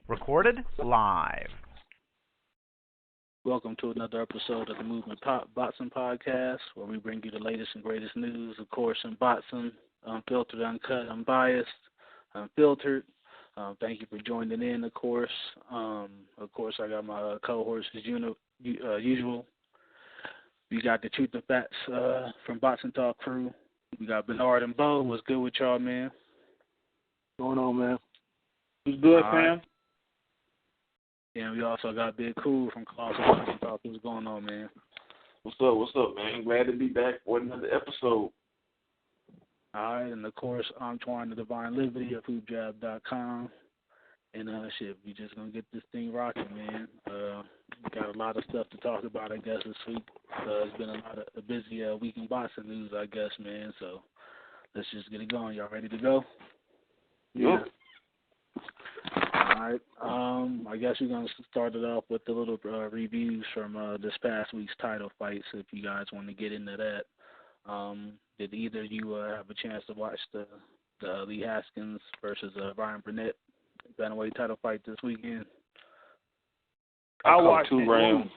Recorded live. Welcome to another episode of the Müvment Boxing Podcast, where we bring you the latest and greatest news, of course, in boxing, unfiltered, uncut, unbiased, unfiltered. Thank you for joining in, of course. I got my cohorts as usual. We got the Truth and Facts from Boxing Talk crew. We got Bernard and Bo. What's good with y'all, man? What's going on, man? What's good, fam? Yeah, we also got Big Cool from Colossal Boxing Talk. What's going on, man? What's up, man? Glad to be back for another episode. All right, and of course, Antoine, the Divine Liberty of hoopjab.com. And we just gonna get this thing rocking, man. We got a lot of stuff to talk about, I guess, this week. It's been a busy week in boxing news, I guess, man. So let's just get it going. Y'all ready to go? Yeah. All right. I guess we're gonna start it off with the little reviews from this past week's title fights. If you guys want to get into that, did either of you have a chance to watch the Lee Haskins versus Ryan Burnett Bantamweight title fight this weekend? I watched 2 rounds.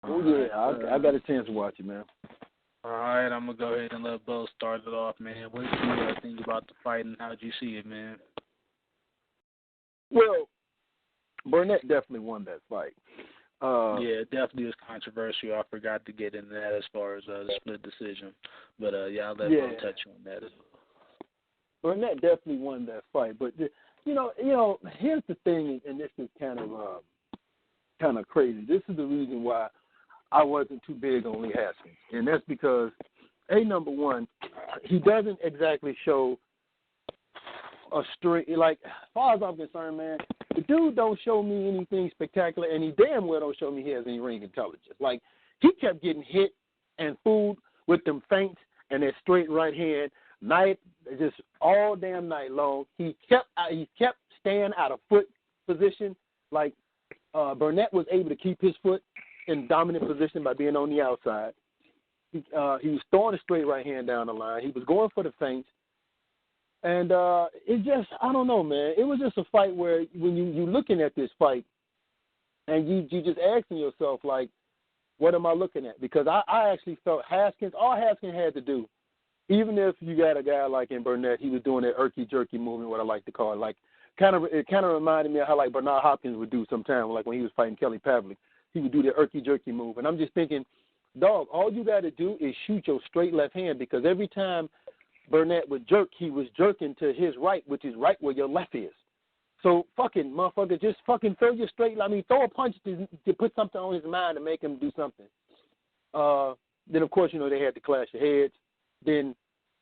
Oh yeah, I got a chance to watch it, man. All right, I'm gonna go ahead and let Bo start it off, man. What did you think about the fight, and how did you see it, man? Well, Burnett definitely won that fight. Yeah, it definitely was controversial. I forgot to get into that as far as the split decision, but I'll let Bo touch on that as well. Burnett definitely won that fight, but you know, here's the thing, and this is kind of crazy. This is the reason why I wasn't too big on Lee Haskins, and that's because, number one, he doesn't exactly show a straight, like, as far as I'm concerned, man, the dude don't show me anything spectacular, and he damn well don't show me he has any ring intelligence. Like, he kept getting hit and fooled with them feints and that straight right hand, just all damn night long. He kept staying out of foot position. Like, Burnett was able to keep his foot in dominant position by being on the outside. He was throwing a straight right hand down the line. He was going for the feints. And it just, I don't know, man. It was just a fight where when you're looking at this fight and you just asking yourself, like, what am I looking at? Because I actually felt all Haskins had to do, even if you got a guy like in Burnett, he was doing that irky-jerky movement, what I like to call it. Like, it kind of reminded me of how, like, Bernard Hopkins would do sometimes, like when he was fighting Kelly Pavlik. He would do the irky-jerky move. And I'm just thinking, dog, all you got to do is shoot your straight left hand, because every time Burnett would jerk, he was jerking to his right, which is right where your left is. So fucking motherfucker, just fucking throw your straight. I mean, throw a punch to put something on his mind to make him do something. Then of course, they had the clash of heads. Then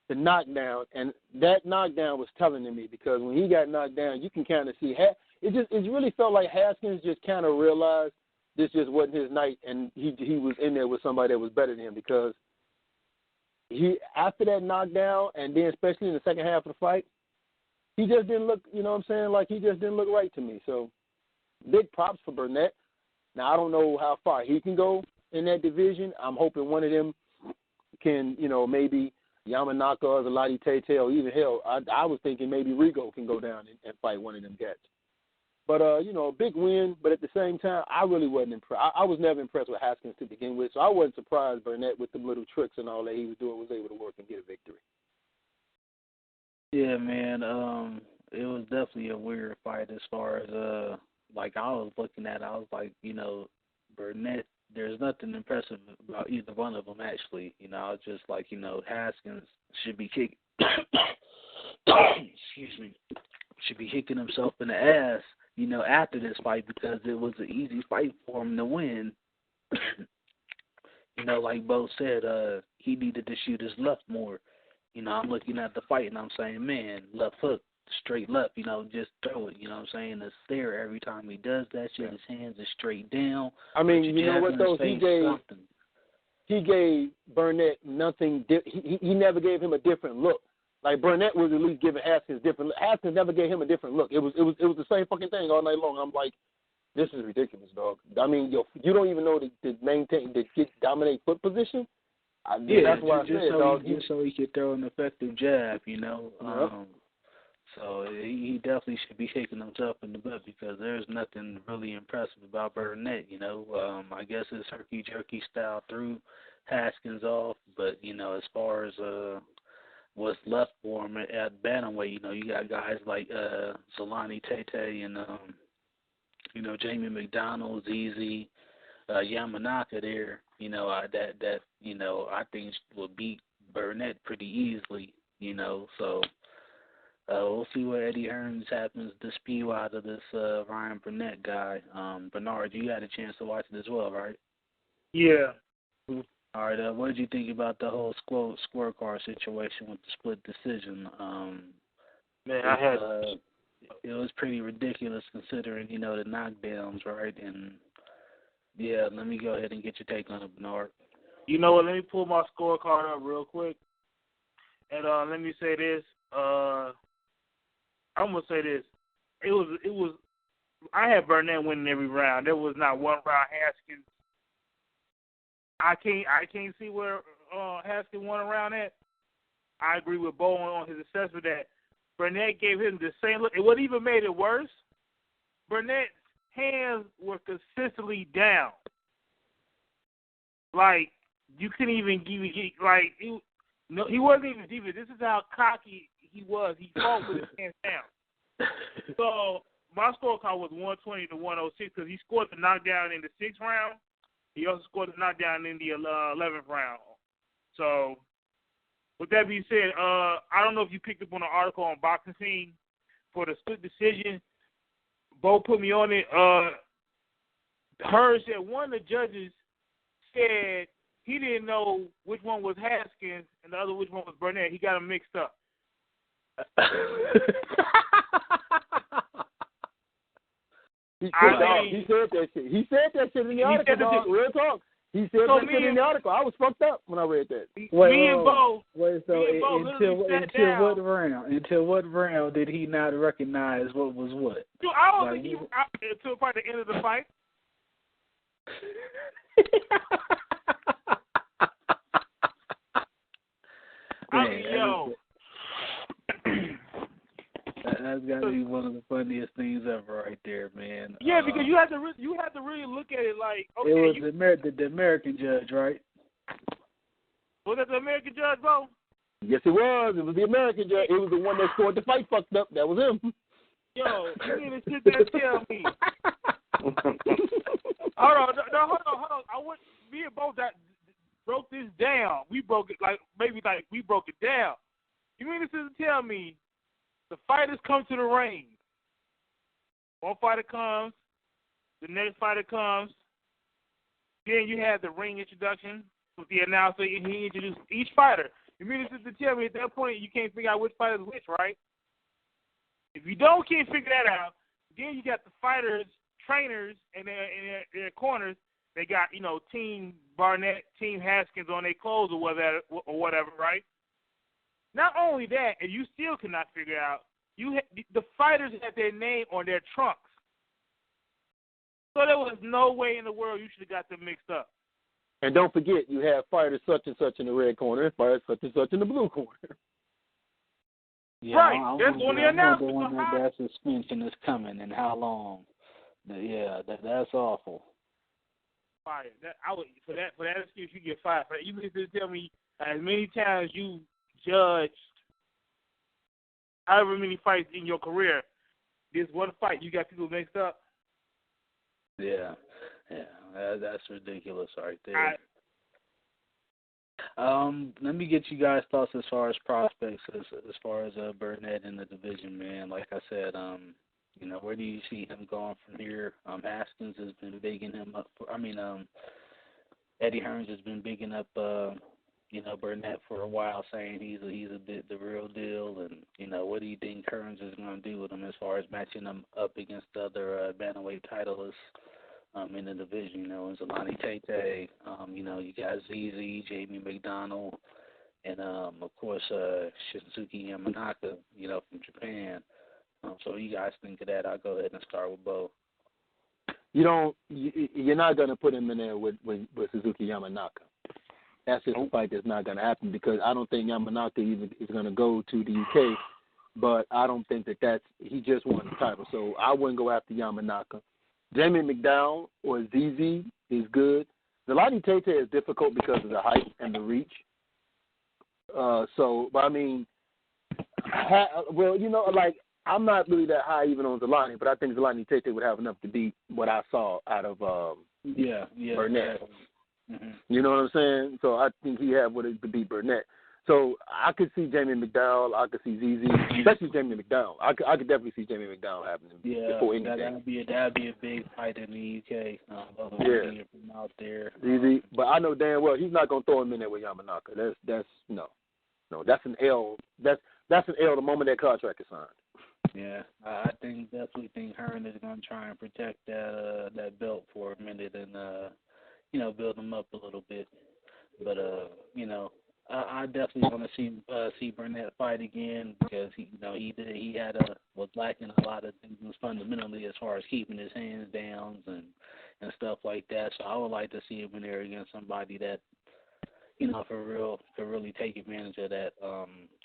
the knockdown, and that knockdown was telling to me, because when he got knocked down, you can kind of see it really felt like Haskins just kind of realized this just wasn't his night, and he was in there with somebody that was better than him, because he, after that knockdown, and then especially in the second half of the fight, he just didn't look, like he just didn't look right to me. So big props for Burnett. Now, I don't know how far he can go in that division. I'm hoping one of them can, maybe Yamanaka or Zlati Tate, or even hell, I was thinking maybe Rigo can go down and fight one of them cats. But, a big win, but at the same time, I really wasn't impressed. I was never impressed with Haskins to begin with, so I wasn't surprised Burnett, with the little tricks and all that he was doing, was able to work and get a victory. Yeah, man, it was definitely a weird fight as far as, I was looking at it, I was like, Burnett, there's nothing impressive about either one of them, actually. I was just like, Haskins should be kicking, should be kicking himself in the ass, after this fight, because it was an easy fight for him to win. Like Bo said, he needed to shoot his left more. I'm looking at the fight and I'm saying, man, left hook, straight left, just throw it, a stare every time he does that shit. His hands are straight down. I mean, you know what, though? He gave Burnett nothing. He never gave him a different look. Like, Burnett was at least giving Haskins different. Haskins never gave him a different look. It was the same fucking thing all night long. I'm like, this is ridiculous, dog. I mean, you don't even know to dominate foot position. That's why I said, dog. Just so he could throw an effective jab, So he definitely should be kicking himself in the butt because there's nothing really impressive about Burnett, you know. I guess his herky-jerky style threw Haskins off, but, you know, as far as what's left for him at bantamweight, you know, you got guys like Zolani Tete and, you know, Jamie McDonald, ZZ, Yamanaka there, you know, that you know, I think will beat Burnett pretty easily, you know, so we'll see what Eddie Hearns happens to spew out of this Ryan Burnett guy. Bernard, you had a chance to watch it as well, right? Yeah. All right, what did you think about the whole scorecard situation with the split decision? Man, it was pretty ridiculous considering, you know, the knockdowns, right? And, yeah, let me go ahead and get your take on it, Bernard. You know what? Let me pull my scorecard up real quick. And let me say this. I'm going to say this. It was. I had Burnett winning every round. There was not one round Haskins. I can't see where Haskins won around at. I agree with Bo on his assessment that Burnett gave him the same look. And what even made it worse, Burnett's hands were consistently down. Like, you couldn't even get, like, he wasn't even deep. This is how cocky he was. He fought with his hands down. So, my scorecard was 120 to 106 because he scored the knockdown in the 6th round. He also scored the knockdown in the 11th round. So, with that being said, I don't know if you picked up on an article on Boxing Scene for the split decision. Bo put me on it. Heard said one of the judges said he didn't know which one was Haskins and the other which one was Burnett. He got them mixed up. He said that shit. He said that shit in the article, dog. Real talk. He said that shit in the article. I was fucked up when I read that. Me and Bo until what round did he not recognize what was what? Dude, I don't think until probably the end of the fight. That's got to be one of the funniest things ever, right there, man. Yeah, because you have to really look at it like, okay, it was the American judge, right? Was that the American judge, bro? Yes, it was. It was the American judge. It was the one that scored the fight fucked up. That was him. Yo, you need to sit there and tell me. Hold on. Me and both broke this down. We broke it we broke it down. You mean to sit and tell me the fighters come to the ring. One fighter comes, the next fighter comes. Then you have the ring introduction with the announcer, and he introduced each fighter. You mean to tell me at that point you can't figure out which fighter is which, right? If you can't figure that out, then you got the fighters, trainers, and their corners. They got, you know, Team Barnett, Team Haskins on their clothes or whatever, right? Not only that, and you still cannot figure out, the fighters had their name on their trunks. So there was no way in the world you should have got them mixed up. And don't forget, you have fighters such and such in the red corner and fighters such and such in the blue corner. Yeah, right. That's on the announcement. When that suspension is coming and how long. That's awful. Fire. For that excuse, you get fired. For that, you need to tell me as many times you judged however many fights in your career, this one fight you got people mixed up. Yeah, that's ridiculous right there. Let me get you guys' thoughts as far as prospects, as far as Burnett in the division, man. Like I said, you know, where do you see him going from here? Haskins has been bigging him up. Eddie Hearns has been bigging up, you know, Burnett for a while, saying he's a bit the real deal. And, you know, what do you think Hearns is going to do with him as far as matching him up against the other bantamweight titleists in the division? You know, Zolani Tete, you know, you got ZZ, Jamie McDonald, and, of course, Shinsuke Yamanaka, you know, from Japan. So you guys think of that? I'll go ahead and start with Bo. You're not going to put him in there with Suzuki Yamanaka. That's just a fight that's not going to happen because I don't think Yamanaka even is going to go to the UK but I don't think he just won the title. So I wouldn't go after Yamanaka. Jamie McDowell or ZZ is good. Zlatan Tate is difficult because of the height and the reach. But I mean, I'm not really that high even on Zlatan, but I think Zlatan Tate would have enough to beat what I saw out of Burnett. Mm-hmm. You know what I'm saying? So I think he had what it to beat Burnett. So I could see Jamie McDowell. I could see ZZ, especially Jamie McDowell. I could definitely see Jamie McDowell happening before anything. That'd be a big fight in the UK. From out there. ZZ, but I know damn well he's not gonna throw him in there with Yamanaka. That's no. That's an L. That's an L the moment that contract is signed. Yeah, I definitely think Hearn is gonna try and protect that belt for a minute and build him up a little bit. But I definitely want to see Burnett fight again because he was lacking a lot of things fundamentally as far as keeping his hands down and stuff like that. So I would like to see him in there against somebody that for real could really take advantage of that.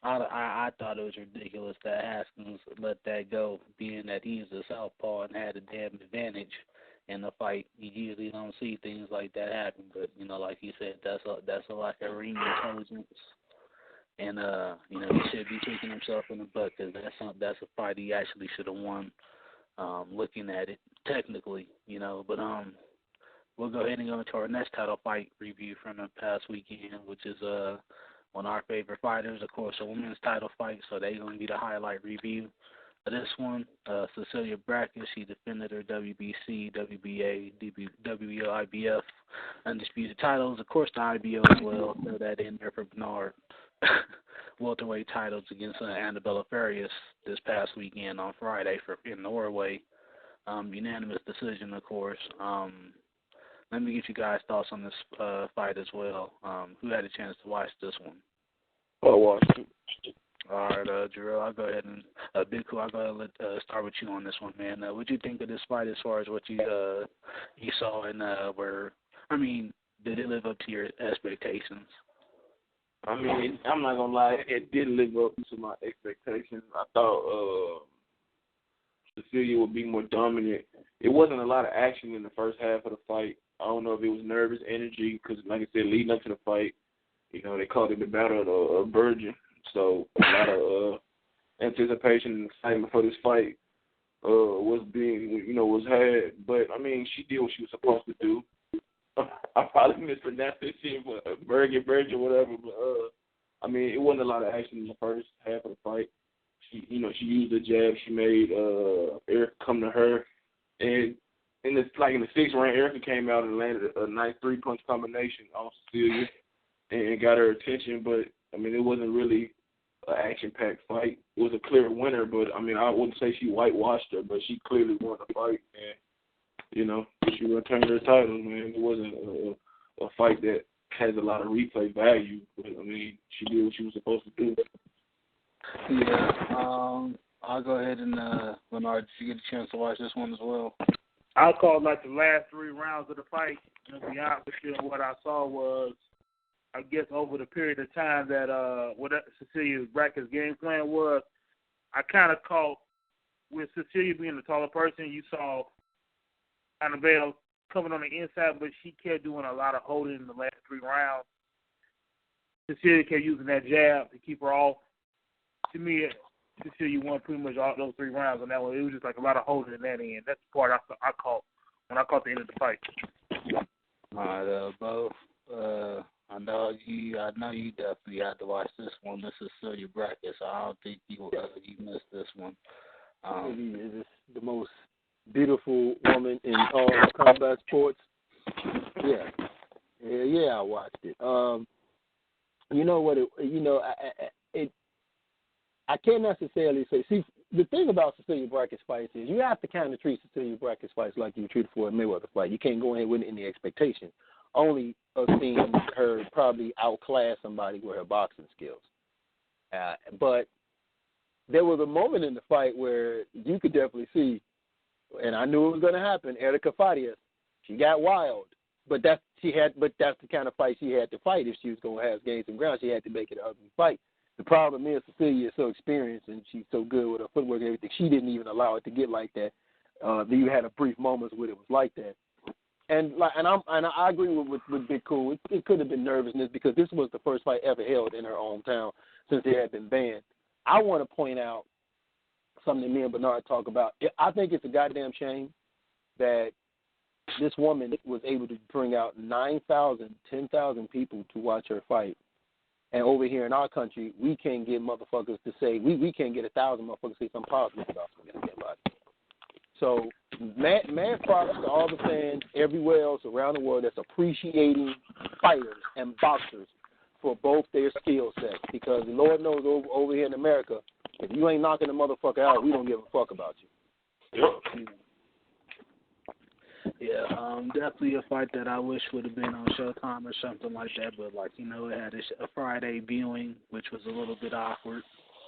I thought it was ridiculous that Haskins let that go, being that he's a southpaw and had a damn advantage in the fight. You usually don't see things like that happen, but like you said, that's a lack of ring intelligence, and he should be kicking himself in the butt because that's a fight he actually should have won. Looking at it technically, but we'll go ahead and go into our next title fight review from the past weekend, which is one of our favorite fighters, of course, a women's title fight. So they're going to be the highlight review. This one, Ceciilia Braekhus, she defended her WBC, WBA, WBO, IBF undisputed titles. Of course, the IBO as well. Throw that in there for Bernard. Welterweight titles against Annabella Farias this past weekend on Friday in Norway. Unanimous decision, of course. Let me get you guys' thoughts on this fight as well. Who had a chance to watch this one? I watched it. All right, Jarrell, I'll go ahead and Big I'll go ahead and start with you on this one, man. What'd you think of this fight as far as what you saw and did it live up to your expectations? I mean, I'm not gonna lie, it did live up to my expectations. I thought Cecilia would be more dominant. It wasn't a lot of action in the first half of the fight. I don't know if it was nervous energy because, like I said, leading up to the fight, they called it the Battle of the Virgin. So a lot of anticipation and excitement for this fight was had. But I mean, she did what she was supposed to do. I probably mispronounced this shit, Virgin, whatever. But I mean, it wasn't a lot of action in the first half of the fight. She used the jab. She made Erica come to her, and in the 6th round, Erica came out and landed a nice 3-punch combination on Cecilia and got her attention. But I mean, it wasn't really an action-packed fight. It was a clear winner, but I mean, I wouldn't say she whitewashed her, but she clearly won the fight, and she returned her title. Man, it wasn't a fight that has a lot of replay value, but I mean, she did what she was supposed to do. Yeah, I'll go ahead and Bernard, did you get a chance to watch this one as well? I called the last 3 rounds of the fight. To be honest with you, what I saw was, I guess over the period of time that what Cecilia Braekhus' game plan was, I kind of caught with Cecilia being the taller person, you saw Annabelle coming on the inside, but she kept doing a lot of holding in the last 3 rounds. Cecilia kept using that jab to keep her off. To me, Cecilia won pretty much all those 3 rounds on that one. It was just a lot of holding in that end. That's the part I caught when I caught the end of the fight. All right, Bo. I know you definitely had to watch this one. This is Ceciilia Braekhus, so I don't think you missed this one. It is the most beautiful woman in all combat sports. Yeah, I watched it. You know what? I can't necessarily say. See, the thing about Ceciilia Braekhus fights is you have to kind of treat Ceciilia Braekhus fights like you treat for a Mayweather fight. You can't go in with any expectation. Only of seeing her probably outclass somebody with her boxing skills. But there was a moment in the fight where you could definitely see, and I knew it was going to happen. Erica Farias, she got wild, but that's the kind of fight she had to fight if she was going to have gain some ground. She had to make it an ugly fight. The problem is Cecilia is so experienced and she's so good with her footwork and everything. She didn't even allow it to get like that. You had a brief moments where it was like that. And I agree with Big Cool. It could have been nervousness because this was the first fight ever held in her hometown since it had been banned. I want to point out something that me and Bernard talk about. I think it's a goddamn shame that this woman was able to bring out 9,000, 10,000 people to watch her fight. And over here in our country, we can't get motherfuckers to say, we can't get 1,000 motherfuckers to say something positive about it. So, mad props to all the fans everywhere else around the world that's appreciating fighters and boxers for both their skill sets. Because Lord knows over here in America, if you ain't knocking the motherfucker out, we don't give a fuck about you. Yep. Yeah, definitely a fight that I wish would have been on Showtime or something like that. But, it had a Friday viewing, which was a little bit awkward.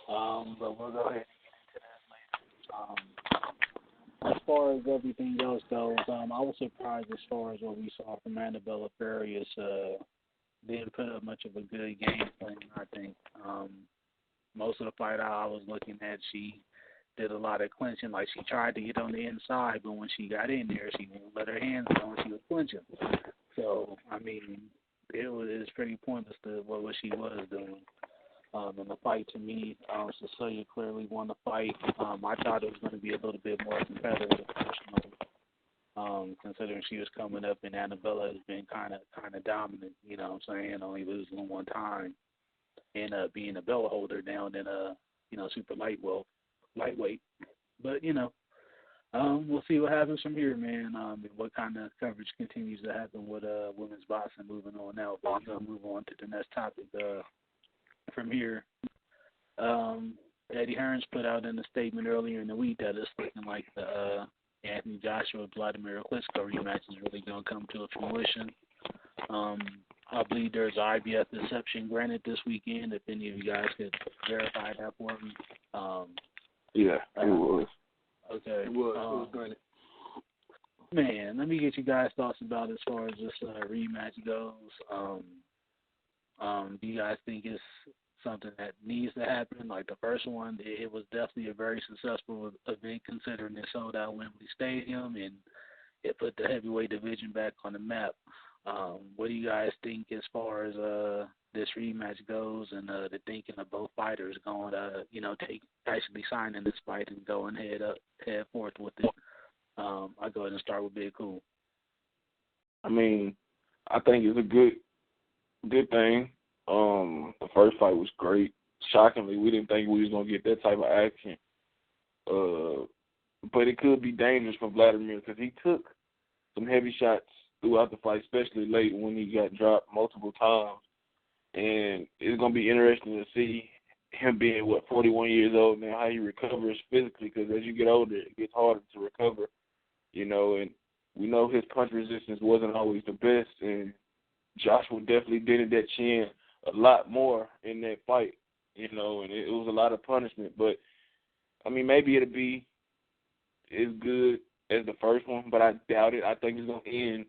But we'll go ahead and get into that later. As far as everything else goes, I was surprised as far as what we saw from Annabella Farias. Didn't put up much of a good game plan, I think. Most of the fight I was looking at, she did a lot of clinching. Like, she tried to get on the inside, but when she got in there, she wouldn't let her hands go and she was clinching. So, it was pretty pointless to what she was doing. In the fight, to me, Cecilia clearly won the fight. I thought it was going to be a little bit more competitive, personally, considering she was coming up and Annabella has been kind of dominant. You know what I'm saying? Only losing one time and being a belt holder down in super lightweight. But we'll see what happens from here, man. And what kind of coverage continues to happen with women's boxing moving on now. But we're gonna move on to the next topic. From here, Eddie Hearns put out in a statement earlier in the week that it's looking like the Anthony Joshua Wladimir Klitshko rematch is really going to come to a fruition. I believe there's an IBF exception granted this weekend. If any of you guys could verify that for me. Yeah, it was. It Okay. was granted. Man, let me get you guys' thoughts about it as far as this rematch goes. Do you guys think it's something that needs to happen? Like the first one, it was definitely a very successful event considering it sold out Wembley Stadium and it put the heavyweight division back on the map. What do you guys think as far as this rematch goes and the thinking of both fighters going to, actually signing this fight and going head forth with it? I'll go ahead and start with Big Cool. I think it's a good thing. The first fight was great. Shockingly, we didn't think we was gonna get that type of action. But it could be dangerous for Wladimir because he took some heavy shots throughout the fight, especially late when he got dropped multiple times. And it's gonna be interesting to see him being 41 years old now, how he recovers physically. Because as you get older, it gets harder to recover. And we know his punch resistance wasn't always the best, and Joshua definitely dented that chin a lot more in that fight, and it was a lot of punishment. But, maybe it'll be as good as the first one, but I doubt it. I think it's going to end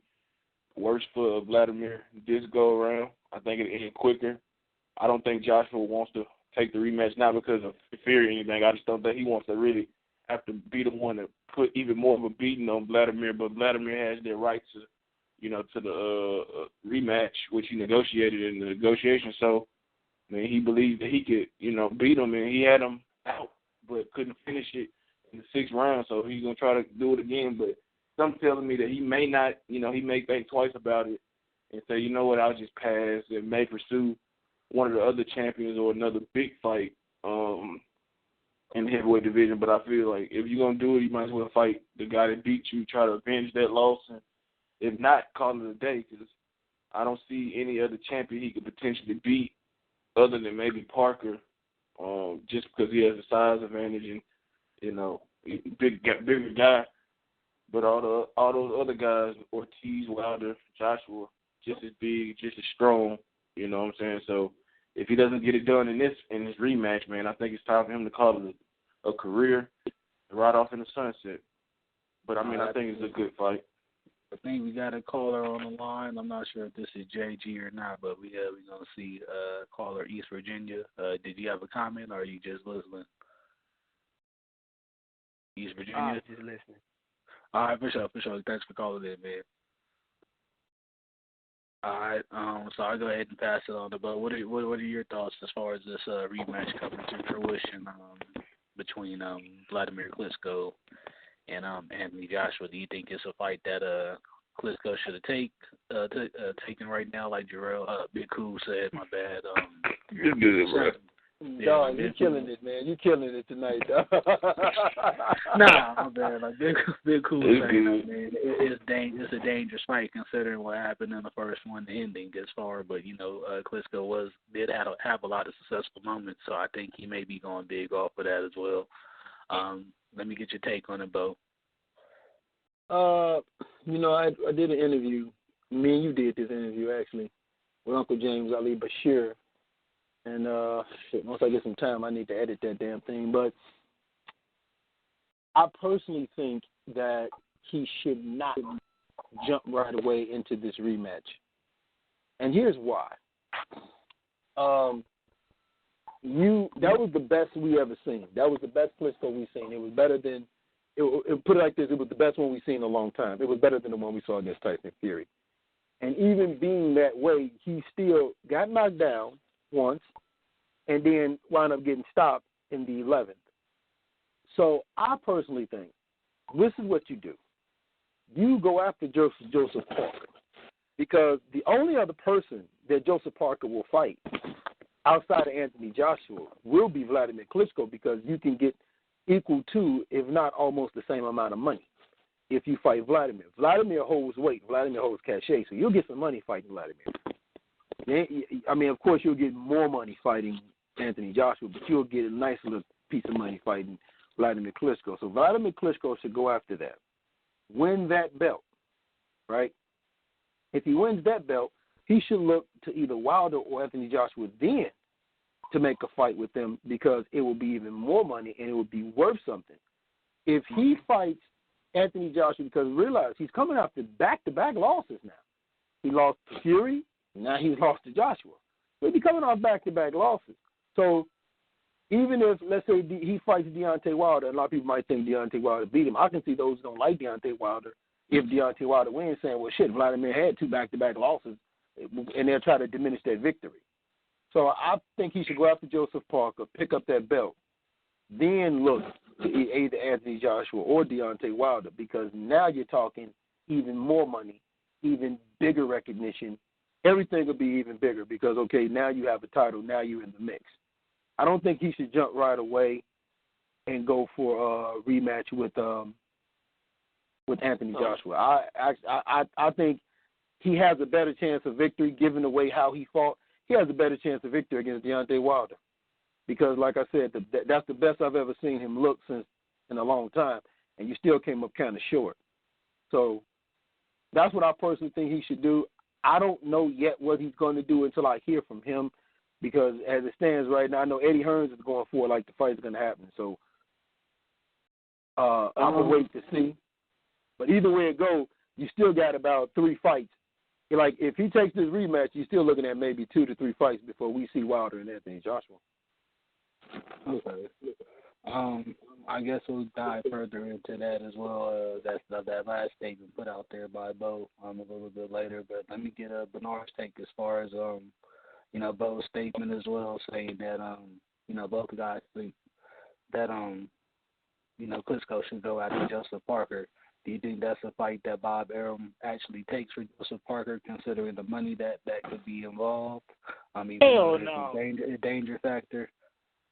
worse for Wladimir this go-around. I think it'll end quicker. I don't think Joshua wants to take the rematch, not because of fear or anything. I just don't think he wants to really have to be the one to put even more of a beating on Wladimir, but Wladimir has the right to to the rematch, which he negotiated in the negotiation. So, he believed that he could, beat him, and he had him out, but couldn't finish it in the 6th round. So he's gonna try to do it again. But some telling me that he may not, he may think twice about it and say, I'll just pass and may pursue one of the other champions or another big fight in the heavyweight division. But I feel like if you're gonna do it, you might as well fight the guy that beat you, try to avenge that loss, and if not, call it a day, because I don't see any other champion he could potentially beat other than maybe Parker, just because he has a size advantage and, bigger guy. But all those other guys, Ortiz, Wilder, Joshua, just as big, just as strong, you know what I'm saying? So if he doesn't get it done in this rematch, man, I think it's time for him to call it a career right off in the sunset. But, I think it's a good fight. I think we got a caller on the line. I'm not sure if this is JG or not, but we're gonna see caller East Virginia. Did you have a comment, or are you just listening? East Virginia. Just listening. All right, for sure. Thanks for calling in, man. All right, so I'll go ahead and pass it on to Bo. What are your thoughts as far as this rematch coming to fruition between Wladimir Klitshko and Anthony Joshua? Do you think it's a fight that Klitschko should have taken right now, like Jermall Charlo said? My bad. You're good, bro. Dog, you're killing it, man. You're killing it tonight, dog. Nah, my bad. Like Big Cool saying that, man. It's a dangerous fight considering what happened in the first one, the ending as far. But Klitschko did have a lot of successful moments, so I think he may be going big off of that as well. Let me get your take on it, Bo. I did an interview. Me and you did this interview actually with Uncle James Ali Bashir. And once I get some time, I need to edit that damn thing. But I personally think that he should not jump right away into this rematch. And here's why. That was the best we ever seen. That was the best Klitschko we've seen. It was better than, put it like this, it was the best one we've seen in a long time. It was better than the one we saw against Tyson Fury. And even being that way, he still got knocked down once, and then wound up getting stopped in the 11th. So I personally think this is what you do. You go after Joseph Parker, because the only other person that Joseph Parker will fight outside of Anthony Joshua will be Wladimir Klitschko, because you can get equal to, if not almost the same amount of money if you fight Wladimir. Wladimir holds weight. Wladimir holds cachet, so you'll get some money fighting Wladimir. I mean, of course, you'll get more money fighting Anthony Joshua, but you'll get a nice little piece of money fighting Wladimir Klitschko. So Wladimir Klitschko should go after that. Win that belt, right? If he wins that belt, he should look to either Wilder or Anthony Joshua then to make a fight with them, because it will be even more money and it will be worth something. If he fights Anthony Joshua, because realize he's coming after back-to-back losses now. He lost to Fury. Now he's lost to Joshua. He'll be coming off back-to-back losses. So even if, let's say, he fights Deontay Wilder, and a lot of people might think Deontay Wilder beat him. I can see those who don't like Deontay Wilder, if Deontay Wilder wins, saying, well, shit, Wladimir had 2 back-to-back losses, and they'll try to diminish that victory. So I think he should go after Joseph Parker, pick up that belt, then look to either Anthony Joshua or Deontay Wilder, because now you're talking even more money, even bigger recognition. Everything will be even bigger because, okay, now you have a title, now you're in the mix. I don't think he should jump right away and go for a rematch with Anthony Joshua. I think he has a better chance of victory, given the way how he fought. He has a better chance of victory against Deontay Wilder, because, like I said, that's the best I've ever seen him look since in a long time, and you still came up kind of short. So that's what I personally think he should do. I don't know yet what he's going to do until I hear from him, because as it stands right now, I know Eddie Hearns is going for like the fight's going to happen. So I'm going to wait to see. But either way it goes, you still got about 3 fights. Like, if he takes this rematch, you're still looking at maybe 2 to 3 fights before we see Wilder and Anthony Joshua. Okay. I guess we'll dive further into that as well. That's that last statement put out there by Bo a little bit later. But let me get Bernard's take as far as Bo's statement as well, saying that both guys think that Klitschko should go after Joseph Parker. Do you think that's a fight that Bob Arum actually takes for Joseph Parker, considering the money that could be involved? I mean, hell no. A danger factor.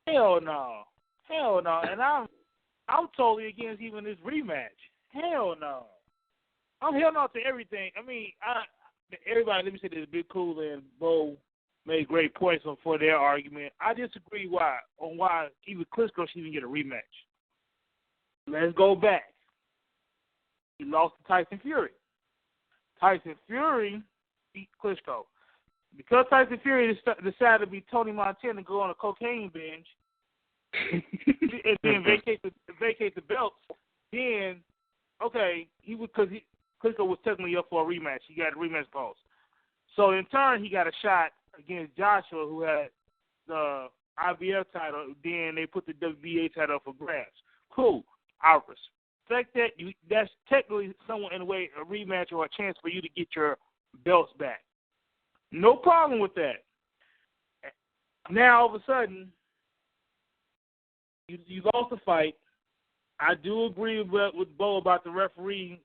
Hell no. And I'm totally against even this rematch. Hell no. I'm hell no to everything. I mean, everybody, let me say this, Big Cool and Bo made great points for their argument. I disagree on why even Klitschko should even get a rematch. Let's go back. He lost to Tyson Fury. Tyson Fury beat Klitschko. Because Tyson Fury decided to be Tony Montana and go on a cocaine binge and then vacate the belts, then, okay, Klitschko was technically up for a rematch. He got a rematch clause. So in turn, he got a shot against Joshua, who had the IBF title. Then they put the WBA title up for grabs. Cool. I respect that. That's technically somewhat in a way a rematch or a chance for you to get your belts back. No problem with that. Now all of a sudden, you lost the fight. I do agree with Bo about the referee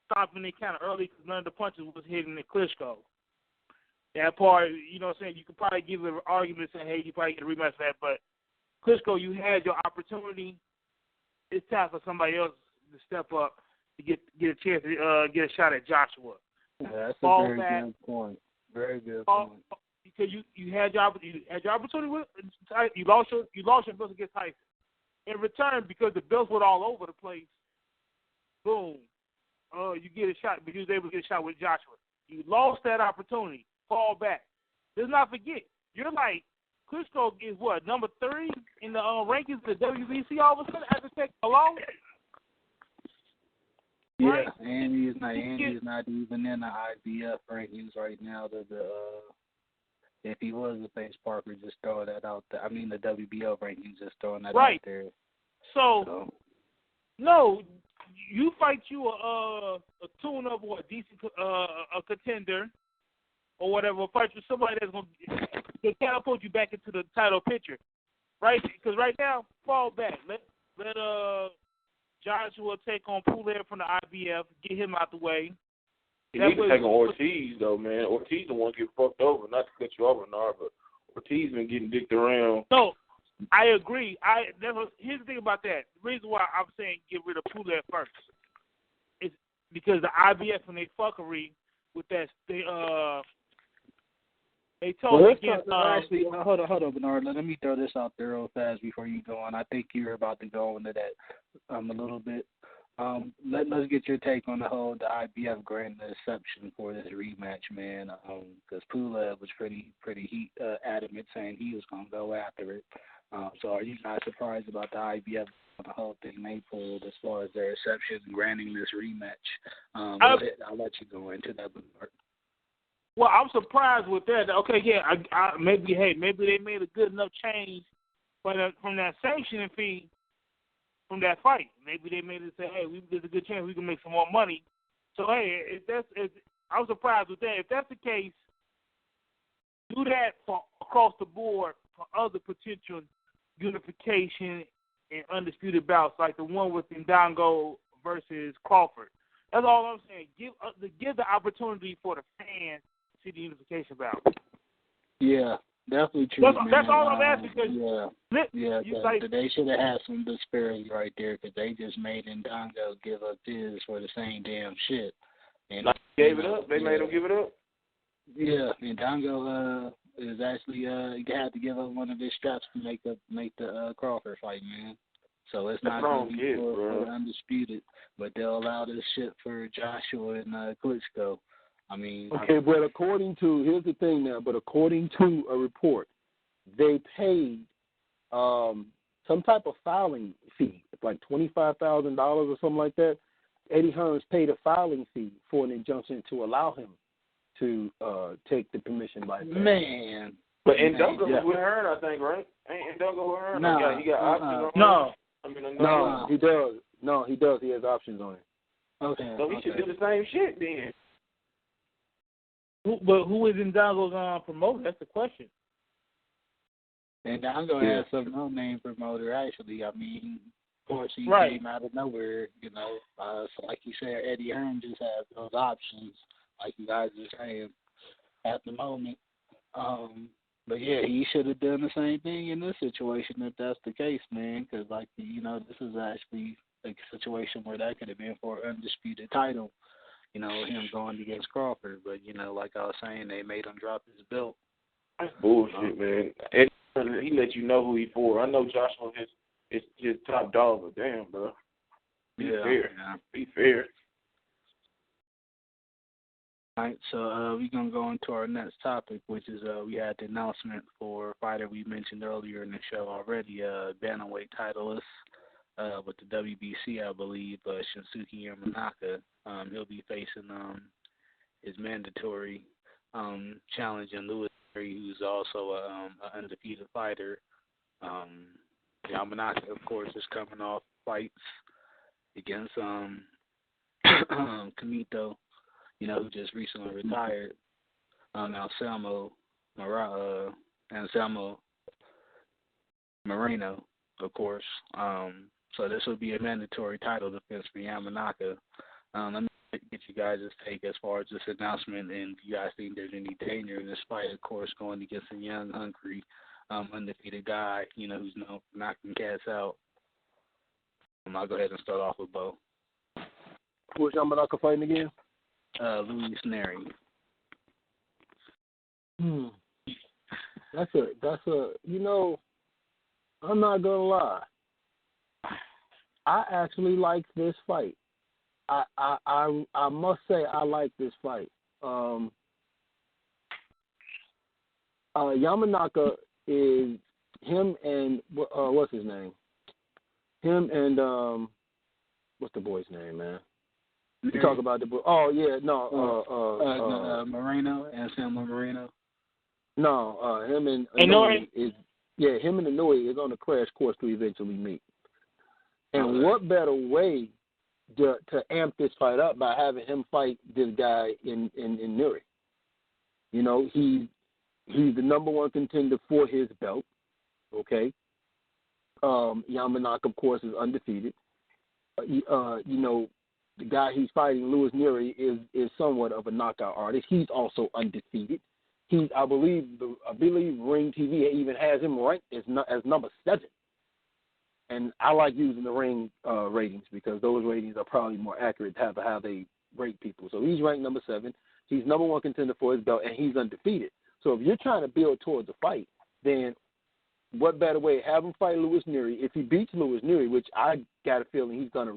stopping it kind of early because none of the punches was hitting the Klitschko. That part, you know what I'm saying, you could probably give an argument saying, hey, you probably get a rematch for that, but Klitschko, you had your opportunity. It's time for somebody else to step up to get a chance to get a shot at Joshua. Yeah, that's a very good point. Very good point. Because you had your opportunity with you lost your belts against Tyson. In return, because the belts were all over the place, boom, you get a shot, but you was able to get a shot with Joshua. You lost that opportunity. Fall back. Let's not forget, you're like, Klitschko is what, number 3 in the rankings of the WBC all of a sudden after taking alone? Yeah, right? and he's not even in the IBF rankings right now. If he was to face Parker, just throw that out there. I mean, the WBO rankings, just throwing that out there. So, no, you fight you a tune-up or a decent a contender or whatever, fight you somebody that's going to catapult you back into the title picture, right? Because right now, fall back. Let Joshua take on Pulev from the IBF, get him out the way. You need to take on Ortiz, though, man. Ortiz the one get fucked over. Not to cut you off, Bernard, but Ortiz been getting dicked around. No, I agree. Here's the thing about that. The reason why I'm saying get rid of Pulev first is because the IBF and they fuckery with that, they told me against... actually, hold on, Bernard. Let me throw this out there real fast before you go on. I think you're about to go into that a little bit. Let's get your take on the IBF granting the exception for this rematch, man. Because Pulev was pretty adamant saying he was going to go after it. So are you guys surprised about the IBF on the whole thing they pulled as far as their exception granting this rematch? I'll let you go into that, Bernard. Well, I'm surprised with that. Okay, yeah, maybe they made a good enough change from that sanctioning fee from that fight. Maybe they made it say, hey, there's a good chance we can make some more money. So, hey, I'm surprised with that. If that's the case, do that for across the board for other potential unification and undisputed bouts, like the one with Ndongo versus Crawford. That's all I'm saying. Give the opportunity for the fans to see the unification bout. Yeah. Definitely true. That's all I'm asking. They should have had some disparity right there because they just made Ndongo give up his for the same damn shit. And gave it up. They made him give it up. Yeah, Ndongo is actually had to give up one of his straps to make the Crawford fight, man. So it's not going to be for undisputed, but they'll allow this shit for Joshua and Klitschko. I mean, okay, but here's the thing now, but according to a report, they paid some type of filing fee, like $25,000 or something like that. Eddie Hearns paid a filing fee for an injunction to allow him to take the permission by man. But Ndongo was with Hearn, I think, right? Ain't Ndongo with Hearn? No, he got options on No, he does. No, he does. He has options on it. Okay. So he should do the same shit then. Who is Ndongo's promoter? That's the question. And Ndongo has some no-name promoter, actually. I mean, of course, he came out of nowhere, you know. So like you said, Eddie Hearn just has those options, like you guys are saying, at the moment. But, yeah, he should have done the same thing in this situation if that's the case, man, because, like, you know, this is actually a situation where that could have been for an undisputed title. You know, him going against Crawford. But, you know, like I was saying, they made him drop his belt. That's bullshit, man. He let you know who he for. I know Joshua is his top dog, but damn, bro. Be fair. Yeah. Be fair. All right, so we're going to go into our next topic, which is we had the announcement for a fighter we mentioned earlier in the show already, Bantamweight titleist with the WBC, I believe, Shinsuke Yamanaka. He'll be facing his mandatory challenge in Louis, who's also an undefeated fighter. Yamanaka, of course, is coming off fights against Kamito, who just recently retired. Anselmo Moreno, of course. So this will be a mandatory title defense for Yamanaka. Let me get you guys' take as far as this announcement, and if you guys think there's any danger in this fight, of course, going against a young, hungry, undefeated guy, who's known for knocking cats out. I'll go ahead and start off with Bo. Who's Yamanaka fighting again? Louis Nery. That's a. I'm not gonna lie. I actually like this fight. I must say I like this fight. Yamanaka is him and what's his name? Him and what's the boy's name, man? Nery. You talk about the boy. Oh yeah, Moreno, Anselmo Moreno. No, him and Nery him and Nery is on the crash course to eventually meet. And what better way to amp this fight up by having him fight this guy in Nery? He's the number one contender for his belt. Okay. Yamanaka, of course, is undefeated. The guy he's fighting, Louis Nery, is somewhat of a knockout artist. He's also undefeated. I believe Ring TV even has him ranked as number 7. And I like using the Ring ratings because those ratings are probably more accurate to how they rate people. So he's ranked number 7. He's number one contender for his belt, and he's undefeated. So if you're trying to build towards a fight, then what better way? Have him fight Louis Nery. If he beats Louis Nery, which I got a feeling he's gonna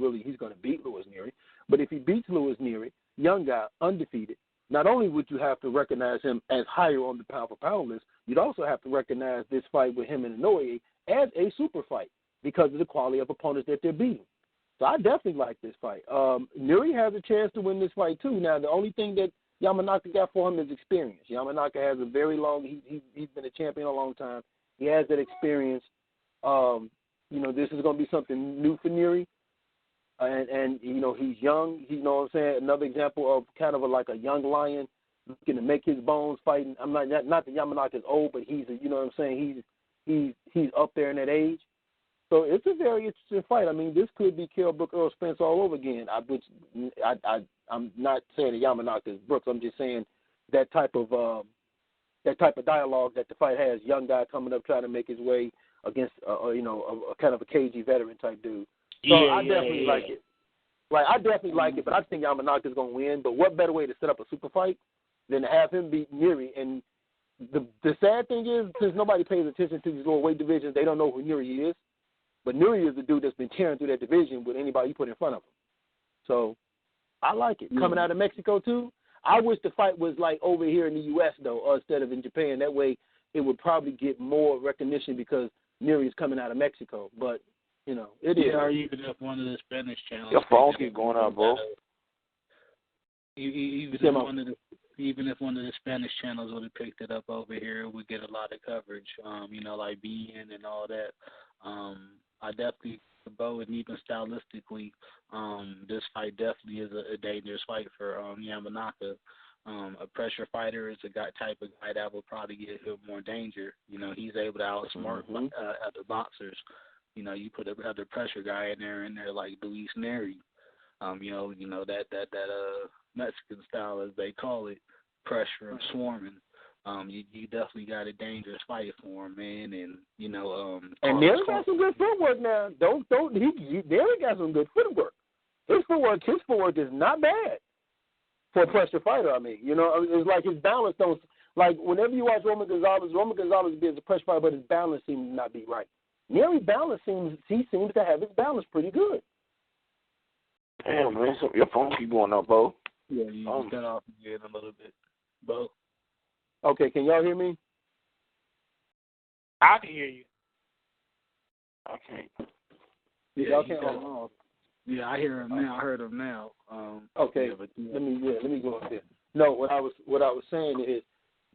beat Louis Nery. But if he beats Louis Nery, young guy, undefeated, not only would you have to recognize him as higher on the pound for pound list, you'd also have to recognize this fight with him and Inoue as a super fight because of the quality of opponents that they're beating. So I definitely like this fight. Nery has a chance to win this fight too. Now the only thing that Yamanaka got for him is experience. Yamanaka has a very long. He's been a champion a long time. He has that experience. This is going to be something new for Nery. And he's young. You know what I'm saying? Another example of kind of like a young lion looking to make his bones fighting. I'm not that Yamanaka is old, but he's he's up there in that age. So it's a very interesting fight. I mean, this could be Kell Brook, Earl Spence all over again. I'm not saying that Yamanaka is Brooks. I'm just saying that type of dialogue that the fight has. Young guy coming up trying to make his way against a kind of a cagey veteran type dude. So I definitely like it. Like I definitely like it, but I think Yamanaka is going to win. But what better way to set up a super fight than to have him beat Nery? And the sad thing is, since nobody pays attention to these lower weight divisions, they don't know who Nery is. But Nery is the dude that's been tearing through that division with anybody you put in front of him. So I like it. Coming out of Mexico too. I wish the fight was like over here in the U.S. though, instead of in Japan. That way, it would probably get more recognition because Nery is coming out of Mexico. But it is. Or even if one of the Spanish channels. Your phone keep going out, bro. Even if one of the Spanish channels would have picked it up over here, it would get a lot of coverage. Like BN and all that. I definitely, Bo, and even stylistically, this fight definitely is a dangerous fight for Yamanaka. A pressure fighter is a type of guy that will probably give him more danger. He's able to outsmart other boxers. You put another pressure guy in there like Louis Nery. That Mexican style, as they call it, pressure and swarming. You definitely got a dangerous fight for him, man. And and Nery got some good footwork now. Nery got some good footwork. His footwork is not bad for a pressure fighter. I mean, it's like his balance don't. Like whenever you watch Roman Gonzalez be as a pressure fighter, but his balance seems to not be right. Nery's balance seems to have his balance pretty good. Damn, man, your phone keep going up, Bo. Yeah, you cut off again a little bit, Bo. Okay, can y'all hear me? I can hear you. Okay. Yeah, y'all can't hold on. Yeah, I hear him now. I heard him now. Okay, let me go up there. No, what I was saying is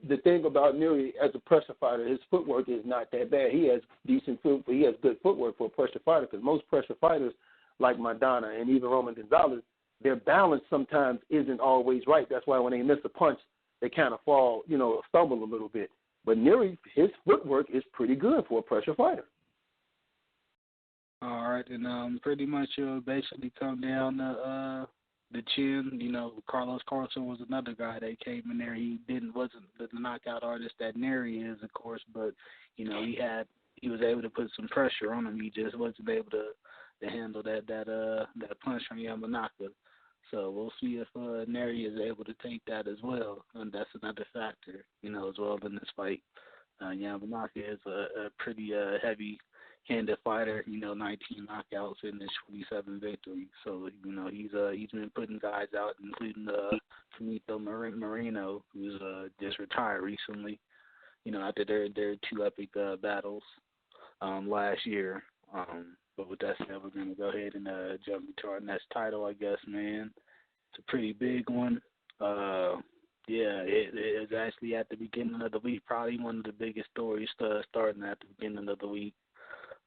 the thing about Nery as a pressure fighter, his footwork is not that bad. He has decent he has good footwork for a pressure fighter because most pressure fighters like Madonna and even Roman Gonzalez, their balance sometimes isn't always right. That's why when they miss a punch, they kind of fall, stumble a little bit. But Nery, his footwork is pretty good for a pressure fighter. All right, and pretty much basically come down to the chin. Carlos Carlson was another guy that came in there. He wasn't the knockout artist that Nery is, of course, but he was able to put some pressure on him. He just wasn't able to handle that punch from Yamanaka. So we'll see if Nery is able to take that as well, and that's another factor, as well in this fight. Yamanaka is a pretty heavy-handed fighter, 19 knockouts in his 27 victories. So, he's been putting guys out, including Finito Moreno, who's just retired recently, after their two epic battles last year. But with that said, we're going to go ahead and jump into our next title, I guess, man. It's a pretty big one. It was actually at the beginning of the week, probably one of the biggest stories starting at the beginning of the week.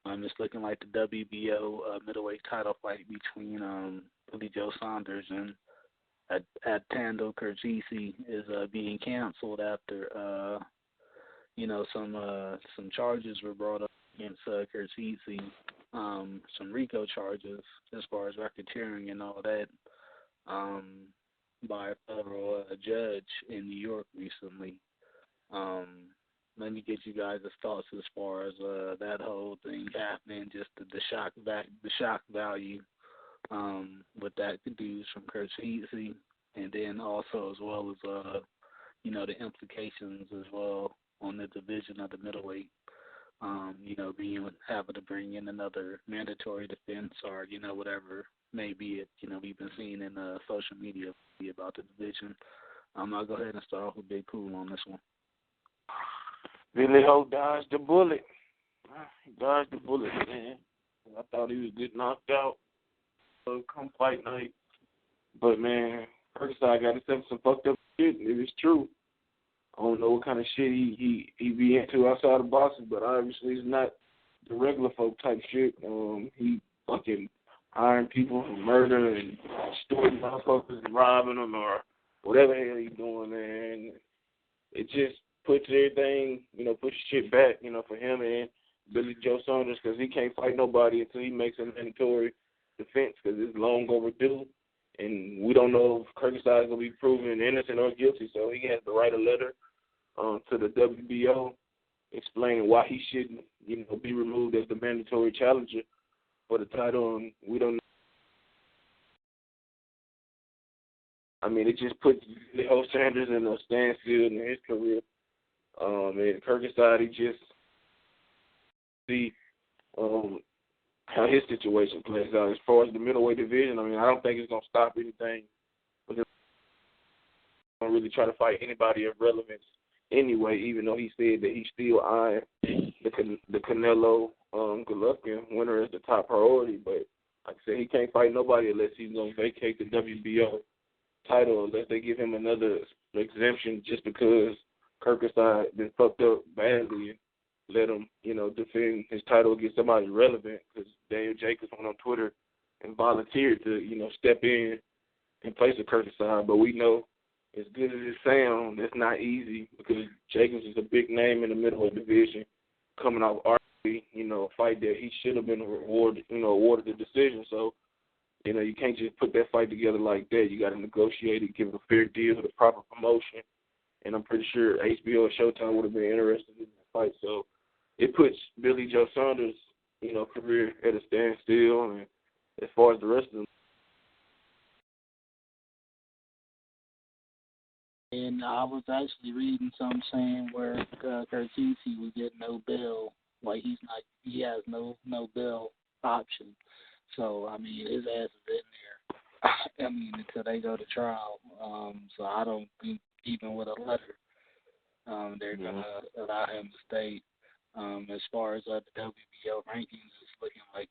It's looking like the WBO middleweight title fight between Billy Joe Saunders and Avtandil Khurtsidze is being canceled after some charges were brought up against Khurtsidze, some RICO charges as far as racketeering and all that, by a federal judge in New York recently. Let me get you guys' thoughts as far as that whole thing happening, just the shock value with that news from Khurtsidze, and then also as well as the implications as well on the division of the middleweight. Having to bring in another mandatory defense or whatever may be it. We've been seeing in social media about the division. I'll go ahead and start off with Big Cool on this one. Billy Ho dodged the bullet. He dodged the bullet, man. I thought he was getting knocked out come fight night. But, man, first I got himself some fucked up shit. It was true. I don't know what kind of shit he be into outside of boxing, but obviously it's not the regular folk type shit. He fucking hiring people for murder and extorting motherfuckers and robbing them or whatever the hell he's doing, man. It just puts everything, puts shit back, for him and Billy Joe Saunders, because he can't fight nobody until he makes a mandatory defense, because it's long overdue. And we don't know if Khurtsidze is going to be proven innocent or guilty, so he has to write a letter to the WBO explaining why he shouldn't, be removed as the mandatory challenger for the title. And we don't know. I mean, it just puts Leo Sanders in a standstill in his career. And Khurtsidze, he just see how his situation plays out. As far as the middleweight division, I mean, I don't think it's going to stop anything. But they're going to really try to fight anybody of relevance anyway, even though he said that he's still eyeing the Canelo Golovkin winner as the top priority. But like I said, he can't fight nobody unless he's going to vacate the WBO title, unless they give him another exemption just because Khurtsidze been fucked up badly and let him, defend his title against somebody relevant, because Daniel Jacobs went on Twitter and volunteered to, step in place of Khurtsidze. But we know, as good as it sounds, that's not easy, because Jacobs is a big name in the middleweight division, coming off arguably, a fight that he should have been awarded the decision. So, you can't just put that fight together like that. You got to negotiate it, give it a fair deal, the proper promotion. And I'm pretty sure HBO or Showtime would have been interested in that fight. So it puts Billy Joe Saunders, career at a standstill. And as far as the rest of them. And I was actually reading something saying where Khurtsidze would get no bail. Like he has no bail option. So, I mean, his ass is in there. I mean, until they go to trial. So I don't think even with a letter, they're going to allow him to stay. As far as the WBO rankings, it's looking like,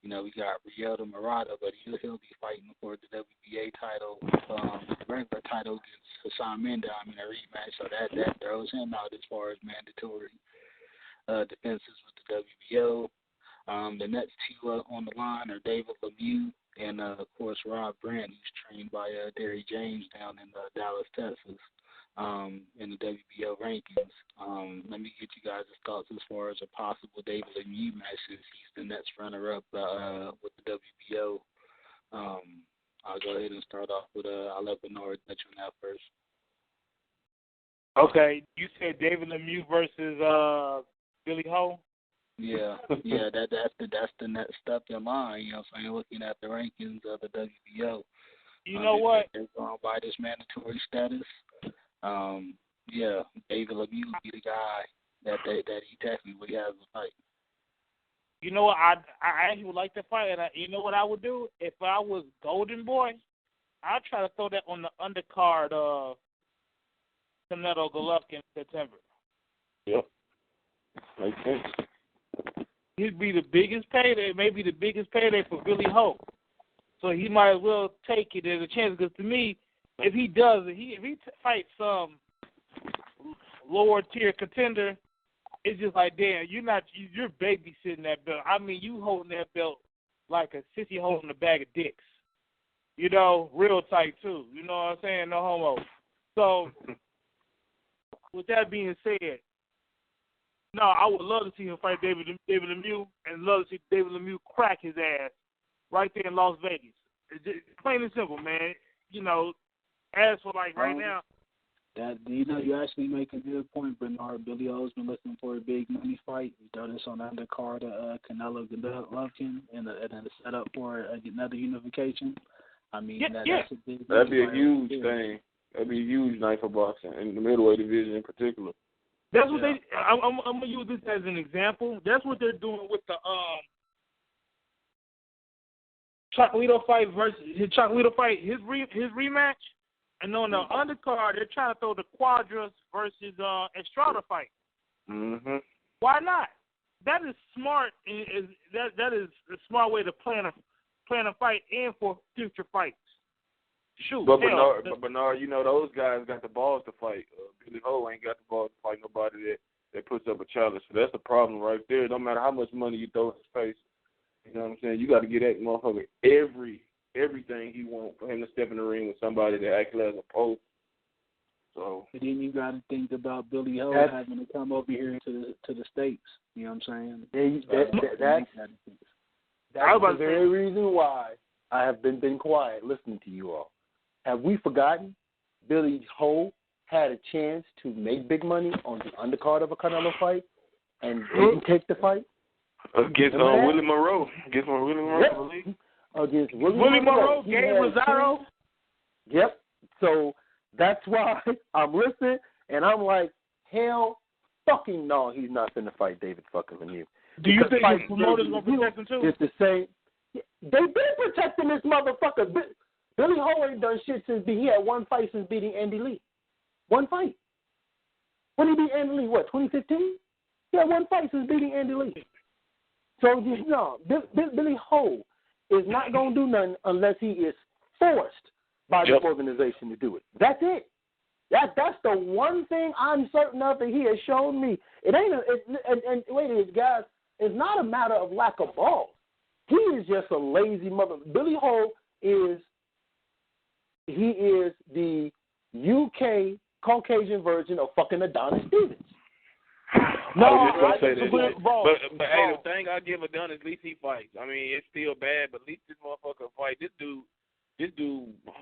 we got Rielda Murata, but he'll be fighting for the WBA title, regular title against Hassan Mendel in a rematch. So that throws him out as far as mandatory defenses with the WBO. The next two on the line are David Lemieux and, of course, Rob Brandt, who's trained by Derry James down in Dallas, Texas, in the WBO rankings. Let me get you guys' thoughts as far as a possible David Lemieux match, since he's the next runner-up with the WBO. I'll go ahead and start off with I'll let Bernard touch on that first. Okay, you said David Lemieux versus Billy Ho? Yeah, that's the next step in line. You know what I'm saying? Looking at the rankings of the WBO. You know what? They're going by this mandatory status. Yeah, David Lemieux would be the guy that he technically has to fight. You know what? I actually would like to fight, and you know what I would do? If I was Golden Boy, I'd try to throw that on the undercard of Canelo Golovkin in September. Yep. Makes sense. He'd be the biggest payday, maybe the biggest payday for Billy Ho. So he might as well take it as a chance. Because to me, if he does, if he fights some lower tier contender, it's just like, damn, you're babysitting that belt. I mean, you holding that belt like a sissy holding a bag of dicks. You know, real tight too. You know what I'm saying? No homo. So, with that being said, no, I would love to see him fight David Lemieux, and love to see David Lemieux crack his ass right there in Las Vegas. It's just plain and simple, man. You know, as for like right now. You actually make a good point, Bernard. Billy O's been looking for a big money fight. He's done this on the undercard of Canelo Golovkin and a setup for another unification. I mean, that's a big. That'd be a huge thing. That'd be a huge night for boxing, in the middleweight division in particular. That's what I'm gonna use this as an example. That's what they're doing with the Chocolito fight versus his rematch, and on the undercard they're trying to throw the Quadras versus Estrada fight. Mhm. Why not? That is smart. That is a smart way to plan a fight and for future fights. Shoot, but Bernard, you know those guys got the balls to fight. Billy Ho ain't got the balls to fight nobody that puts up a challenge. So that's the problem right there. No matter how much money you throw in his face, you know what I'm saying? You got to get that motherfucker everything he wants for him to step in the ring with somebody that actually has a post. So. And then you got to think about Billy Ho having to come over here to the States. You know what I'm saying? That's the very reason why I have been quiet listening to you all. Have we forgotten Billy Ho had a chance to make big money on the undercard of a Canelo fight and didn't take the fight? Against Willie Monroe. Against Willie Monroe, Gabe Rosado. Yep. So that's why I'm listening, and I'm like, hell fucking no, he's not going to fight David fucking Lemieux. Do you think his promoters going to protect him too? It's the same. They've been protecting this motherfucker. Billy Ho ain't done shit since he had one fight since beating Andy Lee. One fight. When he beat Andy Lee, what, 2015? He had one fight since beating Andy Lee. So, no, Billy Ho is not going to do nothing unless he is forced by the organization to do it. That's it. That's the one thing I'm certain of that he has shown me. It ain't and wait a minute, guys, it's not a matter of lack of balls. He is just a lazy mother. Billy Ho is the UK Caucasian version of fucking Adonis Stevens. No, I was just going to say that. But hey, the thing I give Adonis, at least he fights. I mean, it's still bad, but at least this motherfucker fight. This dude,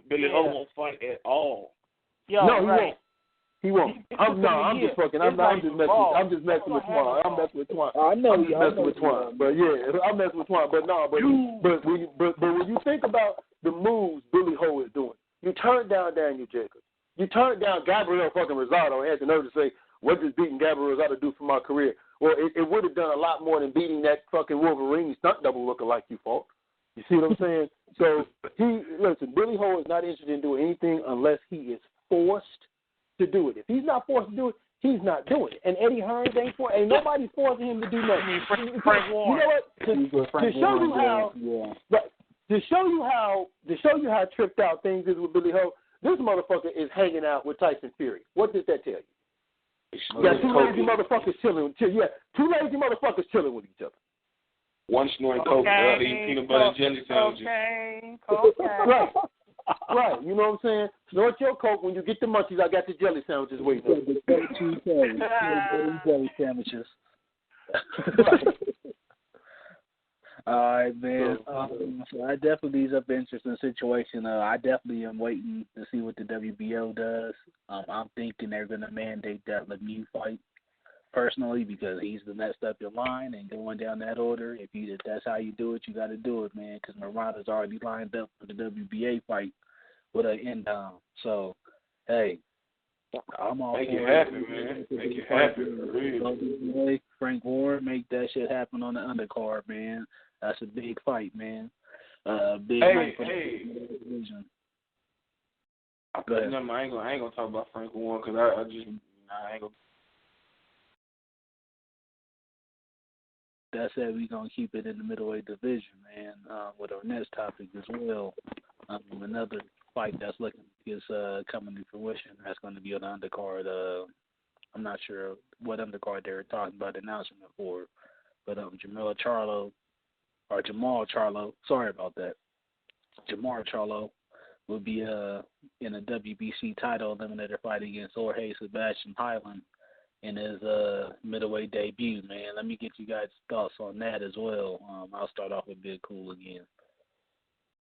Billy Ho won't fight at all. He won't. He won't. I'm just messing with Twan. I'm messing with Twan. I know I'm messing with Twan. But yeah, I'm messing with Twan. But no, but when you think about the moves Billy Ho is doing, you turned down Daniel Jacobs. You turned down Gabriel fucking Rosado and had the nerve to say, what does beating Gabriel Rosado do for my career? Well, it would have done a lot more than beating that fucking Wolverine stunt double looking like you fought. You see what I'm saying? So, Billy Ho is not interested in doing anything unless he is forced to do it. If he's not forced to do it, he's not doing it. And Eddie Hearns ain't nobody forcing him to do nothing. Frank Warren. You know what? To show you how tripped out things is with Billy Ho, this motherfucker is hanging out with Tyson Fury. What does that tell you? You got two lazy motherfuckers chilling. Two lazy motherfuckers chilling with each other. One snoring coke, eating peanut butter and jelly sandwiches. Right. Right. You know what I'm saying? Snort your coke. When you get the munchies, I got the jelly sandwiches waiting up. The jelly sandwiches. Right. All right, man. So I definitely is an interesting situation. I definitely am waiting to see what the WBO does. I'm thinking they're going to mandate that Lemieux fight personally because he's the next up in line and going down that order. If that's how you do it, you got to do it, man, because Marada's already lined up for the WBA fight with an end down. So, hey, I'm all Make for it happen, man. Make it happen. Really. Frank Warren, make that shit happen on the undercard, man. That's a big fight, man. Big night for the division. Go ahead. I ain't gonna talk about Frank Warren because I ain't gonna. That said, we're going to keep it in the middleweight division, man, with our next topic as well. Another fight that's looking is coming to fruition. That's going to be on the undercard. I'm not sure what undercard they were talking about announcing it for, but Jermall Charlo, sorry about that. Jermall Charlo will be in a WBC title eliminator fight against Jorge Sebastian Heiland in his middleweight debut, man. Let me get you guys' thoughts on that as well. I'll start off with Big Cool again.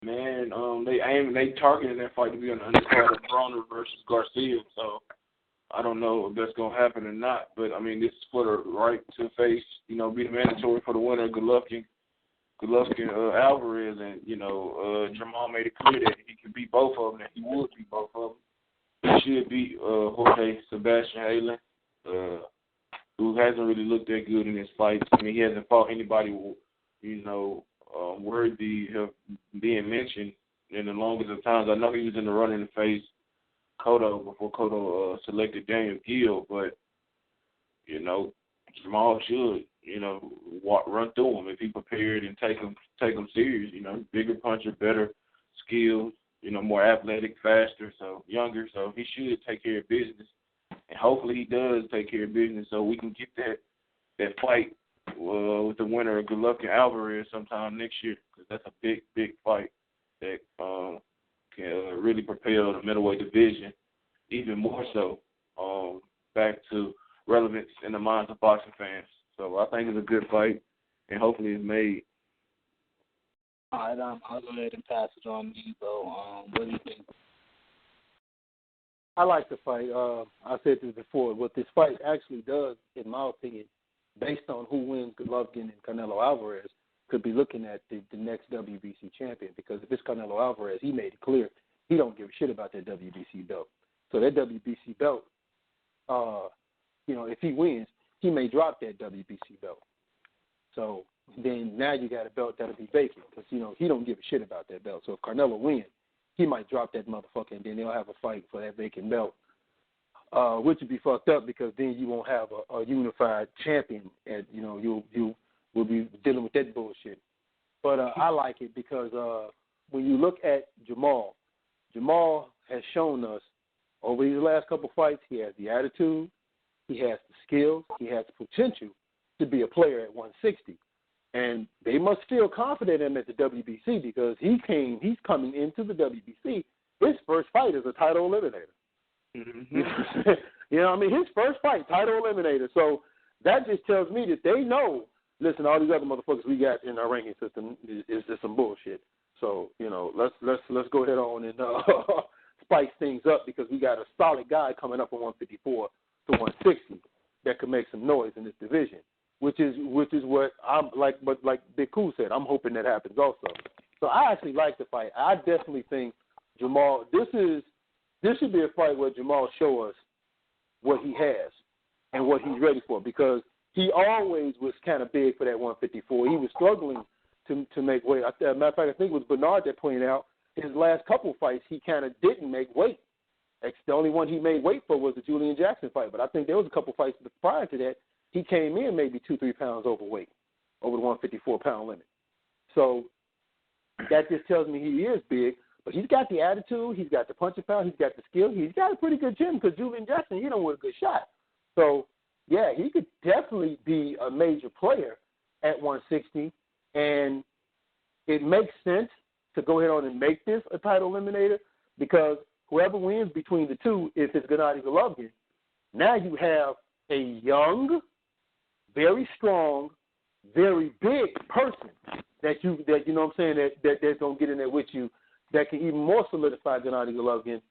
Man, they targeted that fight to be on the undercard of Broner versus Garcia, so I don't know if that's gonna happen or not. But I mean, this is for the right to face, be the mandatory for the winner, Golovkin Alvarez, and Jermall made it clear that he could beat both of them, that he would beat both of them. He should beat Jorge Sebastian Heiland, who hasn't really looked that good in his fights. I mean, he hasn't fought anybody, worthy of being mentioned in the longest of times. I know he was in the running to face Cotto before Cotto selected Daniel Gill, but Jermall should run through him if he prepared and take him serious. Bigger puncher, better skills, more athletic, faster, so younger. So he should take care of business, and hopefully he does take care of business, so we can get that fight with the winner of Golovkin Alvarez sometime next year, because that's a big, big fight that can really propel the middleweight division even more so back to relevance in the minds of boxing fans. So I think it's a good fight, and hopefully it's made. All right, I'll go ahead and pass it on to you, though. What do you think? I like the fight. I said this before. What this fight actually does, in my opinion, based on who wins Golovkin and Canelo Alvarez, could be looking at the next WBC champion. Because if it's Canelo Alvarez, he made it clear he don't give a shit about that WBC belt. So that WBC belt, if he wins, he may drop that WBC belt. So then now you got a belt that'll be vacant because, he don't give a shit about that belt. So if Canelo wins, he might drop that motherfucker and then they'll have a fight for that vacant belt, which would be fucked up because then you won't have a unified champion and, you will be dealing with that bullshit. But I like it because when you look at Jermall has shown us over these last couple fights, he has the attitude, he has the skills, he has the potential to be a player at 160. And they must feel confident in him at the WBC because he's coming into the WBC. His first fight is a title eliminator. Mm-hmm. His first fight, title eliminator. So that just tells me that they know, listen, all these other motherfuckers we got in our ranking system is just some bullshit. So, let's go ahead on and spice things up because we got a solid guy coming up from 154 to 160 that could make some noise in this division, which is what I'm like Big Cool said, I'm hoping that happens also. So I actually like the fight. I definitely think Jermall, this should be a fight where Jermall show us what he has and what he's ready for because he always was kind of big for that 154. He was struggling to make weight. As a matter of fact, I think it was Bernard that pointed out his last couple fights he kind of didn't make weight. The only one he made weight for was the Julian Jackson fight. But I think there was a couple fights prior to that. He came in maybe 2-3 pounds overweight, over the 154-pound limit. So that just tells me he is big. But he's got the attitude. He's got the punching power. He's got the skill. He's got a pretty good gym because Julian Jackson, he don't want a good shot. So, yeah, he could definitely be a major player at 160. And it makes sense to go ahead on and make this a title eliminator because whoever wins between the two, if it's Gennady Golovkin, now you have a young, very strong, very big person that you know what I'm saying, that's going to get in there with you that can even more solidify Gennady Golovkin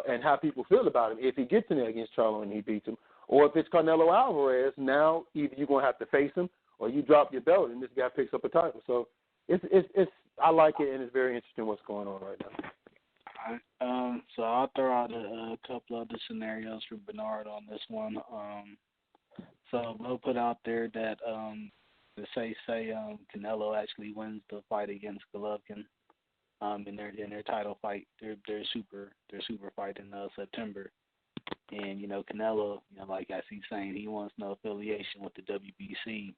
and how people feel about him if he gets in there against Charlo and he beats him. Or if it's Canelo Alvarez, now either you're going to have to face him or you drop your belt and this guy picks up a title. So it's I like it, and it's very interesting what's going on right now. All right. So I'll throw out a couple other scenarios for Bernard on this one. So we'll put out there that say Canelo actually wins the fight against Golovkin in their title fight, their super fight in September. And, Canelo, like I see saying, he wants no affiliation with the WBC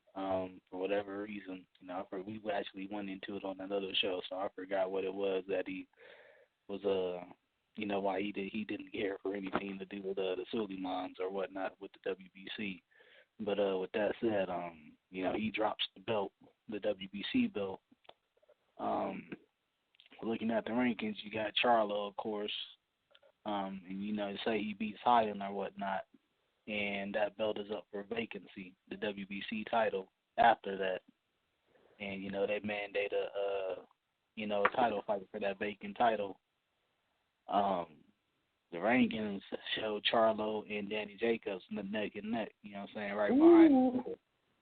for whatever reason. We actually went into it on another show, so I forgot what it was that he was, why he didn't care for anything to do with the Suleimans or whatnot with the WBC. But with that said, he drops the belt, the WBC belt. Looking at the rankings, you got Charlo, of course. And say he beats Heiland or whatnot, and that belt is up for vacancy, the WBC title after that, and they mandate a title fight for that vacant title. The rankings show Charlo and Danny Jacobs neck and neck. You know what I'm saying, right behind him.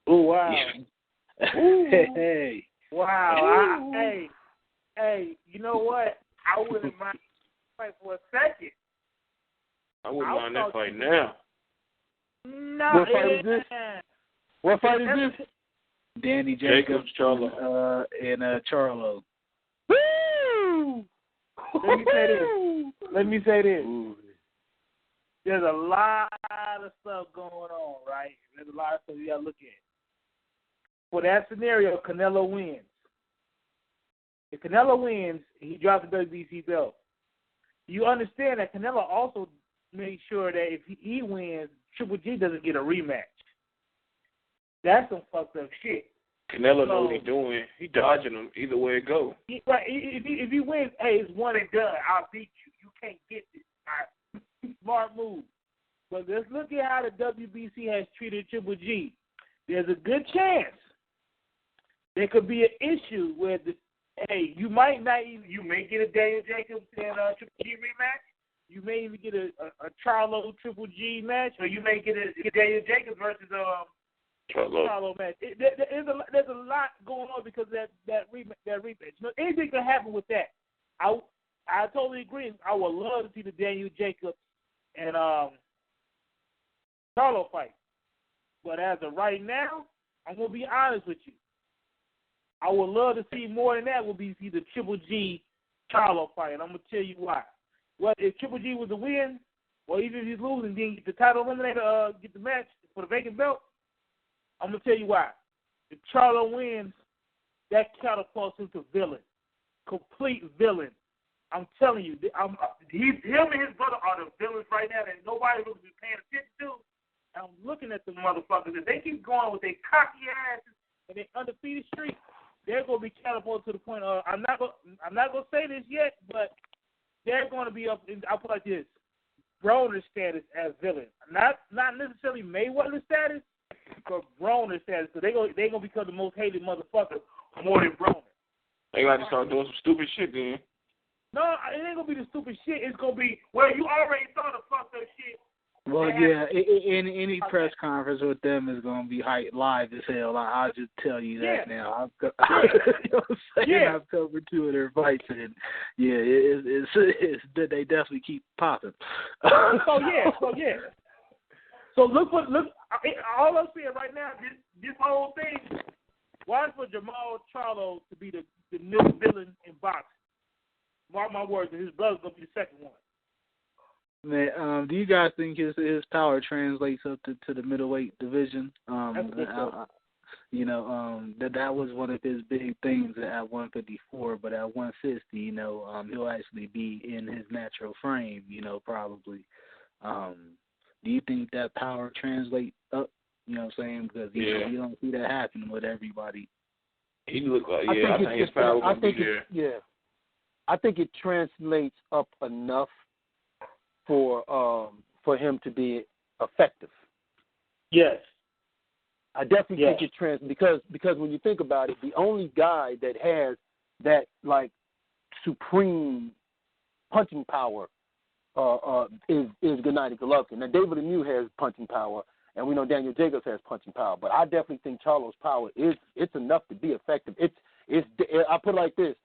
Oh wow! Hey, wow! Hey, you know what? I wouldn't mind fight for a second. I wouldn't mind that fight now. No, what fight is this? What fight is this? Danny Jacobs, Charlo, and Charlo. Woo! Let me say this. Ooh. There's a lot of stuff going on, right? There's a lot of stuff you got to look at. For that scenario, Canelo wins. If Canelo wins, he drops the WBC belt. You understand that Canelo also made sure that if he wins, Triple G doesn't get a rematch. That's some fucked up shit. Canelo knows what he's doing. He dodging them either way it goes. Right. If he wins, hey, it's one and done. I'll beat you. You can't get this. Right. Smart move. But let's look at how the WBC has treated Triple G. There's a good chance there could be an issue where you might not even, you may get a Daniel Jacobs and Triple G rematch. You may even get a Charlo Triple G match, or you may get a Daniel Jacobs versus Charlo match. There's a lot going on because of that rematch. Anything can happen with that. I totally agree. I would love to see the Daniel Jacobs and Charlo fight. But as of right now, I'm gonna be honest with you. I would love to see more than that. Would be see the Triple G Charlo fight, and I'm gonna tell you why. Well, if Triple G was to win, or even if he's losing, then get the title eliminator, get the match for the vacant belt, I'm going to tell you why. If Charlo wins, that catapults him to villain. Complete villain. I'm telling you, him and his brother are the villains right now that nobody really be paying attention to. And I'm looking at the motherfuckers. If they keep going with their cocky asses and their undefeated streak, they're going to be catapulted to the point of, I'm not going to say this yet, but they're going to be up, I'll put it like this, Broner status as villain. Not necessarily Mayweather status, but Broner status. So they're going to become the most hated motherfucker more than Broner. They got to start doing some stupid shit then. No, it ain't going to be the stupid shit. It's going to be, well, you already saw the fucked up shit. Well, yeah, any press conference with them is going to be live as hell. I'll just tell you that now. You know what I'm saying? I've covered 2 of their fights, and it's they definitely keep popping. So look. All I'm saying right now, this whole thing, watch for Jermall Charlo to be the new villain in boxing. Mark my words, and his brother's going to be the second one. Man, do you guys think his power translates up to the middleweight division? You know, that was one of his big things at 154, but at 160, you know, he'll actually be in his natural frame, you know, probably. Do you think that power translates up? You know what I'm saying? Because you don't see that happening with everybody. He look like I think his power will be there. Yeah, I think it translates up enough for him to be effective. Yes. I definitely think it because when you think about it, the only guy that has that like supreme punching power is Gennady Golovkin. Now David Lemieux has punching power, and we know Daniel Jacobs has punching power. But I definitely think Charlo's power it's enough to be effective. It's I put it like this: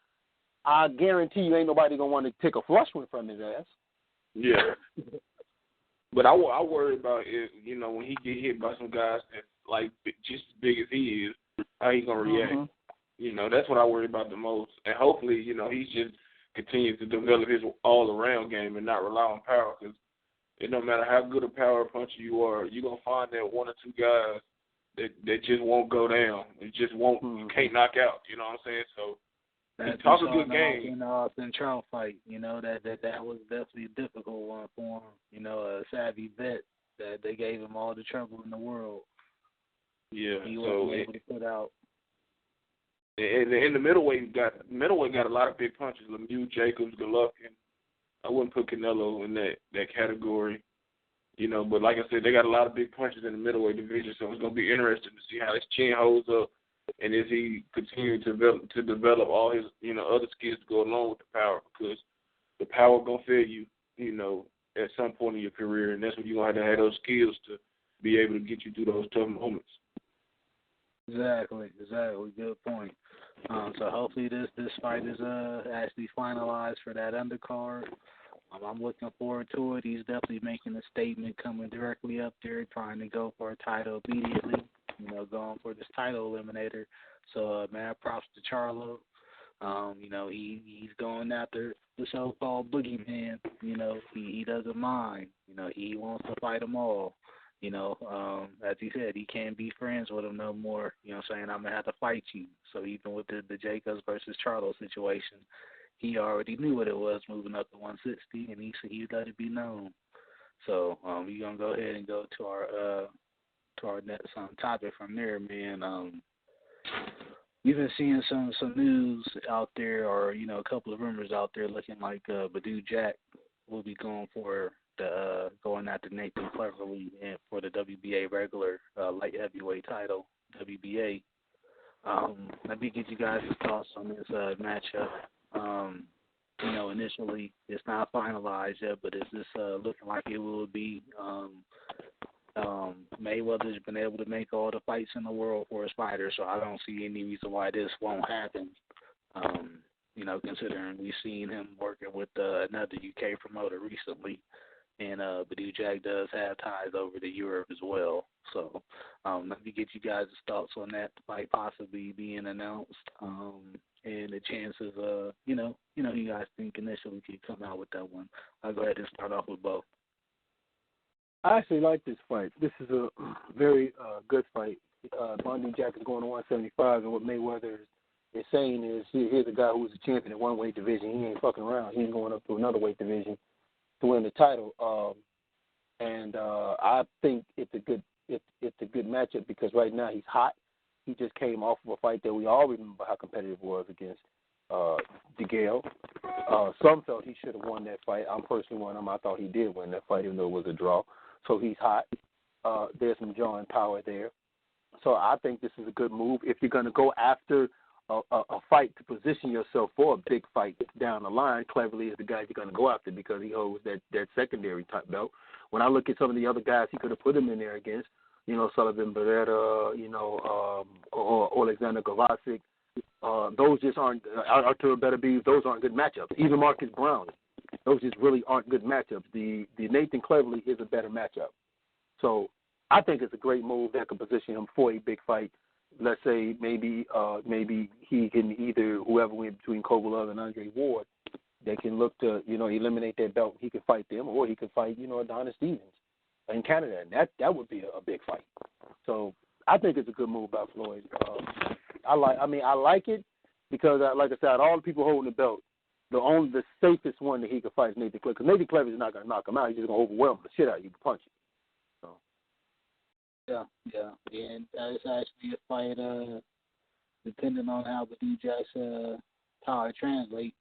I guarantee you ain't nobody gonna want to take a flush one from his ass. Yeah. But I worry about it, you know, when he get hit by some guys that like just as big as he is, how he gonna react. Mm-hmm. You know, that's what I worry about the most. And hopefully, you know, he just continues to develop his all-around game and not rely on power. Because it don't matter how good a power puncher you are, you're gonna find that one or two guys that just won't go down. It just won't. You can't knock out. You know what I'm saying? So. He talks a good game. In the Austin Trout fight, you know, that was definitely a difficult one for him. You know, a savvy vet that they gave him all the trouble in the world. Yeah, he wasn't able to put out. And in the middleweight got a lot of big punches. Lemieux, Jacobs, Golovkin. I wouldn't put Canelo in that category. You know, but like I said, they got a lot of big punches in the middleweight division, so it's gonna be interesting to see how his chin holds up. And is he continuing to develop all his, you know, other skills to go along with the power? Because the power gonna fail you, you know, at some point in your career, and that's when you're gonna have those skills to be able to get you through those tough moments. Exactly. Good point. So hopefully this fight is actually finalized for that undercard. I'm looking forward to it. He's definitely making a statement, coming directly up there, trying to go for a title immediately. You know, going for this title eliminator. So, man, props to Charlo. You know, he's going after the so-called boogeyman. You know, he doesn't mind. You know, he wants to fight them all. You know, as he said, he can't be friends with him no more. You know what I'm saying? I'm going to have to fight you. So even with the Jacobs versus Charlo situation, he already knew what it was moving up to 160, and he let it be known. So we're going to go ahead and go to our next topic from there, man. We've been seeing some news out there, or you know, a couple of rumors out there, looking like Badou Jack will be going after Nathan Cleverly and for the WBA regular light heavyweight title, WBA. Let me get you guys' thoughts on this matchup. You know, initially it's not finalized yet, but is this looking like it will be? Mayweather's been able to make all the fights in the world for his fighters, so I don't see any reason why this won't happen. You know, considering we've seen him working with another UK promoter recently, and Badou Jack does have ties over to Europe as well. So let me get you guys' thoughts on that fight possibly being announced, and the chances, you guys think initially could come out with that one. I'll go ahead and start off with both. I actually like this fight. This is a very good fight. Badou Jack is going to 175, and what Mayweather is saying is, here's a guy who was a champion in one weight division. He ain't fucking around. He ain't going up to another weight division to win the title. And I think it's a good matchup because right now he's hot. He just came off of a fight that we all remember how competitive it was against DeGale. Some felt he should have won that fight. I'm personally one of them. I thought he did win that fight, even though it was a draw. So he's hot. There's some drawing power there. So I think this is a good move. If you're going to go after a fight to position yourself for a big fight down the line, Cleverly is the guy you're going to go after because he holds that secondary type belt. When I look at some of the other guys he could have put him in there against, you know, Sullivan Barrera, you know, or Alexander Kovacic, those just aren't, Arturo Beterbiev, those aren't good matchups. Even Marcus Brown, those just really aren't good matchups. The Nathan Cleverly is a better matchup. So I think it's a great move that could position him for a big fight. Let's say maybe he can either, whoever went between Kovalev and Andre Ward, they can look to, eliminate that belt. He could fight them, or he could fight, Adonis Stevens in Canada, and that would be a big fight. So I think it's a good move by Floyd. I like it because, like I said, all the people holding the belt, the safest one that he could fight is Nathan Clever. Because Nathan Clever is not going to knock him out. He's just going to overwhelm the shit out of you, punch it. So. Yeah, and it's actually a fight. Depending on how Badou Jack's power translates,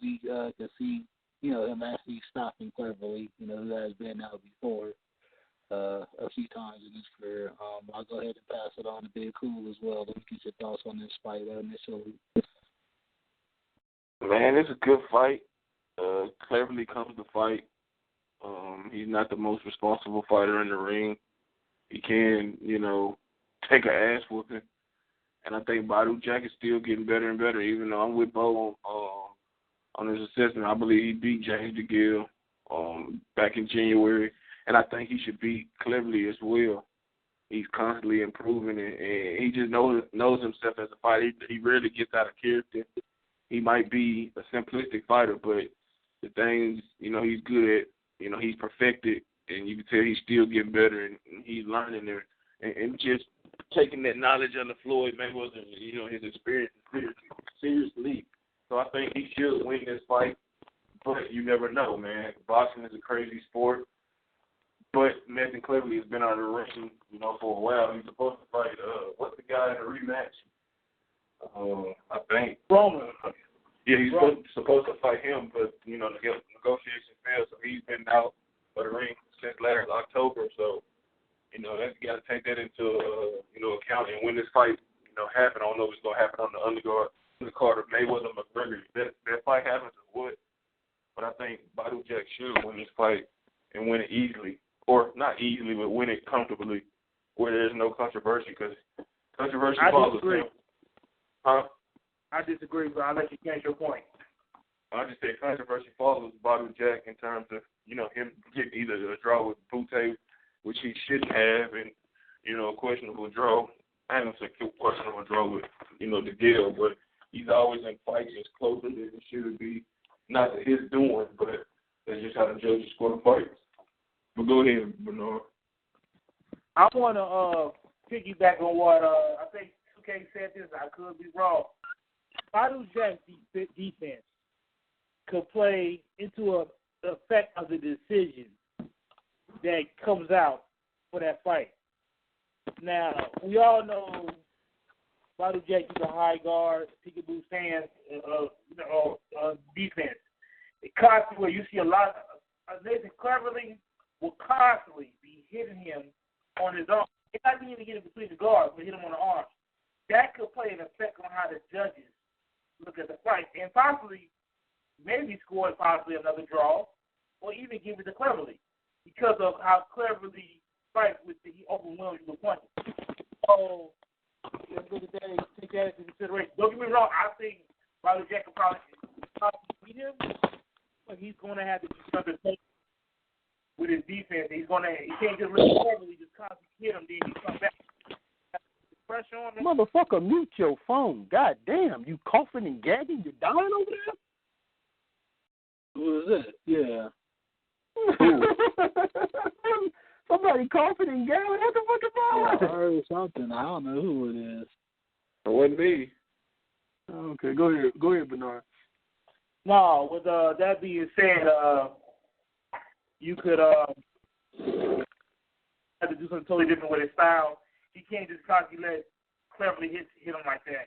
we can see, him actually stopping Cleverly, who has been out before a few times in his career. I'll go ahead and pass it on to Big Cool as well. Let me get your thoughts on this fight initially. Man, it's a good fight. Cleverly comes to fight. He's not the most responsible fighter in the ring. He can, take an ass whooping. And I think Badou Jack is still getting better and better, even though I'm with Bo on his assessment. I believe he beat James DeGill back in January, and I think he should beat Cleverly as well. He's constantly improving, and he just knows himself as a fighter. He rarely gets out of character. He might be a simplistic fighter, but the things, he's good at, he's perfected, and you can tell he's still getting better, and he's learning there. And just taking that knowledge on the Floyd Mayweather, his experience seriously. So I think he should win this fight, but you never know, man. Boxing is a crazy sport. But Nathan Cleverly has been out of the ring, for a while. He's supposed to fight, what's the guy in the rematch? I think. Roman. Yeah, he's supposed to fight him, but, the negotiations failed, so he's been out of the ring since last October. So, that's got to take that into, account. And when this fight, happen, I don't know if it's going to happen on the undercard of Mayweather McGregor. That fight happens or what? But I think Badou Jack should win this fight and win it easily. Or not easily, but win it comfortably where there's no controversy, because controversy follows him. Huh? I disagree, but I'll let you finish your point. I just say controversy follows Badou Jack in terms of, him getting either a draw with Butte, which he shouldn't have, and, a questionable draw. I haven't said questionable draw with, DeGill, but he's always in fights as closer than it should be. Not his doing, but that's just how the judges score the fights. But go ahead, Bernard. I want to piggyback on what I think 2K said this. I could be wrong. Badou Jack's defense could play into the effect of the decision that comes out for that fight. Now, we all know Badou Jack is a high guard, peekaboo stance, defense. It constantly, where you see a lot of Nathan Cleverly will constantly be hitting him on his arm. It's not even get him between the guards, but hit him on the arm. That could play an effect on how the judges look at the fight, and possibly, maybe score possibly another draw, or even give it to Cleverly, because of how Cleverly fights with the overwhelming punches. So, take that into consideration. Don't get me wrong, I think Badou Jack could probably beat him, but he's going to have to do something with his defense. He can't just let Cleverly just constantly hit him, then he come back. Pressure on him. Motherfucker, mute your phone. God damn, you coughing and gagging? You dying over there? Who is it? Yeah. Somebody coughing and gagging? What the fuck is wrong? I heard something. I don't know who it is. It wasn't me. Okay, go ahead, Bernard. No, with that being said, you could have to do something totally different with his style. He can't just constantly let Cleverly hit him like that.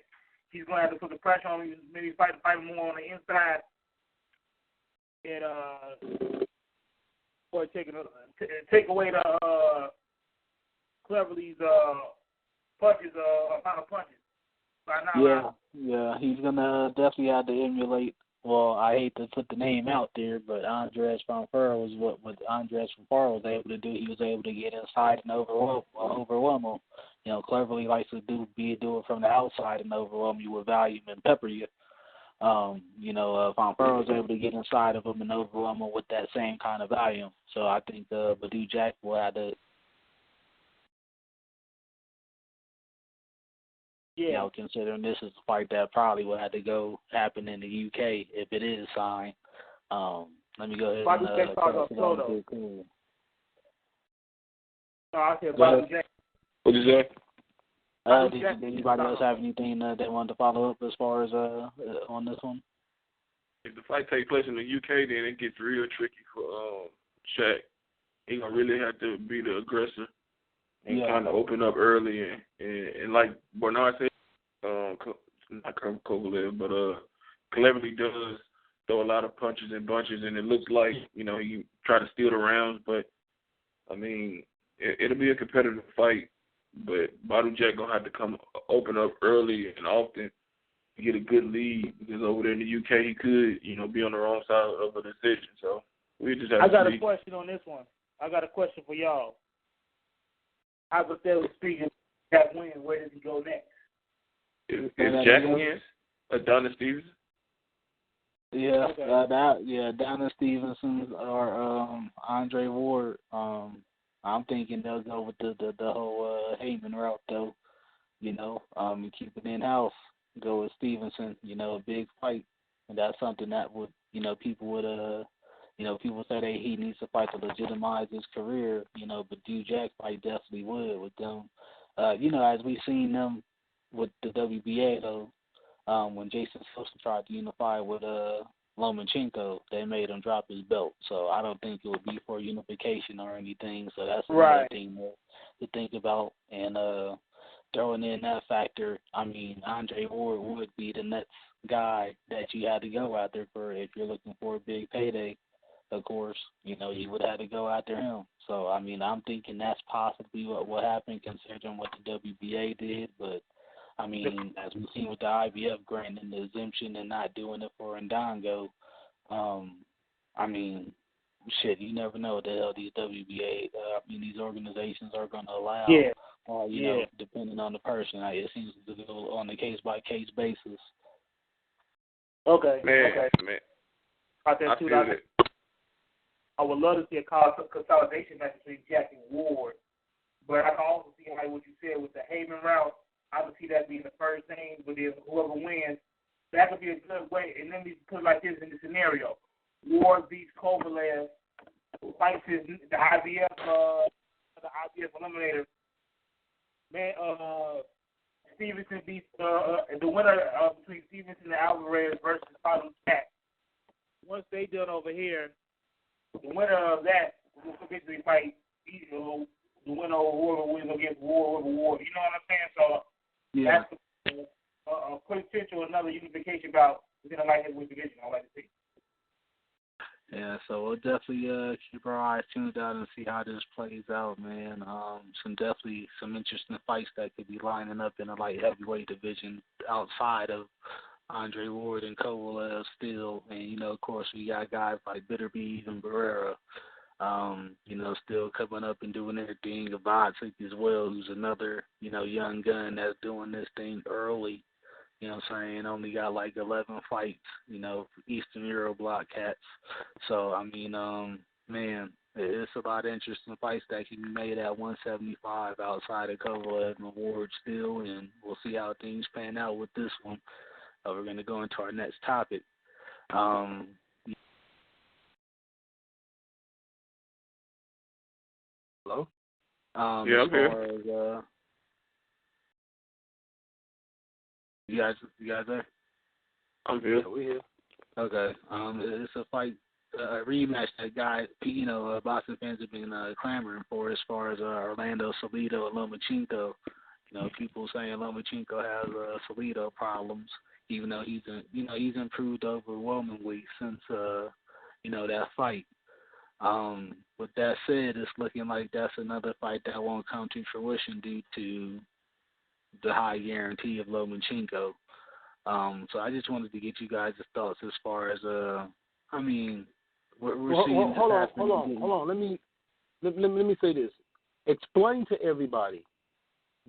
He's going to have to put the pressure on him, maybe fight more on the inside, and or take away the Cleverly's punches, final punches. Yeah, he's gonna definitely have to emulate. Well, I hate to put the name out there, but Andres Fanfara was what Andres Fanfara was able to do. He was able to get inside and overwhelm him. Cleverly likes to do it from the outside and overwhelm you with volume and pepper you. Fanfara was able to get inside of him and overwhelm him with that same kind of volume. So I think Badou Jack will have to You know, considering this is a fight that probably will have to go happen in the UK if it is signed. Let me go ahead Badou and Jack called up Soto. No, I said Badou Jack. What did you say? Did anybody else have anything they wanted to follow up as far as on this one? If the fight takes place in the UK, then it gets real tricky for Shaq. He gonna really have to be the aggressor and kind of open up early and like Bernard said, not Kovalev, but cleverly does throw a lot of punches and bunches, and it looks like, you know, he try to steal the rounds, but I mean, it'll be a competitive fight. But Badou Jack gonna have to come open up early and often to get a good lead, because over there in the UK he could, you know, be on the wrong side of a decision. So we just have to got a question on this one. I got a question for y'all. Hypothetically speaking, Jack wins, where does he go next? If Jack wins, Adonis Stevenson. Yeah, Adonis Stevenson or Andre Ward. I'm thinking they'll go with the whole Heyman route, though, you know, and keep it in-house. Go with Stevenson, you know, a big fight. And that's something that would, you know, people would, you know, people say that he needs to fight to legitimize his career, you know, but Badou Jack fight definitely would with them. You know, as we've seen them with the WBA, though, when Jason Sosa tried to unify with Lomanchenko, they made him drop his belt. So I don't think it would be for unification or anything. So that's another thing to think about. And throwing in that factor, I mean, Andre Ward would be the next guy that you had to go after for if you're looking for a big payday. Of course, you know, you would have to go after him. So, I mean, I'm thinking that's possibly what will happen considering what the WBA did. But, I mean, as we've seen with the IBF granting the exemption and not doing it for Ndongo, I mean, shit, you never know what the hell these WBA, these organizations are going to allow. You know, depending on the person. It seems to go on a case-by-case basis. Okay. Man. I feel it. I would love to see a consolidation match between Jack and Ward, but I can also see how what you said with the Heyman route. I would see that being the first thing, but if whoever wins, that could be a good way. And then we put it like this in the scenario: Ward beats Kovalev, fights the IBF eliminator. Man, Stevenson beats the winner between Stevenson and Alvarez versus Badou Jack. Once they done over here, the winner of that will basically fight the winner of whoever wins against Ward. You know what I'm saying? So that's a potential another unification bout within a lightweight division. I like to see. Yeah, so we'll definitely keep our eyes tuned out and see how this plays out, man. Some interesting fights that could be lining up in the light heavyweight division outside of Andre Ward and Kovalev still. And, you know, of course, we got guys like Bitterbees and Barrera, you know, still coming up and doing their thing. Avtandil as well, who's another, you know, young gun that's doing this thing early. You know what I'm saying? Only got like 11 fights, you know, Eastern Euro block cats. So, I mean, man, it's a lot of interesting fights that can be made at 175 outside of Kovalev and Ward still, and we'll see how things pan out with this one. We're going to go into our next topic. Hello? I'm here. As, you guys there? I'm here. Yeah, we're here. Okay. It's a fight, a rematch that you know, boxing fans have been clamoring for as far as Orlando Salido and Lomanchenko. You know, people saying Lomanchenko has Salido problems, even though he's improved overwhelmingly since you know, that fight. With that said, it's looking like that's another fight that won't come to fruition due to the high guarantee of Lomanchenko. So I just wanted to get you guys' thoughts as far as I mean, we're seeing. Hold on. Let me say this. Explain to everybody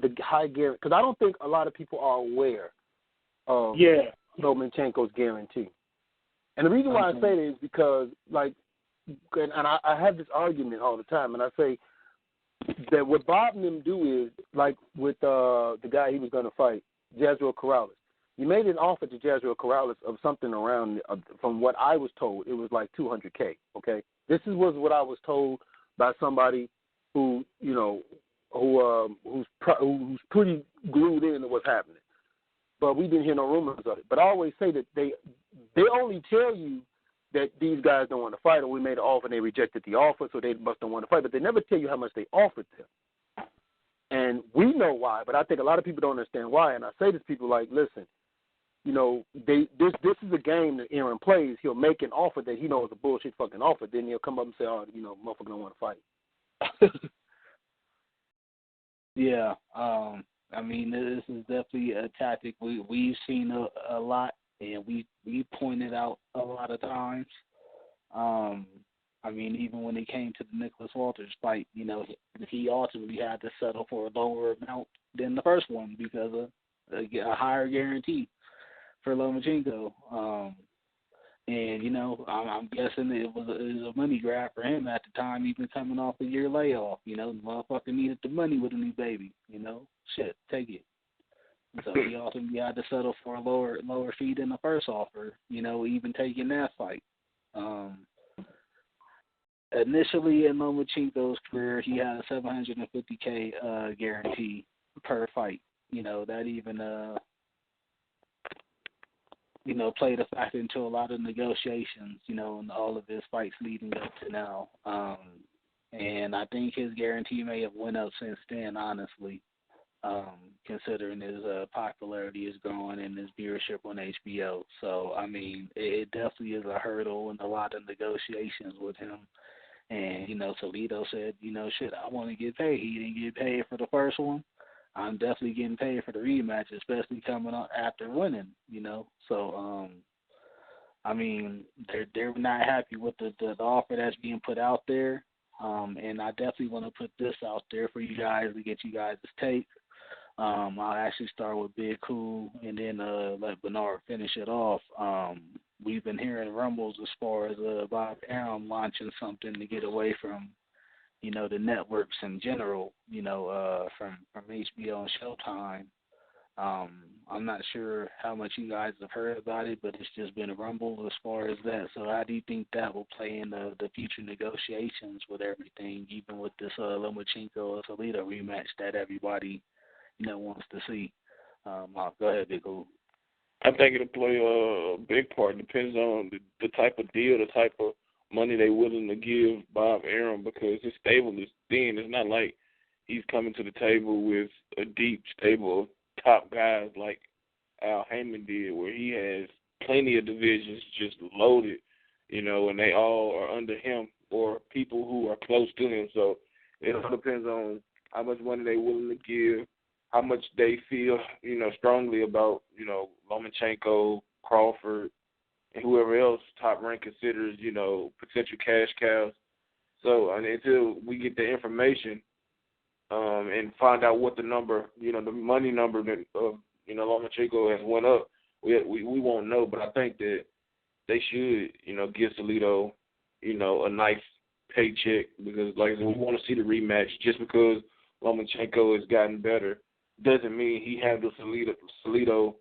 the high guarantee, because I don't think a lot of people are aware of Lomanchenko's guarantee. And the reason why I say that is because, like, and I have this argument all the time, and I say that what Bob and them do is, like with the guy he was going to fight, Jermall Charlo. You made an offer to Jermall Charlo of something around, from what I was told, it was like $200K. Okay, this was what I was told by somebody who, you know, who's pretty glued into what's happening. But we didn't hear no rumors of it. But I always say that they only tell you that these guys don't want to fight, or we made an offer and they rejected the offer, so they must don't want to fight. But they never tell you how much they offered them. And we know why, but I think a lot of people don't understand why. And I say to people like, listen, you know, this is a game that Aaron plays. He'll make an offer that he knows is a bullshit fucking offer. Then he'll come up and say, oh, you know, motherfucker don't want to fight. Yeah. I mean, this is definitely a tactic we've seen a lot, and we pointed out a lot of times. I mean, even when it came to the Nicholas Walters fight, you know, he ultimately had to settle for a lower amount than the first one because of a higher guarantee for Lomanchenko. And, you know, I'm guessing it was a money grab for him at the time, even coming off a year layoff. You know, the motherfucker needed the money with a new baby, you know. Shit, take it. So he ultimately had to settle for a lower fee than the first offer, you know, even taking that fight. Initially in Lomanchenko's career, he had a $750K guarantee per fight. You know, that even you know, played a factor into a lot of negotiations, you know, in all of his fights leading up to now. And I think his guarantee may have went up since then, honestly, considering his popularity is growing and his viewership on HBO. So, I mean, it definitely is a hurdle in a lot of negotiations with him. And, you know, Toledo said, you know, shit, I want to get paid. He didn't get paid for the first one. I'm definitely getting paid for the rematch, especially coming up after winning, you know. So, I mean, they're not happy with the offer that's being put out there. And I definitely want to put this out there for you guys to get you guys' take. I'll actually start with Big Cool and then let Bernard finish it off. We've been hearing rumbles as far as Bob Arum launching something to get away from, you know, the networks in general, you know, from HBO and Showtime. I'm not sure how much you guys have heard about it, but it's just been a rumble as far as that. So how do you think that will play in the future negotiations with everything, even with this Lomachenko-Toledo rematch that everybody, you know, wants to see? Go ahead, Big Cool. I think it'll play a big part. Depends on the type of deal, the type of money they're willing to give Bob Arum, because his stable is thin. It's not like he's coming to the table with a deep stable of top guys like Al Heyman did, where he has plenty of divisions just loaded, you know, and they all are under him or people who are close to him. So it all depends on how much money they're willing to give, how much they feel, you know, strongly about, you know, Lomachenko, Crawford, and whoever else Top Rank considers, you know, potential cash cows. So until we get the information and find out what the number, you know, the money number that you know, Lomachenko has went up, we won't know. But I think that they should, you know, give Toledo, you know, a nice paycheck, because, like I said, we want to see the rematch. Just because Lomachenko has gotten better doesn't mean he handles Toledo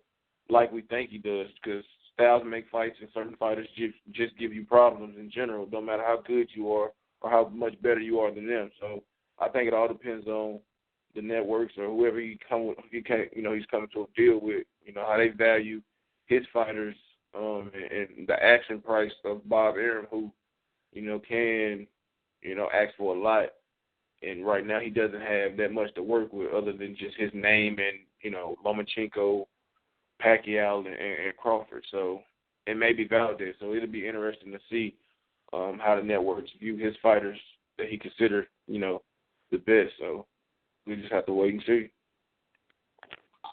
like we think he does, because styles make fights, and certain fighters just give you problems in general, no matter how good you are or how much better you are than them. So I think it all depends on the networks or whoever he's coming to a deal with, you know, how they value his fighters, and the action price of Bob Arum, who, you know, can, you know, ask for a lot. And right now he doesn't have that much to work with other than just his name and, you know, Lomachenko, Pacquiao, and Crawford. So, and maybe Valdez. So it'll be interesting to see how the networks view his fighters that he considered, you know, the best. So we just have to wait and see.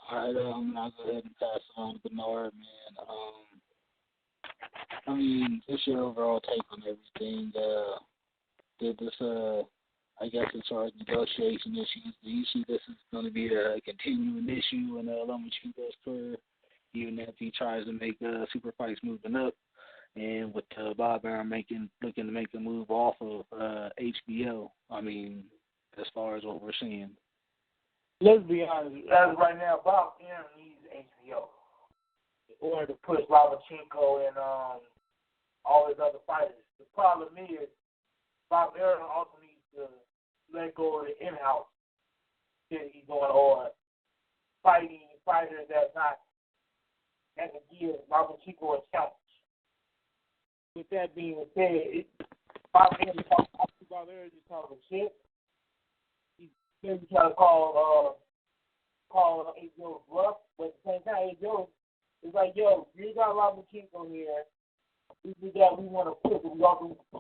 All right, I'll go ahead and pass it on to Bernard, man. I mean, just your overall take on everything. Did this, I guess, as far as negotiation issues, do you see this is going to be a continuing issue in Lomachenko's career, even if he tries to make super fights moving up, and with Bob Arum looking to make a move off of HBO? I mean, as far as what we're seeing. Let's be honest. As of right now, Bob Arum needs HBO in order to push Lomanchenko and all his other fighters. The problem is Bob Arum also needs to let go of the in-house shit he's doing, or fighting fighters that can give Lomanchenko a challenge. With that being said, Bob Arum is talking shit. He's maybe trying to call HBO bluff, but at the same time, HBO is like, yo, you got Lomanchenko here. We want to put.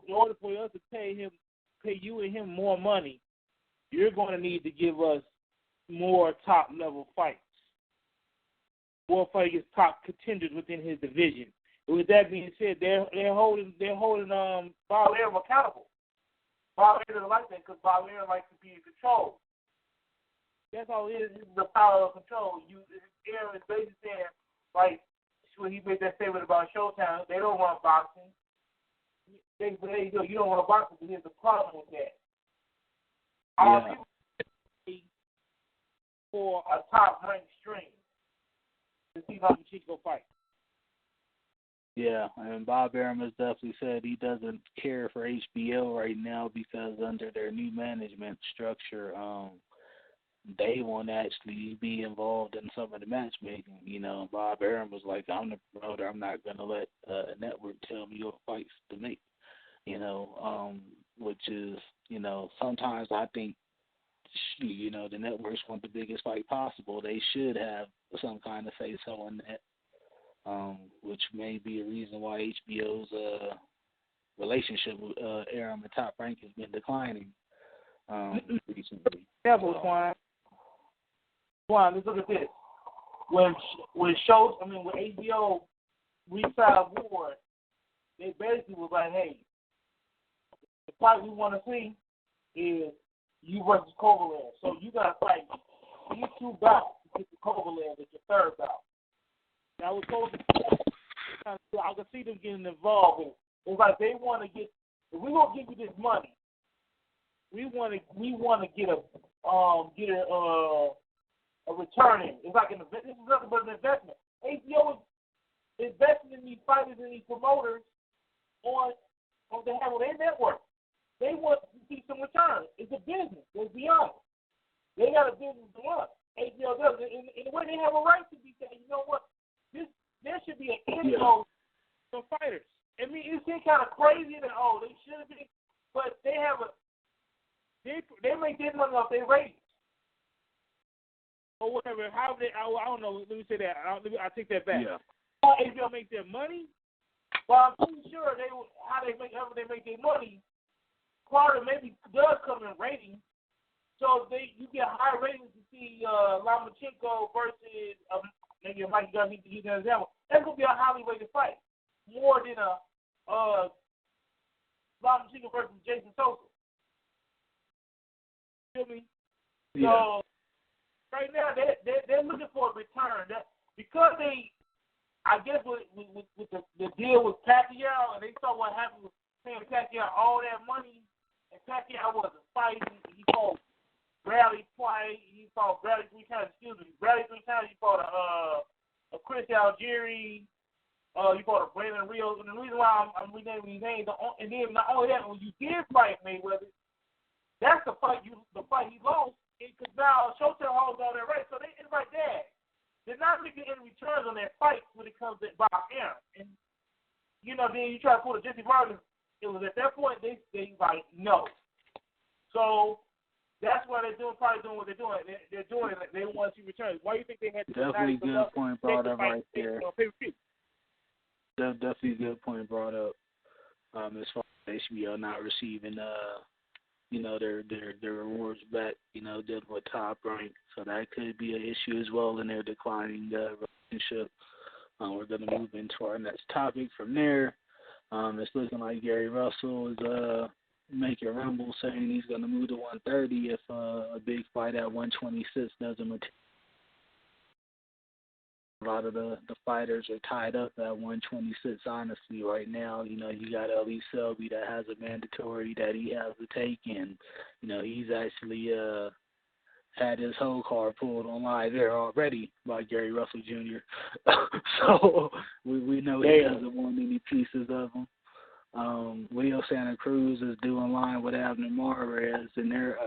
In order for us to pay you and him more money, you're going to need to give us more top level fights. More fights against top contenders within his division. And with that being said, they're holding Bob Arum accountable. Bob Arum doesn't like that because Bob Arum likes to be in control. That's all it is. This is the power of control. Arum is basically saying, like, when he made that statement about Showtime, they don't want boxing. You don't want boxing, but here's the problem with that. All people pay for a top-ranked stream to see Lomanchenko fight. Yeah, and Bob Arum has definitely said he doesn't care for HBO right now because under their new management structure, they won't actually be involved in some of the matchmaking. You know, Bob Arum was like, I'm the promoter. I'm not going to let a network tell me what fights to make. You know, which is, you know, sometimes I think, you know, the networks want the biggest fight possible. They should have some kind of say-so in that, which may be a reason why HBO's relationship with Arum and Top Rank has been declining recently. Juan, let's look at this. When HBO re-signed Ward, they basically was like, hey, the fight we want to see is you versus Kovalev. So you got to fight these two bouts to get the Kovalev as your third bout. Now with Kovalev, I can see them getting involved in it. It's like they want to get, if we gonna give you this money, we want to get a return in. It's like this is nothing but an investment. HBO is investing in these fighters and these promoters on behalf of their network. They want to see some return. It's a business. Let's be honest. They got a business to run. HBO does. In the way they have a right to be saying, you know what, there should be an inflow for fighters. I mean, it seems kind of crazy that they should be, but they make their money off their ratings. Or whatever, I don't know. Let me say that. I take that back. Yeah. HBO make their money. Well, I'm pretty sure how they make their money. Part of maybe does come in ratings. So you get high ratings to see Lomanchenko versus maybe a Mikey Gunn. He's an example. That's gonna be a highly rated fight, more than a Lomanchenko versus Jason Sosa. You feel me? Yeah. So right now, they're looking for a return. Because I guess with the deal with Pacquiao, and they saw what happened with paying Pacquiao all that money, and Pacquiao wasn't fighting. He fought Bradley twice. He fought Bradley 3 times. Bradley 3 times. He fought a Chris Algieri. He fought a Brandon Rios. And the reason why I'm renaming these names, and then not only that, when you did fight Mayweather, that's the fight he lost. Because now Showtime holds all that right, so it's like that. They're not really getting any returns on their fights when it comes to Bob Arum. And, you know, then you try to pull a Jesse Martin. It was at that point they like, no. So that's why they're probably doing what they're doing. They're doing it. They want to see returns. Why do you think they had to definitely good point brought up right there. Definitely good point brought up. As far as HBO not receiving their rewards back, dealing with Top Rank. So that could be an issue as well in their declining relationship. We're going to move into our next topic from there. It's looking like Gary Russell is making a rumble saying he's going to move to 130 if a big fight at 126 doesn't materialize. A lot of the fighters are tied up at 126, honestly, right now. You got Ellie Selby that has a mandatory that he has to take, and, he's actually had his whole card pulled on live air already by Gary Russell Jr. So we know he doesn't want any pieces of him. Leo Santa Cruz is due in line with Abner Mares in their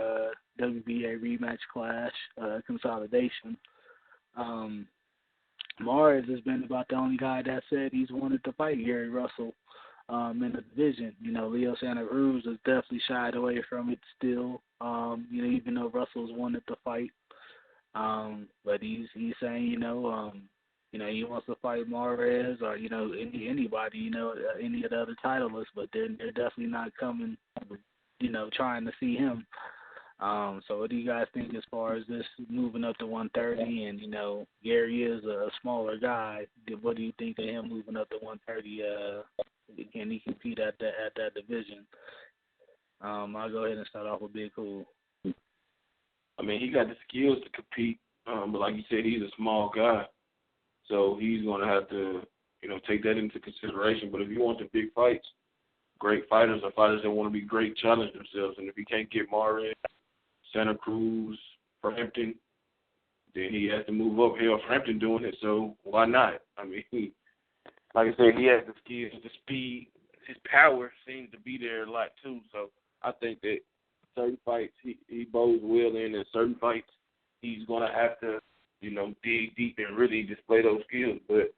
WBA rematch clash consolidation. Mares has been about the only guy that said he's wanted to fight Gary Russell in the division. You know, Leo Santa Cruz has definitely shied away from it still, you know, even though Russell's wanted to fight. But he's saying, you know, he wants to fight Mares or, you know, anybody, you know, any of the other titleists, but they're definitely not coming, you know, trying to see him. So what do you guys think as far as this moving up to 130? And, you know, Gary is a smaller guy. What do you think of him moving up to 130? Can he compete at that division? I'll go ahead and start off with Big Cool. I mean, he got the skills to compete, but like you said, he's a small guy. So he's going to have to, you know, take that into consideration. But if you want the big fights, great fighters are fighters that want to be great, challenge themselves. And if he can't get Mares, Santa Cruz, Frampton, then he has to move up. Hell, Frampton doing it, so why not? I mean, like I said, he has the skills, the speed. His power seems to be there a lot, too. So I think that certain fights he bows well in, and certain fights he's going to have to, you know, dig deep and really display those skills. But,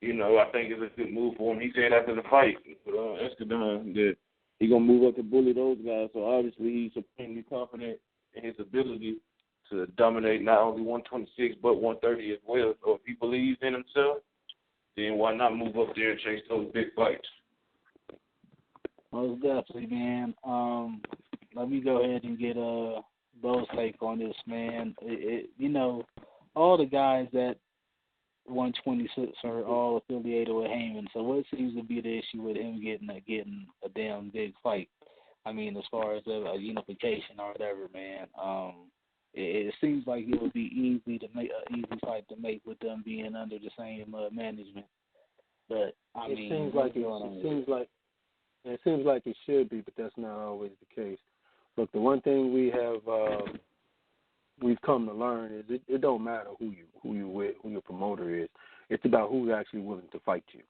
you know, I think it's a good move for him. He said after the fight with Escadon that he's going to move up to bully those guys. So obviously he's supremely confident in his ability to dominate not only 126 but 130 as well. So if he believes in himself, then why not move up there and chase those big fights? Most definitely, man. Let me go ahead and get Bo's take on this, man. You know, all the guys at 126 are all affiliated with Heyman. So what seems to be the issue with him getting a damn big fight? I mean, as far as a unification or whatever, man. It seems like it would be easy to make an easy fight to make with them being under the same management. But it seems like it should be, but that's not always the case. Look, the one thing we've come to learn is it don't matter who you with, who your promoter is. It's about who's actually willing to fight you.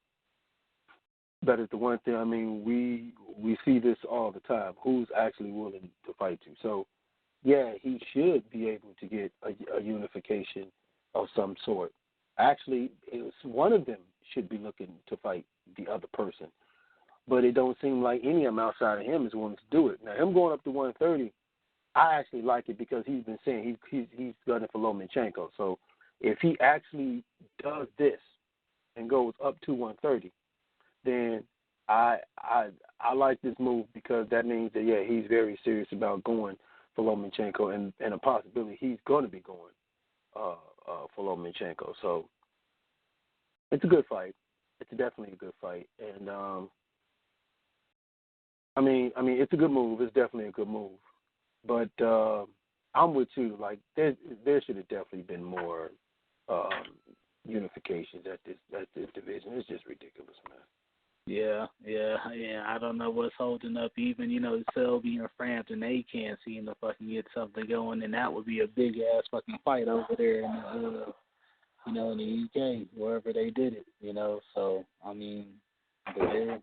That is the one thing. I mean, we see this all the time. Who's actually willing to fight you? So, yeah, he should be able to get a unification of some sort. Actually, one of them should be looking to fight the other person. But it don't seem like any of them outside of him is willing to do it. Now, him going up to 130, I actually like it because he's been saying he's gunning for Lomanchenko. So if he actually does this and goes up to 130, then I like this move because that means that, yeah, he's very serious about going for Lomanchenko and a possibility he's going to be going for Lomanchenko. So it's a good fight. It's definitely a good fight. And, I mean, it's a good move. It's definitely a good move. But I'm with you. Like, there should have definitely been more unifications at this division. It's just ridiculous, man. Yeah. I don't know what's holding up. Even, you know, Selby and Frampton, they can't seem to fucking get something going, and that would be a big ass fucking fight over there in the, you know, in the UK, wherever they did it. You know, so I mean, they're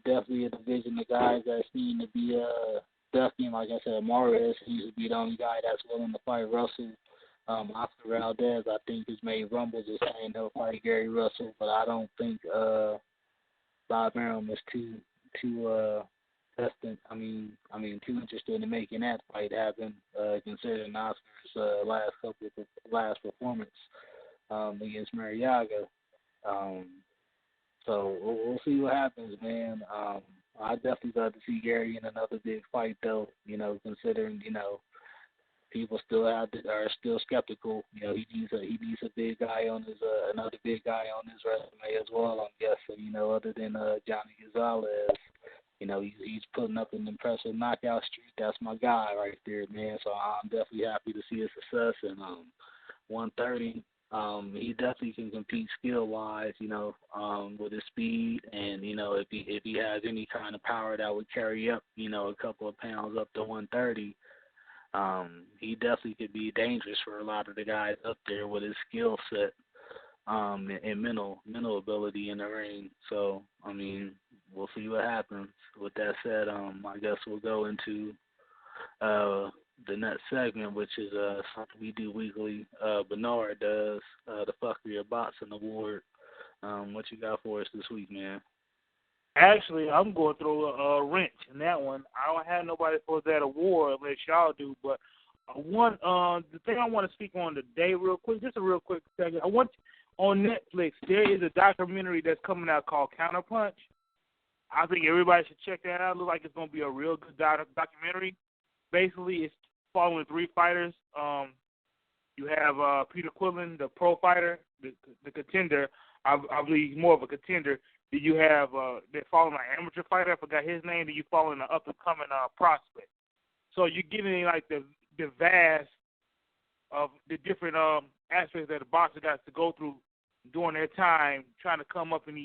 definitely a division of guys that seem to be definitely, like I said, Mares seems to be the only guy that's willing to fight Russell. Oscar Valdez, I think, has made rumbles of saying they'll fight Gary Russell, but I don't think Bob Arum is too destined. I mean, too interested in making that fight happen, considering Oscar's last performance against Mariaga. So we'll see what happens, man. I definitely love to see Gary in another big fight, though. You know, considering, you know, people still are still skeptical. You know, he needs a big guy on his another big guy on his resume as well. I'm guessing, you know, other than Johnny Gonzalez. You know, he's putting up an impressive knockout streak. That's my guy right there, man. So I'm definitely happy to see his success. And 130. He definitely can compete skill-wise, you know, with his speed, and, you know, if he has any kind of power that would carry up, you know, a couple of pounds up to 130, he definitely could be dangerous for a lot of the guys up there with his skill set and mental ability in the ring. So, I mean, we'll see what happens. With that said, I guess we'll go into the next segment, which is something we do weekly. Bernard does the Fuckery of Boxing Award. What you got for us this week, man? Actually, I'm going to throw a wrench in that one. I don't have nobody for that award unless y'all do. But the thing I want to speak on today, real quick, just a real quick second. On Netflix, there is a documentary that's coming out called Counterpunch. I think everybody should check that out. It looks like it's going to be a real good documentary. Basically, it's following 3 fighters. You have Peter Quillen, the pro fighter, the contender. I believe he's more of a contender. Then you have they're following an amateur fighter. I forgot his name. Then you following an up and coming prospect. So you're getting like the vast of the different aspects that the boxer got to go through during their time trying to come up in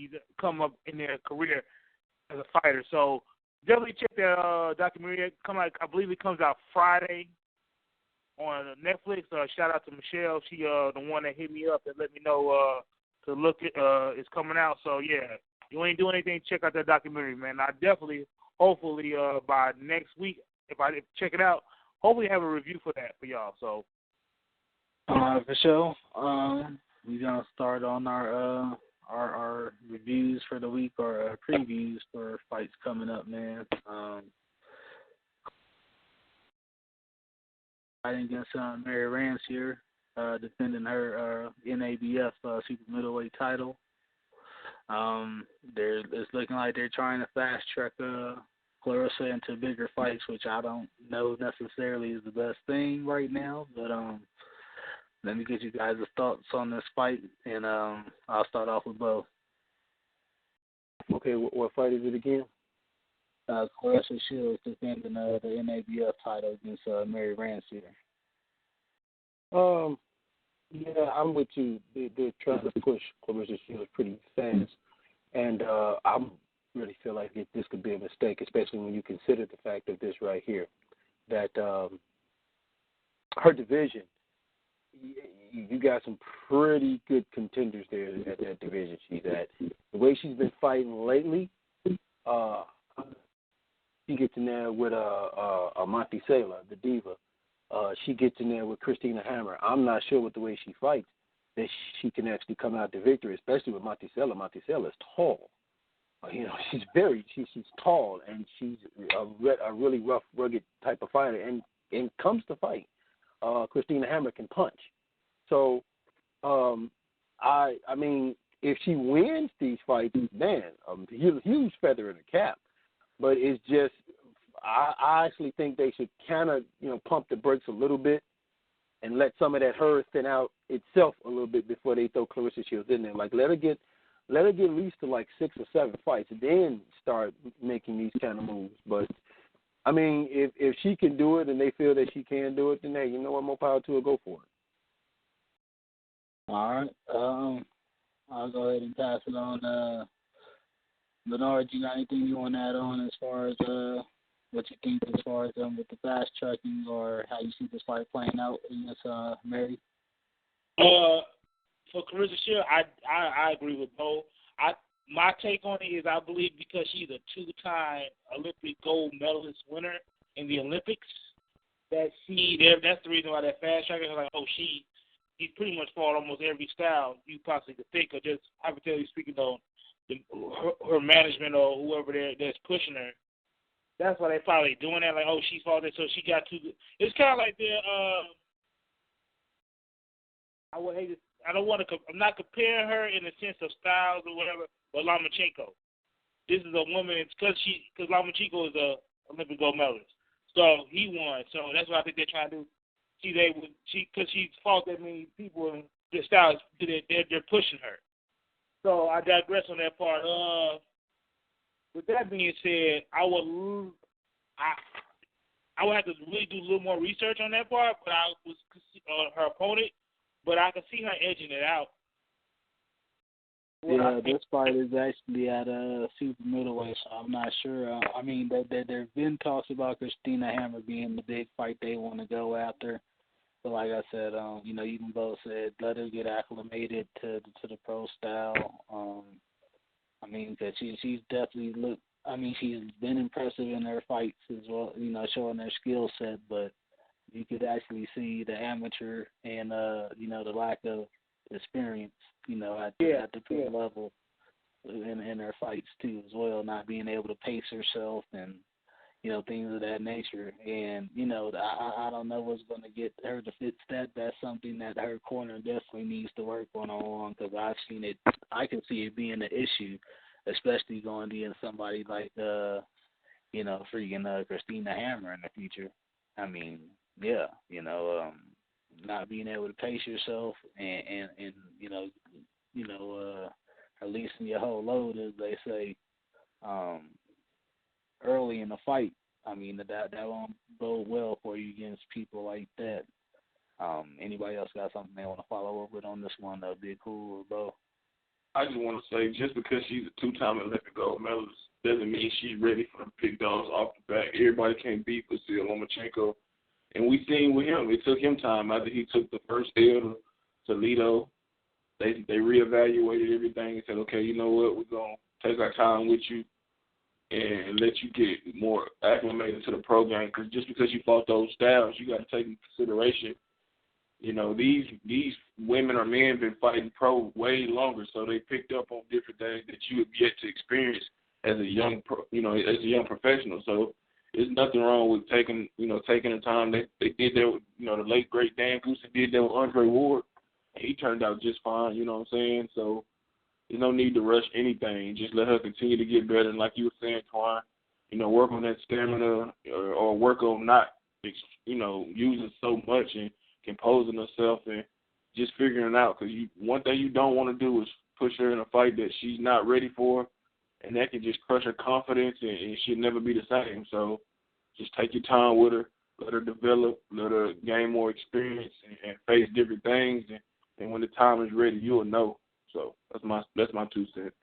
their career as a fighter. So definitely check that documentary. I believe it comes out Friday on Netflix. Shout out to Michelle. She the one that hit me up and let me know to look at it's coming out. So yeah, you ain't doing anything, check out that documentary, man. I definitely, hopefully by next week, if I check it out, hopefully have a review for that for y'all. So for sure. We're gonna start on our reviews for the week, or previews for fights coming up, man. Fighting against Mery Rancier, defending her NABF super middleweight title. It's looking like they're trying to fast track Claressa into bigger fights, which I don't know necessarily is the best thing right now. But let me get you guys' thoughts on this fight, and I'll start off with both. Okay, what fight is it again? Claressa Shields defending the NABF title against Mery Rancier. Yeah, I'm with you. They're trying to push Claressa Shields pretty fast, and I really feel like this could be a mistake, especially when you consider the fact of this right here, that her division, you got some pretty good contenders there at that division she's at. The way she's been fighting lately, she gets in there with Monticello, the diva. She gets in there with Christina Hammer. I'm not sure with the way she fights that she can actually come out the victory, especially with Monticello. Monticello is tall. She's tall, and she's a really rough, rugged type of fighter. And comes to fight, Christina Hammer can punch. So, I mean, if she wins these fights, man, a huge feather in the cap. But it's just, I actually think they should kind of, pump the brakes a little bit and let some of that her thin out itself a little bit before they throw Claressa Shields in there. Like, let her get at least to like 6 or 7 fights, and then start making these kind of moves. But I mean, if she can do it and they feel that she can do it, then hey, you know what, more power to her, go for it. All right. I'll go ahead and pass it on. Bernard, you got anything you want to add on as far as what you think as far as with the fast tracking, or how you see this fight playing out against Mery? For Claressa Shields, I agree with Bo. My take on it is I believe because she's a 2-time Olympic gold medalist winner in the Olympics, that's the reason why that fast tracker is like, he's pretty much fought almost every style you possibly could think of, just hypothetically speaking on her management or whoever that's pushing her. That's why they're probably doing that. Like, she fought it, so she got too good. It's kind of like I'm not comparing her in the sense of styles or whatever, but Lomanchenko. This is a woman, because Lomanchenko is a Olympic gold medalist. So he won. So that's what I think they're trying to do. Because she's fought that many people and their styles, they're pushing her. So I digress on that part. With that being said, I would have to really do a little more research on that part, but I was her opponent, but I could see her edging it out. Yeah, this fight is actually at super middleweight, so I'm not sure. I mean, there's been talks about Christina Hammer being the big fight they want to go after. But like I said, you know, you both said let her get acclimated to the pro style. I mean, because she's definitely looked. I mean, she's been impressive in her fights as well. You know, showing her skill set, but you could actually see the amateur and you know, the lack of experience, you know, at the pro level in her fights too as well, not being able to pace herself and, you know, things of that nature. And, you know, I don't know what's going to get her to fix that. That's something that her corner definitely needs to work on because I've seen it. I can see it being an issue, especially going against somebody like, you know, freaking Christina Hammer in the future. I mean, yeah, you know, not being able to pace yourself and you know, releasing your whole load, as they say, early in the fight. I mean, that won't bode well for you against people like that. Anybody else got something they want to follow up with on this one? That would be cool, or Bo? I just want to say, just because she's a two-time Olympic gold medalist doesn't mean she's ready for the big dogs off the bat. Everybody can't beat Lomanchenko. And we seen with him, it took him time. After he took the first L to Toledo, they reevaluated everything and said, okay, you know what, we're going to take our time with you and let you get more acclimated to the program. Because just because you fought those styles, you got to take into consideration, you know, these women or men been fighting pro way longer, so they picked up on different things that you have yet to experience as a young professional. So there's nothing wrong with taking the time. They did that with, you know, the late great Dan Goose did that with Andre Ward. And he turned out just fine, you know what I'm saying? So there's no need to rush anything. Just let her continue to get better. And like you were saying, Twine, you know, work on that stamina or work on not, you know, using so much and composing herself and just figuring it out. Because one thing you don't want to do is push her in a fight that she's not ready for, and that can just crush her confidence, and she'll never be the same. So just take your time with her, let her develop, let her gain more experience and face different things. And when the time is ready, you'll know. So that's my 2 cents.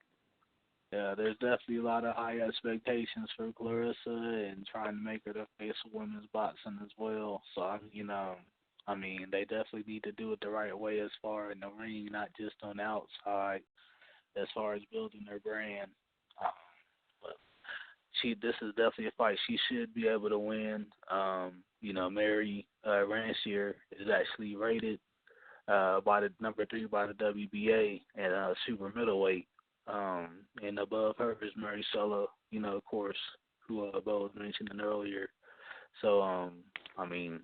Yeah, there's definitely a lot of high expectations for Claressa and trying to make her the face of women's boxing as well. So, you know, I mean, they definitely need to do it the right way as far in the ring, not just on the outside, as far as building their brand. But this is definitely a fight she should be able to win. You know, Mery Rancier is actually rated by the number 3 by the WBA at super middleweight. And above her is Maricela, you know, of course, who Bo was mentioning earlier. So, I mean,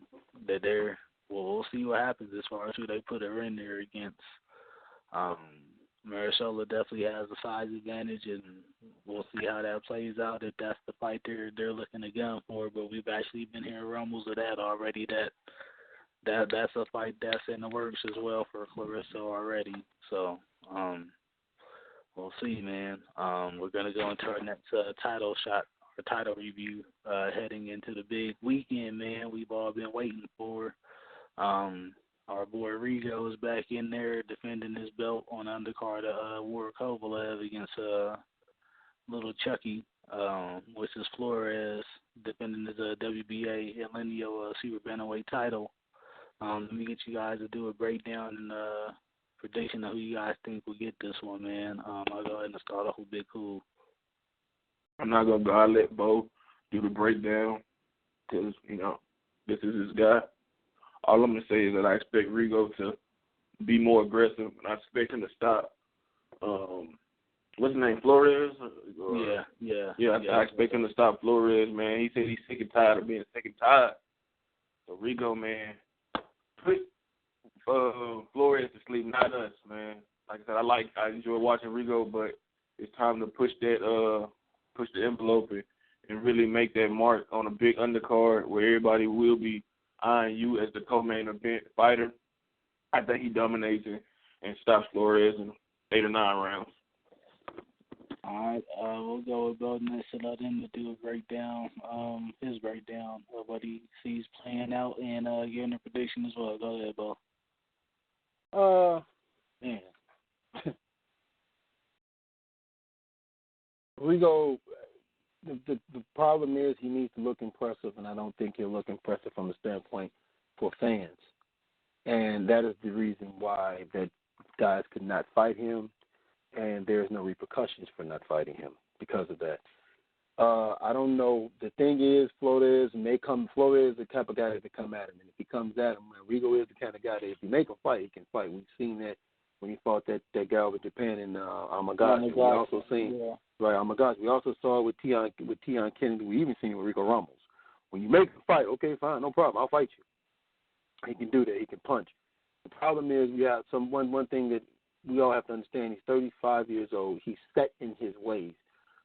we'll see what happens as far as who they put her in there against. Maricela definitely has a size advantage, and we'll see how that plays out if that's the fight they're looking to gun for. But we've actually been hearing rumbles of that already, that's a fight that's in the works as well for Claressa already. So we'll see, man. We're going to go into our next title review heading into the big weekend, man, we've all been waiting for. Our boy Rigo is back in there defending his belt on undercard of Warwick Kovalev against Little Chucky, Moises Flores defending his WBA eliminator Super Bantamweight title. Let me get you guys to do a breakdown and prediction of who you guys think will get this one, man. I'll go ahead and start off with Big Cool. I'm not going to go. I'll let Bo do the breakdown because, you know, this is his guy. All I'm going to say is that I expect Rigo to be more aggressive, and I expect him to stop. What's his name, Flores? Yeah, I expect him to stop Flores, man. He said he's sick and tired of being sick and tired. So, Rigo, man, put Flores to sleep, not us, man. Like I said, I enjoy watching Rigo, but it's time to push the envelope and really make that mark on a big undercard where everybody will be eyeing you as the co-main event fighter. I think he dominates and stops Flores in 8 or 9 rounds. All right, we'll go with Bo next and let him do a breakdown, his breakdown of what he sees playing out and getting a prediction as well. Go ahead, Bo. Man. Rigo, the problem is he needs to look impressive, and I don't think he'll look impressive from the standpoint for fans. And that is the reason why that guys could not fight him, and there's no repercussions for not fighting him because of that. I don't know. The thing is, Flores is the type of guy that can come at him, and if he comes at him, Rigo is the kind of guy that if you make him fight, he can fight. We've seen that when he fought that guy over Japan in Amagashi. We also seen Amagashi. We also saw it with Tion Kennedy. We even seen it with Rico Ramos. When you make him fight, okay, fine, no problem, I'll fight you. He can do that. He can punch. The problem is we have one thing that we all have to understand. He's 35 years old. He's set in his ways.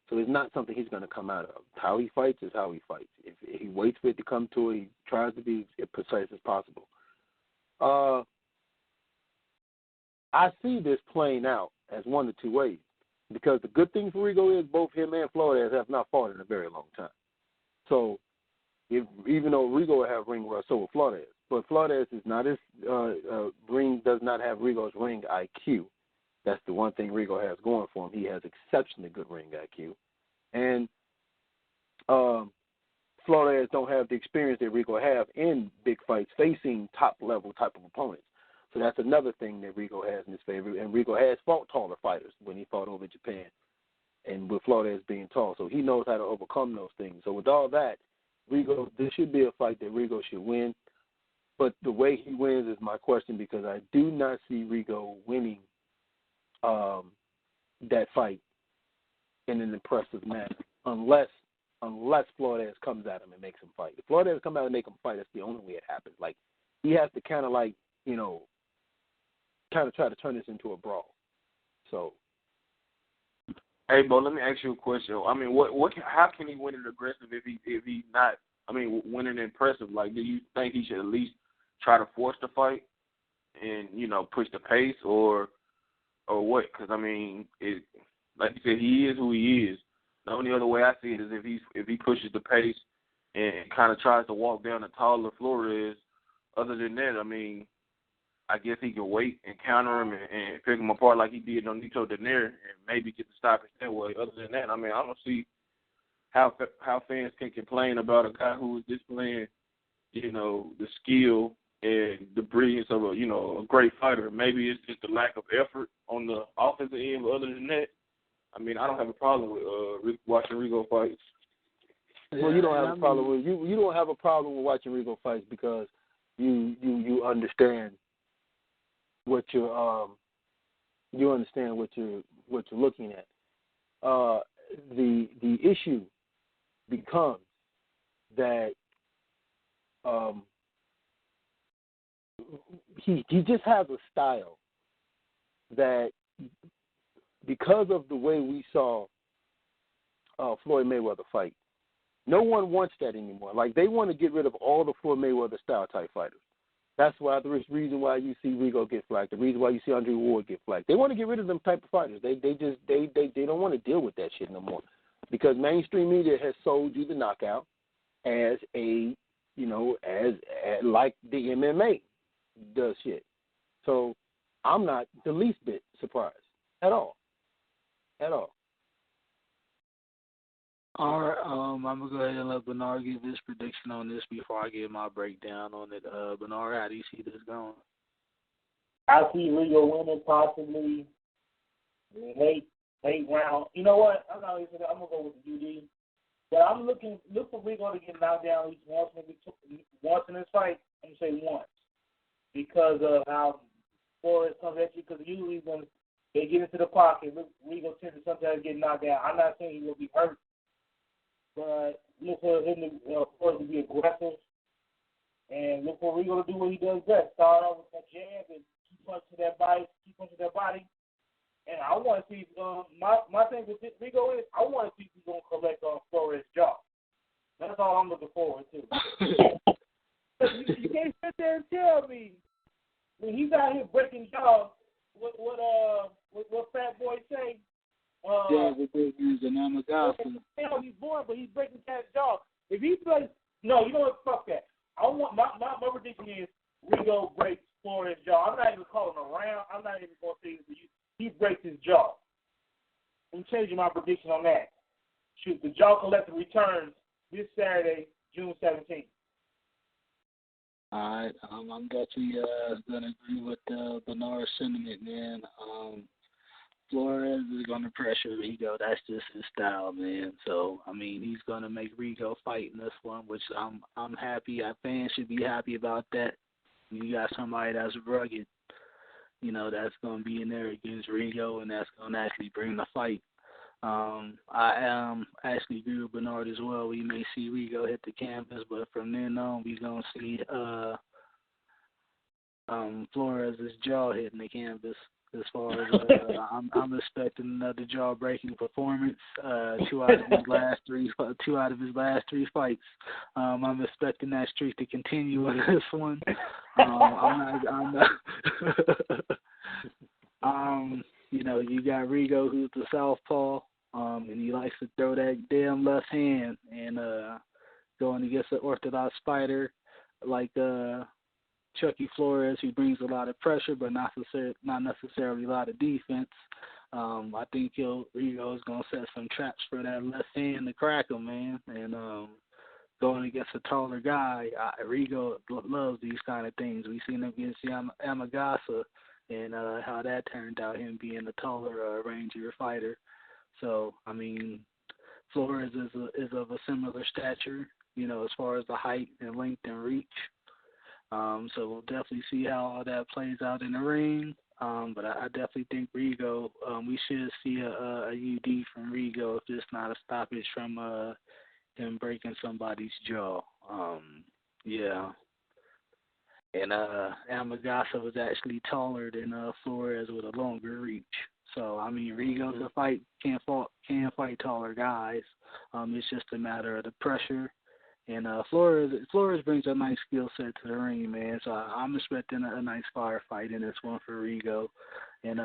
So it's not something he's going to come out of. How he fights is how he fights. If he waits for it to come to it, he tries to be as precise as possible. I see this playing out as one of two ways, because the good thing for Rigo is both him and Flores have not fought in a very long time. So even though Rigo will have ring rust, so will Flores. But Flores is not as does not have Rigo's ring IQ. That's the one thing Rigo has going for him. He has exceptionally good ring IQ. And Flores don't have the experience that Rigo have in big fights facing top-level type of opponents. So that's another thing that Rigo has in his favor. And Rigo has fought taller fighters when he fought over Japan, and with Flores being tall. So he knows how to overcome those things. So with all that, this should be a fight that Rigo should win. But the way he wins is my question, because I do not see Rigo winning that fight in an impressive manner, unless Flores comes at him and makes him fight. If Flores comes out and make him fight, that's the only way it happens. Like, he has to kind of try to turn this into a brawl. So, hey, Bo, let me ask you a question. I mean, how can he win it aggressive if he's not? I mean, winning impressive. Like, do you think he should at least try to force the fight and push the pace, or what? Because I mean, like you said, he is who he is. The only other way I see it is if he pushes the pace and kind of tries to walk down the taller Flores. Other than that, I mean, I guess he can wait and counter him and pick him apart like he did on Nito Nery and maybe get the stoppage that way. Other than that, I mean, I don't see how fans can complain about a guy who is displaying, the skill and the brilliance of a great fighter. Maybe it's just the lack of effort on the offensive end, but other than that, I mean, I don't have a problem with watching Rigo fights. Well, you don't have a problem with you don't have a problem with watching Rigo fights because you understand what you're looking at. The issue becomes that he just has a style that, because of the way we saw Floyd Mayweather fight, no one wants that anymore. Like, they want to get rid of all the Floyd Mayweather style type fighters. That's why the reason why you see Rigo get flagged, the reason why you see Andre Ward get flagged. They want to get rid of them type of fighters. They don't want to deal with that shit no more, because mainstream media has sold you the knockout as like the MMA does shit. So I'm not the least bit surprised at all. All right, I'm going to go ahead and let Bernard give his prediction on this before I give my breakdown on it. Bernard, how do you see this going? I see Rigo winning possibly late round. You know what? I'm going to go with the UD. But I'm look for Rigo to get knocked down at least once in this fight. I'm going to say once, because of how Flores comes at you. Because usually when they get into the pocket, Rigo tends to sometimes get knocked down. I'm not saying he will be hurt, but look for him to be aggressive, and look for Rigo to do what he does best. Start off with that jab and keep punching that body. And I want to see my thing with Rigo is I want to see if he's going to collect on Flores' jaw. That's all I'm looking forward to. You can't sit there and tell me when he's out here breaking jaws. What Fat Boy say? With good news and Amagashi. He's born, but he's breaking cat's jaw. If he plays, no, you know what? Fuck that. I want my prediction is Rigo breaks Flores' jaw. I'm not even calling him around. I'm not even going to say it for you. He breaks his jaw. I'm changing my prediction on that. The Jaw Collective returns this Saturday, June 17th. All right, I'm definitely gonna agree with Bernard's sentiment, man. Flores is gonna pressure Rigo. That's just his style, man. So I mean, he's gonna make Rigo fight in this one, which I'm happy. Our fans should be happy about that. You got somebody that's rugged, you know, that's gonna be in there against Rigo, and that's gonna actually bring the fight. I actually agree with Bernard as well. We may see Rigo hit the canvas, but from then on, we're going to see Flores' jaw hitting the canvas. As far as I'm expecting another jaw-breaking performance. Two out of his last three fights. I'm expecting that streak to continue in this one. I'm not. You know, you got Rigo, who's the southpaw, and he likes to throw that damn left hand. And going against an orthodox fighter like Chucky Flores, who brings a lot of pressure, but not necessarily a lot of defense. I think Rigo is going to set some traps for that left hand to crack him, man. And going against a taller guy, Rigo loves these kind of things. We've seen him against Yamanaka, and how that turned out, him being a taller rangier fighter. So, I mean, Flores is of a similar stature, you know, as far as the height and length and reach. So we'll definitely see how all that plays out in the ring. But I definitely think Rigo, we should see a UD from Rigo if it's not a stoppage from him breaking somebody's jaw. Yeah. And Amagasa was actually taller than Flores with a longer reach. So, I mean, Rigo can't fight taller guys. It's just a matter of the pressure. And Flores brings a nice skill set to the ring, man. So I'm expecting a nice firefight in this one for Rigo, and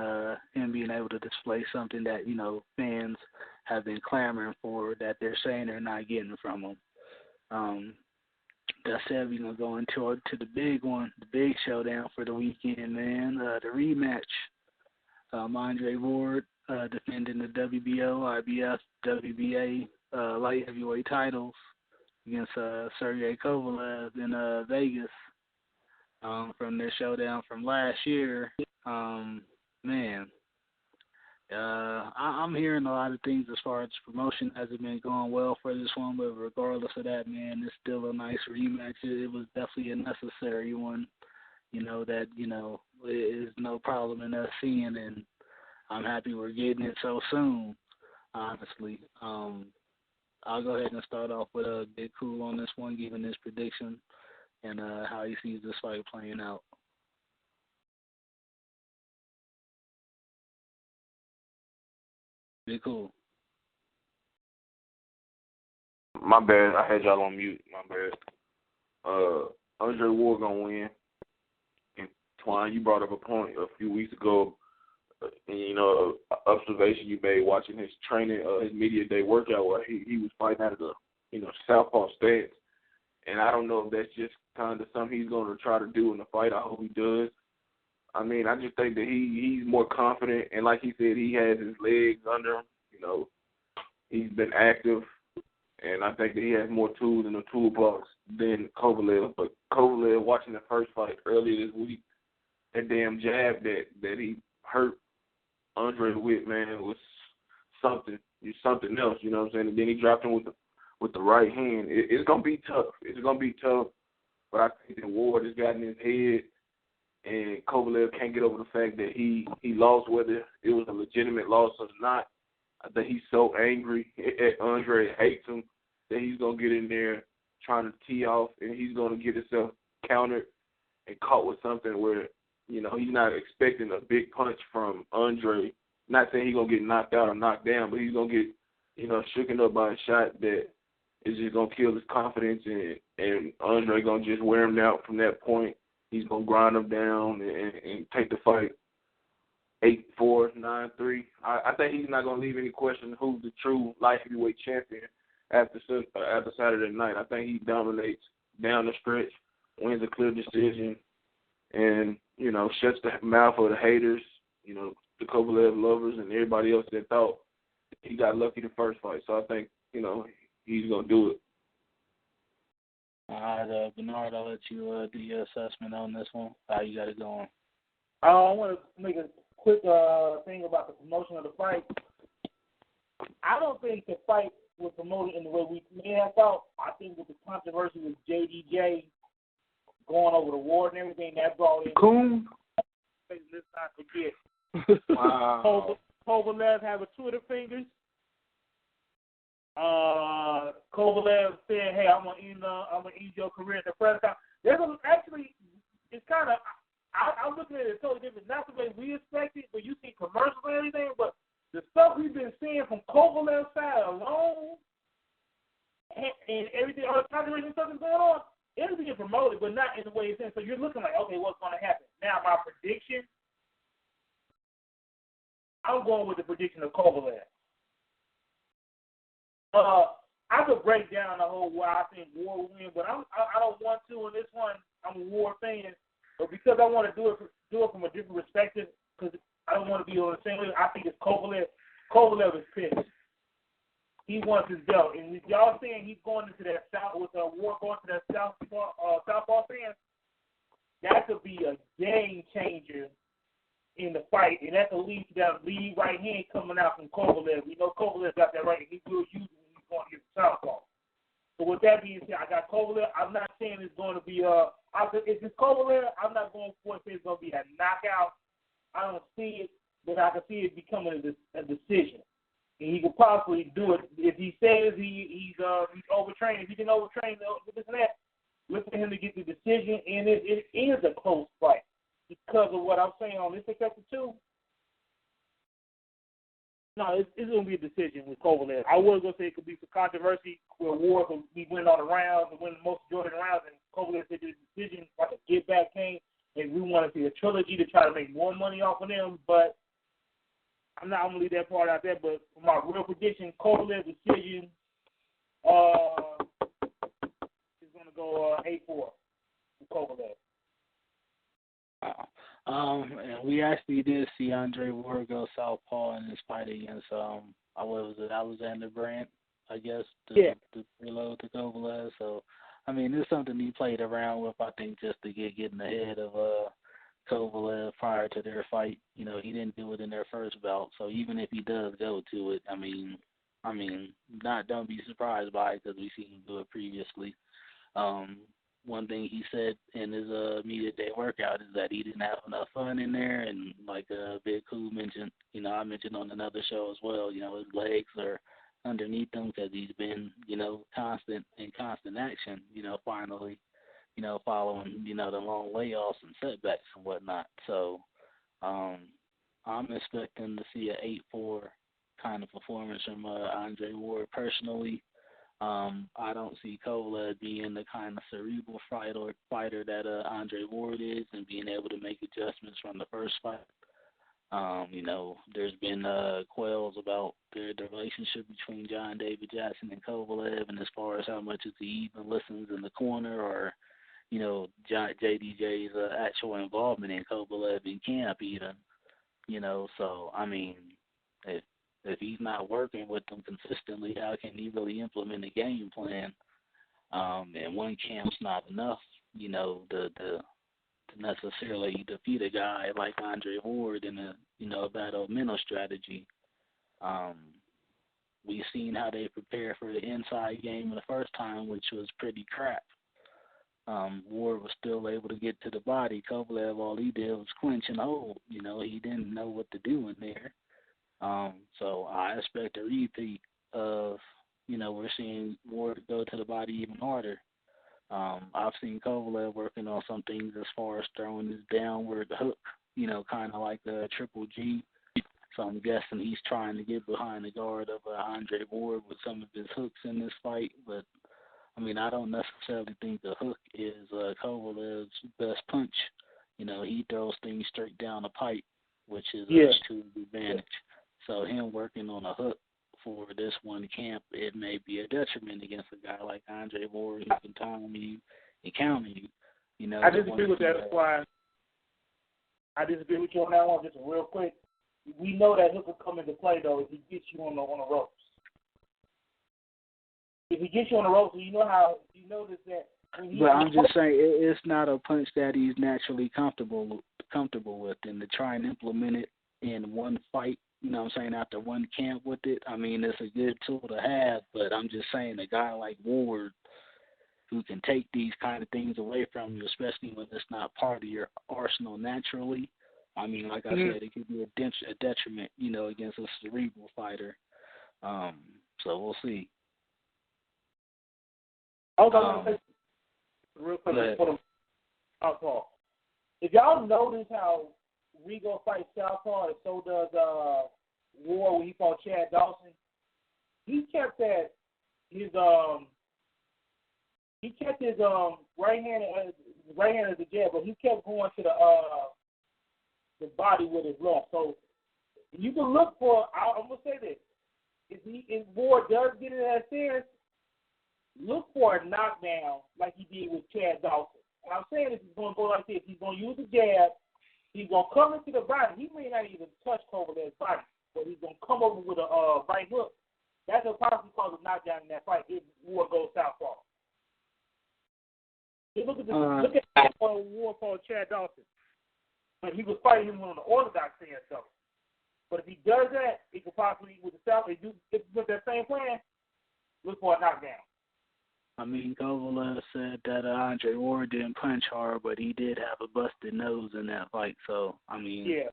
him being able to display something that, you know, fans have been clamoring for, that they're saying they're not getting from him. That said, we're going to go into the big one, the big showdown for the weekend, man. The rematch. Andre Ward defending the WBO, IBF, WBA light heavyweight titles against Sergey Kovalev in Vegas from their showdown from last year. Man, I'm hearing a lot of things as far as promotion hasn't been going well for this one, but regardless of that, man, it's still a nice rematch. It was definitely a necessary one, you know, that, you know, is no problem in us seeing, and I'm happy we're getting it so soon, honestly. I'll go ahead and start off with Big Cool on this one, giving his prediction and how he sees this fight playing out. Big Cool. My bad. I had y'all on mute. My bad. Andre Ward gonna win. And Twine, you brought up a point a few weeks ago. You know, observation you made watching his training, his media day workout, where he was fighting out of the, you know, southpaw stance. And I don't know if that's just kind of something he's going to try to do in the fight. I hope he does. I mean, I just think that he's more confident, and like he said, he has his legs under him. You know, he's been active, and I think that he has more tools in the toolbox than Kovalev. But Kovalev, watching the first fight earlier this week, that damn jab that he hurt Andre with, man, was something else. You know what I'm saying? And then he dropped him with the right hand. It's gonna be tough. It's gonna be tough. But I think that Ward has gotten his head. And Kovalev can't get over the fact that he lost, whether it was a legitimate loss or not. I think he's so angry at Andre, hates him, that he's going to get in there trying to tee off, and he's going to get himself countered and caught with something where, you know, he's not expecting a big punch from Andre. Not saying he's going to get knocked out or knocked down, but he's going to get, you know, shooken up by a shot that is just going to kill his confidence, and Andre going to just wear him out from that point. He's going to grind him down and take the fight 8-4, 9-3. I think he's not going to leave any question who's the true light heavyweight champion after Saturday night. I think he dominates down the stretch, wins a clear decision, and, you know, shuts the mouth of the haters, you know, the Kovalev lovers and everybody else that thought he got lucky the first fight. So I think he's going to do it. All right, Bernard, I'll let you do your assessment on this one. How you got it going? I want to make a quick thing about the promotion of the fight. I don't think the fight was promoted in the way we may have thought. I think with the controversy with JDJ going over the war and everything, that brought in. Coon? Let's not forget. Wow. Kovalev have a Twitter fingers. Kovalev said, "Hey, I'm gonna end your career in the press conference." Actually, it's kind of. I'm looking at it totally different. Not the way we expected, but you see commercials and everything. But the stuff we've been seeing from Kovalev's side alone, and everything, all the controversy and stuff that's going on, it's being promoted, but not in the way it's in. So you're looking like, okay, what's going to happen? Now, my prediction, I'm going with the prediction of Kovalev. I could break down the whole why I think War will win, but I don't want to in this one. I'm a War fan, but because I want to do it from a different perspective, because I don't want to be on the same way. I think it's Kovalev. Kovalev is pissed. He wants his belt, and if y'all saying he's going into that south with a War going to that southpaw fans, that could be a game changer in the fight, and that could lead to that lead right hand coming out from Kovalev. We know Kovalev got that right hand. He will use it when he's going to get the southpaw. So with that being said, I got Kovalev. I'm not saying it's going to be if it's Kovalev, I'm not going for it. It's going to be a knockout. I don't see it, but I can see it becoming a decision. And he could possibly do it if he says he's overtrained. If he can overtrain this and that, look for him to get the decision. And it is a close fight because of what I'm saying on this effective too. No, it's going to be a decision with Kovalev. I was going to say it could be for controversy where War could be winning all the rounds and win most Jordan rounds, and Kovalev said the decision like a get back game, and we want to see a trilogy to try to make more money off of them. But I'm not going to leave that part out there. But for my real prediction, Kovalev decision is going to go 8-4 for Kovalev. And we actually did see Andre Ward go southpaw in his fight against what was it, Alexander Brandt, I guess, the preload to Kovalev. So, I mean, it's something he played around with, I think, just to getting ahead of Kovalev prior to their fight. You know, he didn't do it in their first bout, so even if he does go to it, don't be surprised by it because we've seen him do it previously. One thing he said in his media day workout is that he didn't have enough fun in there, and like Big Cool mentioned, I mentioned on another show as well, his legs are underneath him because he's been, constant action, finally, following, the long layoffs and setbacks and whatnot. So I'm expecting to see an 8-4 kind of performance from Andre Ward personally. I don't see Kovalev being the kind of cerebral fighter that Andre Ward is and being able to make adjustments from the first fight. There's been quails about the relationship between John David Jackson and Kovalev, and as far as how much he even listens in the corner or, JDJ's actual involvement in Kovalev in camp even, so, I mean, if he's not working with them consistently, how can he really implement a game plan? And one camp's not enough, to necessarily defeat a guy like Andre Ward in a, battle mental strategy. We've seen how they prepare for the inside game the first time, which was pretty crap. Ward was still able to get to the body. Kovalev, all he did was clinch and hold. He didn't know what to do in there. So I expect a repeat of, we're seeing Ward go to the body even harder. I've seen Kovalev working on some things as far as throwing his downward hook, kind of like the Triple G. So I'm guessing he's trying to get behind the guard of Andre Ward with some of his hooks in this fight. But, I don't necessarily think the hook is Kovalev's best punch. He throws things straight down the pipe, which is to his advantage. So him working on a hook for this one camp, it may be a detriment against a guy like Andre Ward who can time you and counter you. I disagree with that. That's why I disagree with you on that one. Just real quick, we know that hook will come into play though if he gets you on the ropes. if he gets you on the ropes, you notice that. But I'm just saying, it's not a punch that he's naturally comfortable with, and to try and implement it in one fight, you know what I'm saying, after one camp with it, I mean, it's a good tool to have, but I'm just saying a guy like Ward who can take these kind of things away from you, especially when it's not part of your arsenal naturally, I mean, like I said, it could be a detriment, you know, against a cerebral fighter. So we'll see. Real quick, Southpaw. If y'all notice how Rigo fights Southpaw, and so does Ward when he fought Chad Dawson, he kept his right hand as the jab, but he kept going to the body with his left. So you can look for. I'm gonna say this: if Ward does get in that stance, look for a knockdown like he did with Chad Dawson. And I'm saying this is going to go like this. He's going to use the jab. He's going to come into the body. He may not even touch Kovalev's body, but he's going to come over with a right hook. That's a possibly cause a knockdown in that fight if Ward goes southpaw. Look at Ward for Chad Dawson. But he was fighting him on the orthodox stance, though. But if he does that, he could possibly, with the south, if with that same plan, look for a knockdown. I mean, Kovalev said that Andre Ward didn't punch hard, but he did have a busted nose in that fight. So, I mean, yeah,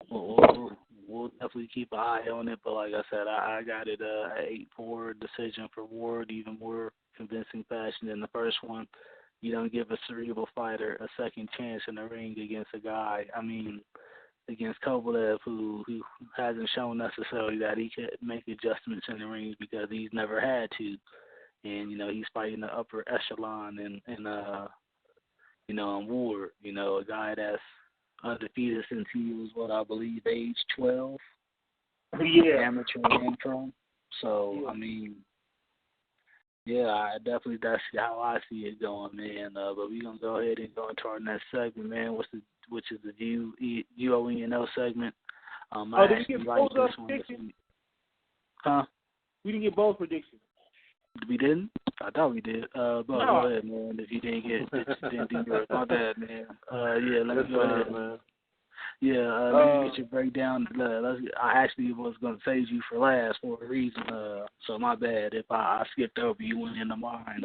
we'll definitely keep an eye on it. But like I said, I got it an 8-4 decision for Ward, even more convincing fashion than the first one. You don't give a cerebral fighter a second chance in the ring against a guy, I mean, against Kovalev, who hasn't shown necessarily that he could make adjustments in the ring because he's never had to. And, you know, he's fighting the upper echelon and you know, in Ward, you know, a guy that's undefeated since he was, I believe, age 12. Yeah. Amateur intro. So, yeah. I mean, yeah, that's how I see it going, man. But we're going to go ahead and go into our next segment, man, which is the U.O.E.N.O segment. Did we get both predictions? Huh? We didn't get both predictions. We didn't? I thought we did. No. Go ahead, man. If you didn't do yours, my bad, man. Yeah, let me go ahead, man. Yeah, let me get your breakdown. I actually was going to save you for last for a reason, so my bad if I skipped over you went into mine.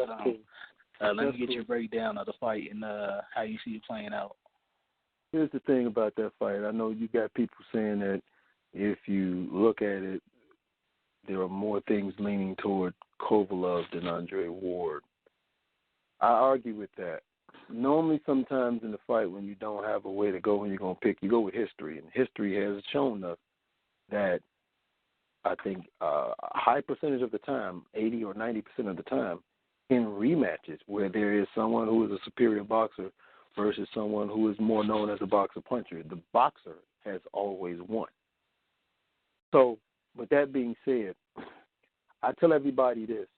Let me get your breakdown of the fight and how you see it playing out. Here's the thing about that fight. I know you got people saying that if you look at it, there are more things leaning toward Kovalev than Andre Ward. I argue with that. Normally, sometimes in the fight, when you don't have a way to go when you're going to pick, you go with history. And history has shown us that I think a high percentage of the time, 80 or 90% of the time, in rematches where there is someone who is a superior boxer versus someone who is more known as a boxer puncher, the boxer has always won. So, with that being said, I tell everybody this.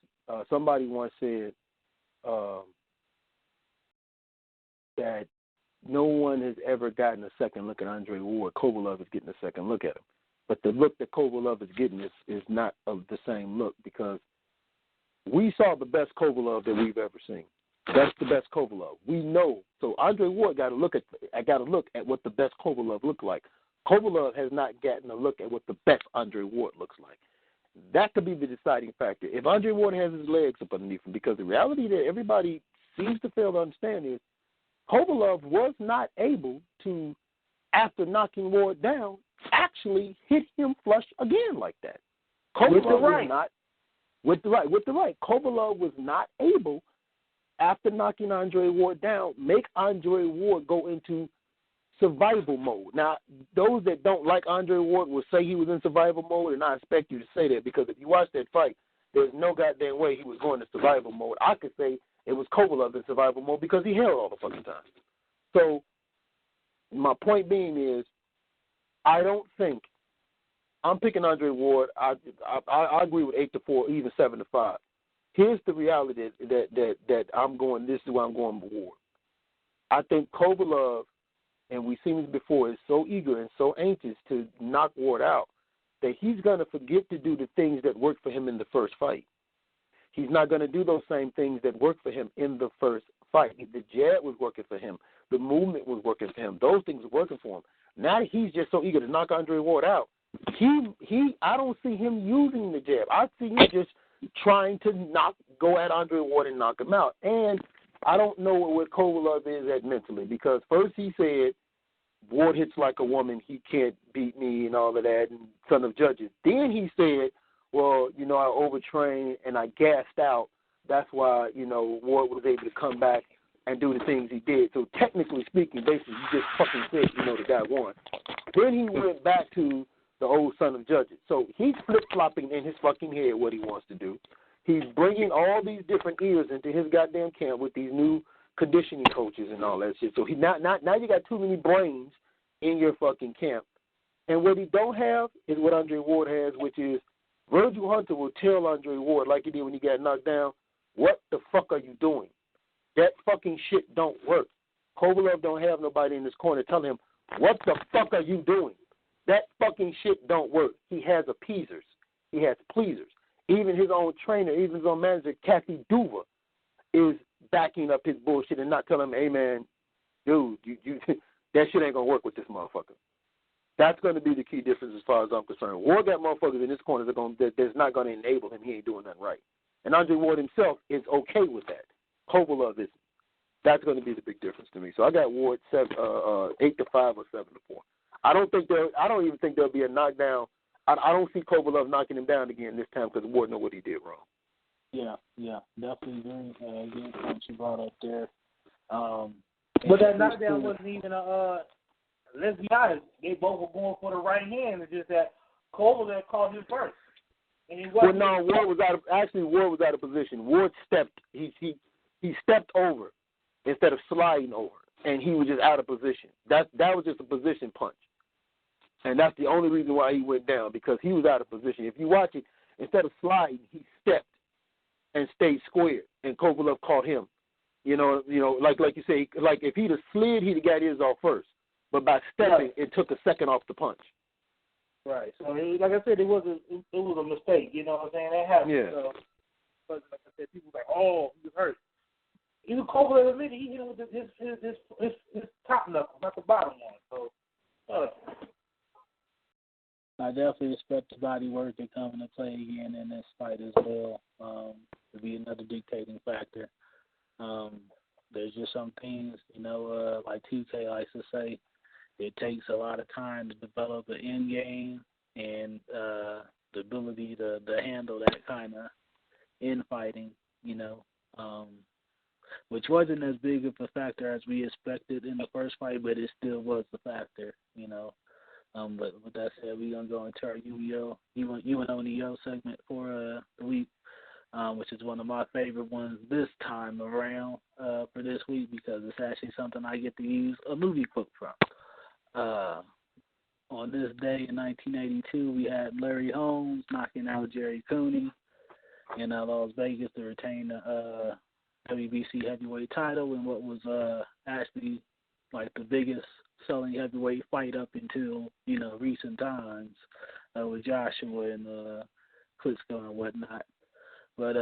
Somebody once said that no one has ever gotten a second look at Andre Ward. Kovalev is getting a second look at him. But the look that Kovalev is getting is not of the same look because we saw the best Kovalev that we've ever seen. That's the best Kovalev. We know. So Andre Ward got to look at what the best Kovalev looked like. Kovalev has not gotten a look at what the best Andre Ward looks like. That could be the deciding factor. If Andre Ward has his legs up underneath him, because the reality that everybody seems to fail to understand is Kovalev was not able to, after knocking Ward down, actually hit him flush again like that. With the right. Kovalev was not able, after knocking Andre Ward down, make Andre Ward go into survival mode. Now, those that don't like Andre Ward will say he was in survival mode, and I expect you to say that because if you watch that fight, there's no goddamn way he was going to survival mode. I could say it was Kovalev in survival mode because he held all the fucking time. So, my point being is, I don't think I'm picking Andre Ward. I agree with 8-4, even 7-5. Here's the reality that I'm going. This is why I'm going with Ward. I think Kovalev, and we've seen this before, is so eager and so anxious to knock Ward out that he's going to forget to do the things that worked for him in the first fight. He's not going to do those same things that worked for him in the first fight. The jab was working for him. The movement was working for him. Those things were working for him. Now he's just so eager to knock Andre Ward out. I don't see him using the jab. I see him just trying to go at Andre Ward and knock him out. And I don't know where Kovalev is at mentally, because first he said, Ward hits like a woman, he can't beat me and all of that, and son of judges. Then he said, well, I overtrained and I gassed out. That's why, Ward was able to come back and do the things he did. So technically speaking, basically, you just fucking said, the guy won. Then he went back to the old son of judges. So he's flip-flopping in his fucking head what he wants to do. He's bringing all these different ears into his goddamn camp with these new conditioning coaches and all that shit. So now you got too many brains in your fucking camp. And what he don't have is what Andre Ward has, which is Virgil Hunter will tell Andre Ward, like he did when he got knocked down, what the fuck are you doing? That fucking shit don't work. Kovalev don't have nobody in his corner telling him, what the fuck are you doing? That fucking shit don't work. He has appeasers. He has pleasers. Even his own trainer, even his own manager, Kathy Duva, is backing up his bullshit and not telling him, hey, man, dude, you that shit ain't going to work with this motherfucker. That's going to be the key difference as far as I'm concerned. Ward got motherfuckers in his corner that's not going to enable him. He ain't doing nothing right. And Andre Ward himself is okay with that. Kovalev isn't. That's going to be the big difference to me. So I got Ward 8-5 or 7-4. I don't even think there'll be a knockdown. I don't see Kovalev knocking him down again this time because Ward know what he did wrong. Yeah, definitely agree. Again, what you brought up there. But that knockdown wasn't even let's be honest, they both were going for the right hand. It's just that Kovalev called him first. And he Ward was out of position. Ward stepped. He stepped over instead of sliding over, and he was just out of position. That was just a position punch, and that's the only reason why he went down, because he was out of position. If you watch it, instead of sliding, he stepped and stayed square, and Kovalev caught him. Like you say, like if he'd have slid, he'd have got his off first. But by stepping, it took a second off the punch. Right. So, like I said, it was a mistake. You know what I'm saying? That happened. Yeah. So, but like I said, people were like, oh, he was hurt. Even Kovalev admitted he hit him with his top knuckle, not the bottom one. So, I definitely expect the body work to come into play again in this fight as well. To be another dictating factor. There's just some things, like TK likes to say, it takes a lot of time to develop an end game and the ability to handle that kind of infighting, which wasn't as big of a factor as we expected in the first fight, but it still was a factor, But with that said, we're going to go into our U.O.E.N.O segment for the week, which is one of my favorite ones this time around for this week, because it's actually something I get to use a movie quote from. On this day in 1982, we had Larry Holmes knocking out Gerry Cooney in Las Vegas to retain the WBC Heavyweight Title in what was actually like the biggest selling heavyweight fight up until recent times with Joshua and Klitschko and whatnot. But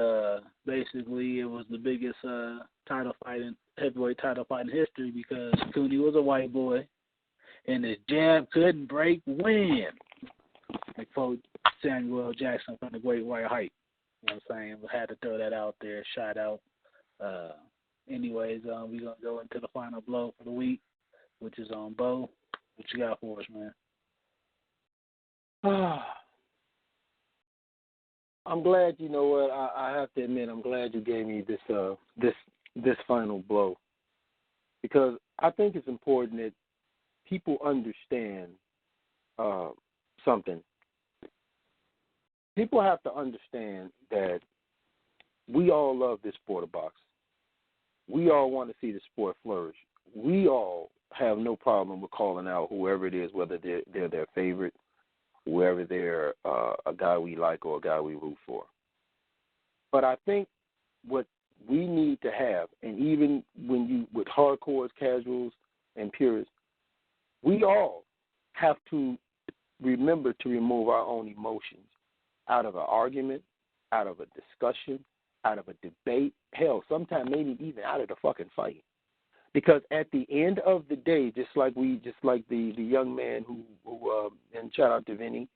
basically, it was the biggest heavyweight title fight in history, because Cooney was a white boy, and his jab couldn't break wind. Like quote Samuel L. Jackson from The Great White Hype. You know what I'm saying? We had to throw that out there, shout out. Anyways, we're going to go into the final blow for the week, which is on Bo. What you got for us, man? I'm glad, you know what, I have to admit, I'm glad you gave me this final blow, because I think it's important that people understand something. People have to understand that we all love this sport of boxing. We all want to see the sport flourish. We all have no problem with calling out whoever it is, whether they're their favorite, whoever they're a guy we like or a guy we root for. But I think what we need to have, and even with hardcores, casuals, and purists, we all have to remember to remove our own emotions out of an argument, out of a discussion, out of a debate, hell, sometimes maybe even out of the fucking fight. Because at the end of the day, just like the young man who and shout out to Vinny,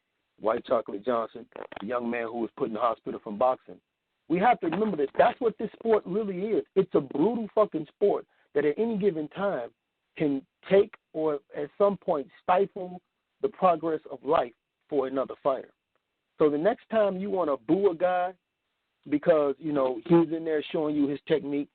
White Chocolate Johnson, the young man who was put in the hospital from boxing, we have to remember that that's what this sport really is. It's a brutal fucking sport that at any given time can take or at some point stifle the progress of life for another fighter. So the next time you want to boo a guy because, you know, he's in there showing you his technique,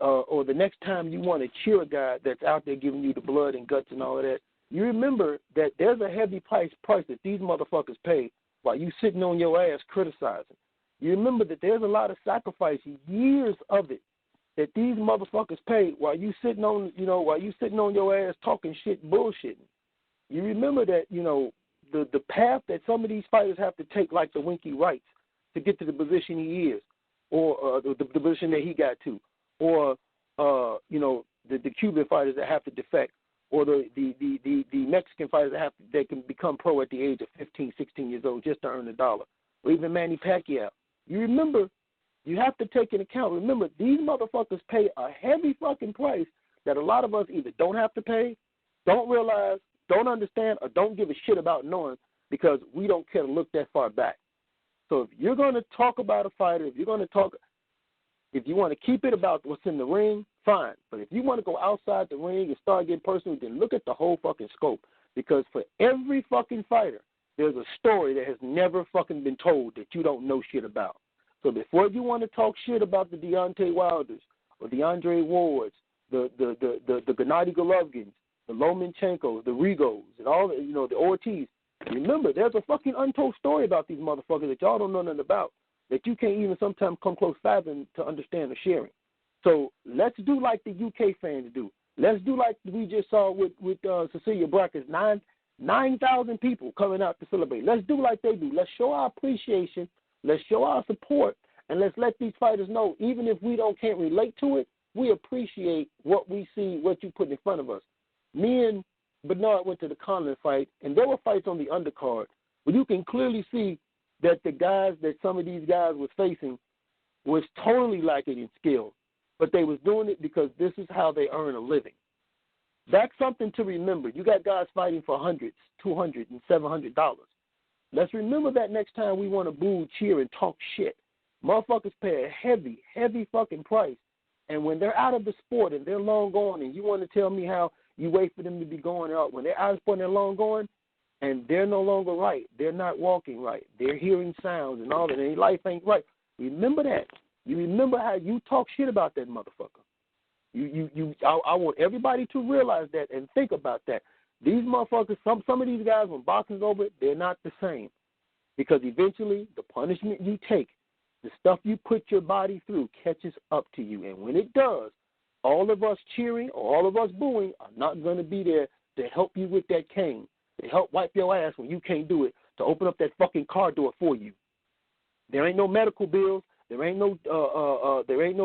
or the next time you want to cheer a guy that's out there giving you the blood and guts and all of that, you remember that there's a heavy price that these motherfuckers pay while you sitting on your ass criticizing. You remember that there's a lot of sacrifice, years of it, that these motherfuckers pay while you sitting on your ass talking shit, bullshitting. You remember that, you know, the path that some of these fighters have to take, like the Winky Wrights, to get to the position he is, or the position that he got to, or you know, the Cuban fighters that have to defect, or the Mexican fighters that can become pro at the age of 15, 16 years old just to earn $1, or even Manny Pacquiao. You remember, you have to take into account. Remember, these motherfuckers pay a heavy fucking price that a lot of us either don't have to pay, don't realize, don't understand, or don't give a shit about knowing because we don't care to look that far back. So if you're going to talk about a fighter, if you want to keep it about what's in the ring, fine. But if you want to go outside the ring and start getting personal, then look at the whole fucking scope. Because for every fucking fighter, there's a story that has never fucking been told that you don't know shit about. So before you want to talk shit about the Deontay Wilders or the Andre Wards, the Gennady Golovkins, the Lomanchenko, the Rigos, and all, you know, the Ortiz, remember, there's a fucking untold story about these motherfuckers that y'all don't know nothing about, that you can't even sometimes come close fathom to understand or sharing. So let's do like the UK fans do. Let's do like we just saw with Ceciilia Braekhus, 9,000 people coming out to celebrate. Let's do like they do. Let's show our appreciation. Let's show our support, and let's let these fighters know, even if we can't relate to it, we appreciate what we see, what you put in front of us. Me and Bernard went to the Conlon fight, and there were fights on the undercard where you can clearly see that the guys that some of these guys was facing was totally lacking in skill, but they was doing it because this is how they earn a living. That's something to remember. You got guys fighting for hundreds, $200 and $700. Let's remember that next time we want to boo, cheer, and talk shit. Motherfuckers pay a heavy, heavy fucking price, and when they're out of the sport and they're long gone, and you want to tell me how you wait for them to be going out, when they're out of the sport and they're long gone, and they're no longer right, they're not walking right, they're hearing sounds and all that, and their life ain't right. Remember that. You remember how you talk shit about that motherfucker. I want everybody to realize that and think about that. These motherfuckers, some of these guys, when boxing's over, they're not the same. Because eventually, the punishment you take, the stuff you put your body through catches up to you. And when it does, all of us cheering or all of us booing are not going to be there to help you with that cane, to help wipe your ass when you can't do it, to open up that fucking car door for you. There ain't no medical bills. There ain't no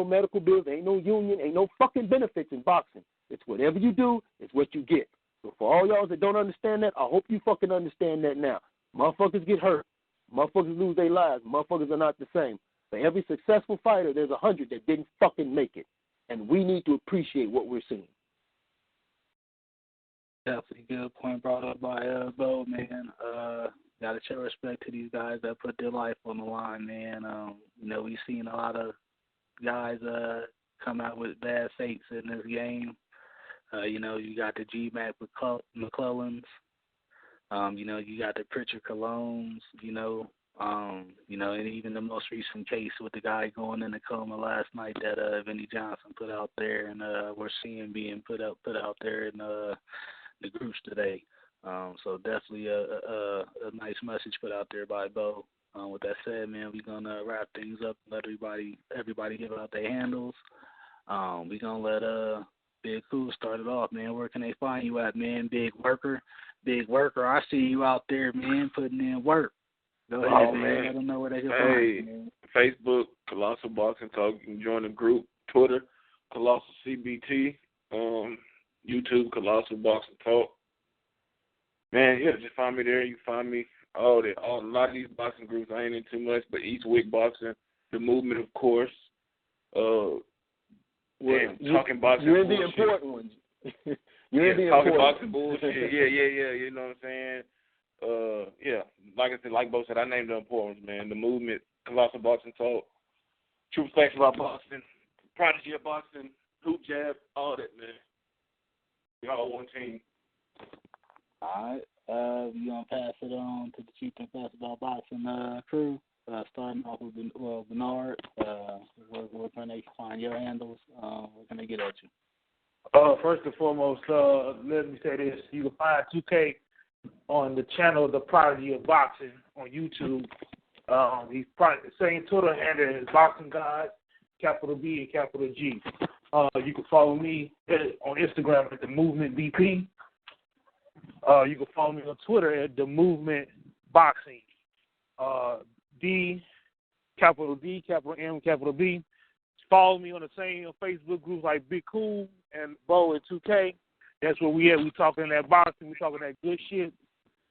medical bills. There ain't no union. Ain't no fucking benefits in boxing. It's whatever you do, it's what you get. So for all y'all that don't understand that, I hope you fucking understand that now. Motherfuckers get hurt. Motherfuckers lose their lives. Motherfuckers are not the same. For every successful fighter, there's 100 that didn't fucking make it. And we need to appreciate what we're seeing. Definitely good point brought up by Bo, man. Got to show respect to these guys that put their life on the line, man. You know, we've seen a lot of guys come out with bad fates in this game. You know, you got the G-Mac McClellans. You know, you got the Pritchard Colognes, you know, and even the most recent case with the guy going in the coma last night that Vinny Johnson put out there, and we're seeing being put out there in the groups today. So definitely a nice message put out there by Bo. With that said, man, we're gonna wrap things up and let everybody give out their handles. We're gonna let Big Cool start it off, man. Where can they find you at, man? Big worker. I see you out there, man, putting in work. Go ahead, man. Let them know where they can find you, man. Facebook, Colossal Boxing Talk. You can join the group. Twitter, Colossal CBT. YouTube, Colossal Boxing Talk. Man, yeah, just find me there. You find me. A lot of these boxing groups I ain't in too much, but East Wick Boxing, the movement, of course. Talking boxing. You're bullshit. the important ones. Talking boxing bullshit. Yeah. You know what I'm saying? Like I said, like Bo said, I named the important ones, man. The movement, Colossal Boxing Talk, True Facts About Boxing, Prodigy of Boxing, Hoop Jab, all that, man. We all one team. All right. We're going to pass it on to the Chief and Facts About Boxing crew. Starting off with Bernard. Where can they find your handles? Where can they get at you? First and foremost, let me say this. You can find 2K on the channel The Prodigy of Boxing on YouTube. He's saying Twitter handle is Boxing God, capital B and capital G. You can follow me on Instagram at The Movement BP. You can follow me on Twitter at The Movement Boxing. D, capital M, capital B. Follow me on the same Facebook groups like Big Cool and Bo and 2K. That's where we at. We talking that boxing. We talking that good shit.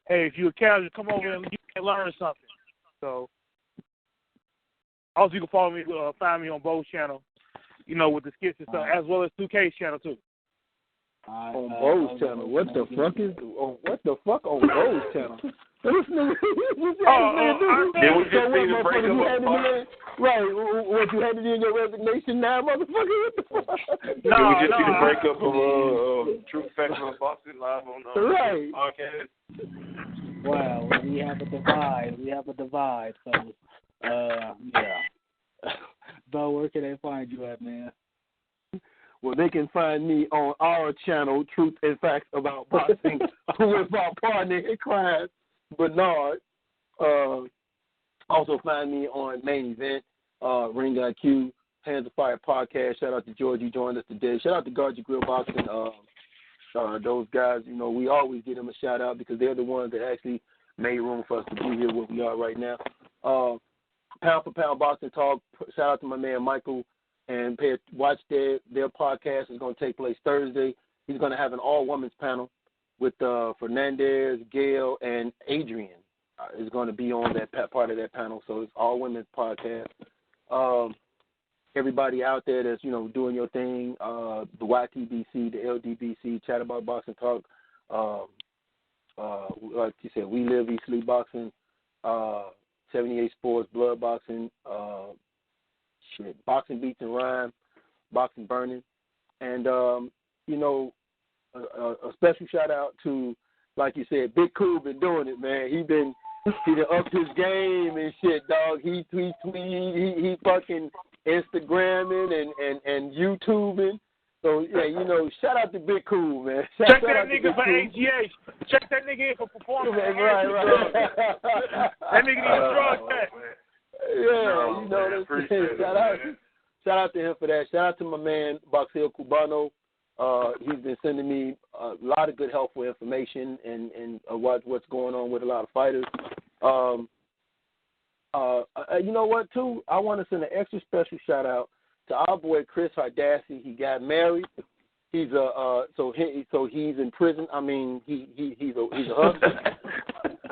Hey, if you're a casual, come over and you can learn something. So, also you can follow me, find me on Bo's channel, with the skits and stuff, as well as 2K's channel too. On Bo's channel. What the fuck on Bo's channel? Did we just see the breakup of right, what you handed in your resignation now, motherfucker? What the fuck? Did we just see the breakup of True Facts About Boxing live on right. podcast? Wow, we have a divide. So, yeah. Bo, where can they find you at, man? Well, they can find me on our channel, Truth and Facts About Boxing, with my partner in crime, Bernard. Also find me on Main Event, Ring IQ, Hands of Fire podcast. Shout out to George, who joined us today. Shout out to Guard Your Grill Boxing. Those guys, we always give them a shout out because they're the ones that actually made room for us to be here where we are right now. Pound for Pound Boxing Talk. Shout out to my man Michael. And watch their podcast. Is going to take place Thursday. He's going to have an all-women's panel with Fernandez, Gail, and Adrian is going to be on that part of that panel. So it's all-women's podcast. Everybody out there that's, doing your thing, the YTBC, the LDBC, Chat About Boxing Talk, like you said, We Live, We Sleep Boxing, 78 Sports, Blood Boxing, Boxing Beats and Rhyme, Boxing Burning, and a special shout out to, like you said, Big Cool been doing it, man. He done upped his game and shit, dog. He fucking Instagramming and YouTubing. So yeah, shout out to Big Cool, man. Check that nigga for AGH. Check that nigga in for performance. Right. That nigga needs a drug test. Shout out to him for that. Shout out to my man Boxeo Cubano. He's been sending me a lot of good, helpful information and what's going on with a lot of fighters. You know what, too? I want to send an extra special shout out to our boy Chris Hardassi. He got married. He's so he's in prison. I mean, he's a husband.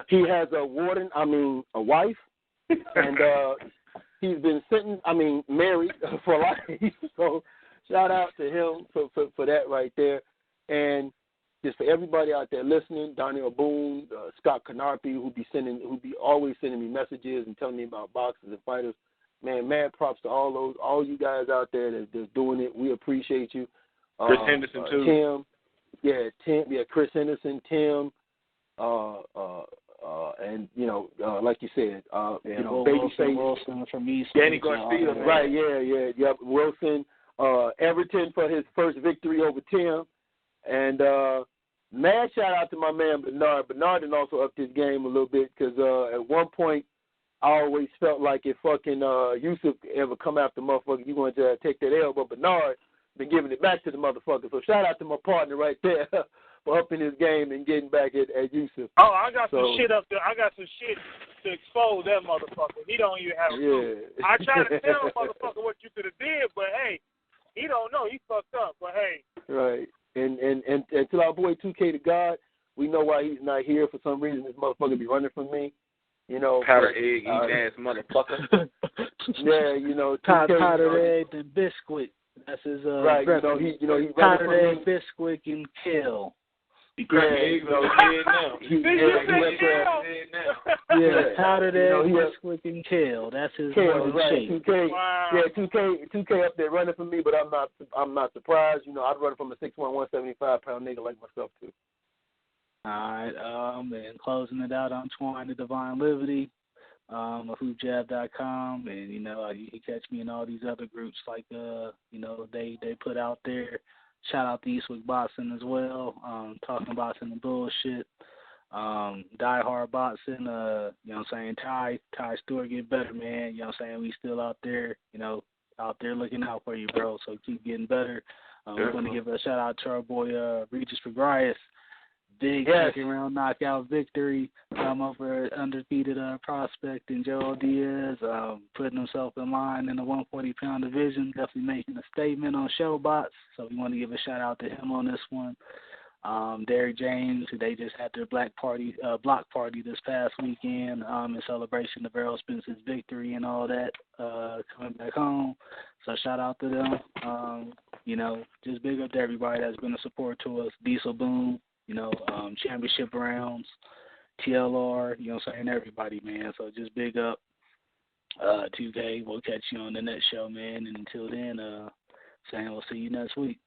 He has a wife. And he's been married for life. So shout out to him for that right there. And just for everybody out there listening, Donnell Boone, Scott Canarpi, who be always sending me messages and telling me about boxers and fighters. Man, mad props to all you guys out there that's doing it. We appreciate you. Chris Henderson too. Chris Henderson, Tim, and like you said, Babyface, Wilson from East, Danny Garcia, right? Yep. Wilson, Everton for his first victory over Tim, and mad shout out to my man Bernard. Bernard done also upped his game a little bit because at one point I always felt like if fucking Yusuf ever come after motherfucker, you going to take that L, but Bernard been giving it back to the motherfucker. So shout out to my partner right there. For upping his game and getting back at Yusuf. Oh, I got some shit up there. I got some shit to expose that motherfucker. He don't even have a clue. I try to tell the motherfucker what you could have did, but hey, he don't know. He fucked up, but hey. Right. And to our boy 2K to God, we know why he's not here. For some reason, this motherfucker be running from me. Powder egg eating ass motherfucker. Yeah, you know, Powdered egg and Bisquick. That's his right. He Powdered egg, Bisquick, and Kale. He cracked eggs on his head now. Powdered egg, Bisquick, and Kale. That's his Kale, right? shape. 2K, wow. yeah, 2K up there running for me, but I'm not surprised. You know, I'd run from a 6'1", 175-pound nigga like myself too. All right, and closing it out, I'm Twine the Divine Liberty, of hoopjab.com, and you know you can catch me in all these other groups like you know they put out there. Shout out to Eastwick Boxing as well, talking boxing and bullshit. Die Hard Boxing, you know what I'm saying, Ty Stewart, get better, man. You know what I'm saying, we still out there, you know, out there looking out for you, bro, so keep getting better. We're going to give a shout out to our boy Regis Gregorius. Big second round knockout victory. Over undefeated prospect in Joe Diaz, putting himself in line in the 140-pound division, definitely making a statement on ShowBots. So we want to give a shout out to him on this one. Derrick James, who they just had their block party this past weekend in celebration of Errol Spence's victory and all that, coming back home. So shout out to them. You know, just big up to everybody that's been a support to us. Diesel Boom, you know, championship rounds, TLR, you know what I'm saying, everybody, man. So just big up 2K. We'll catch you on the next show, man. And until then, saying we'll see you next week.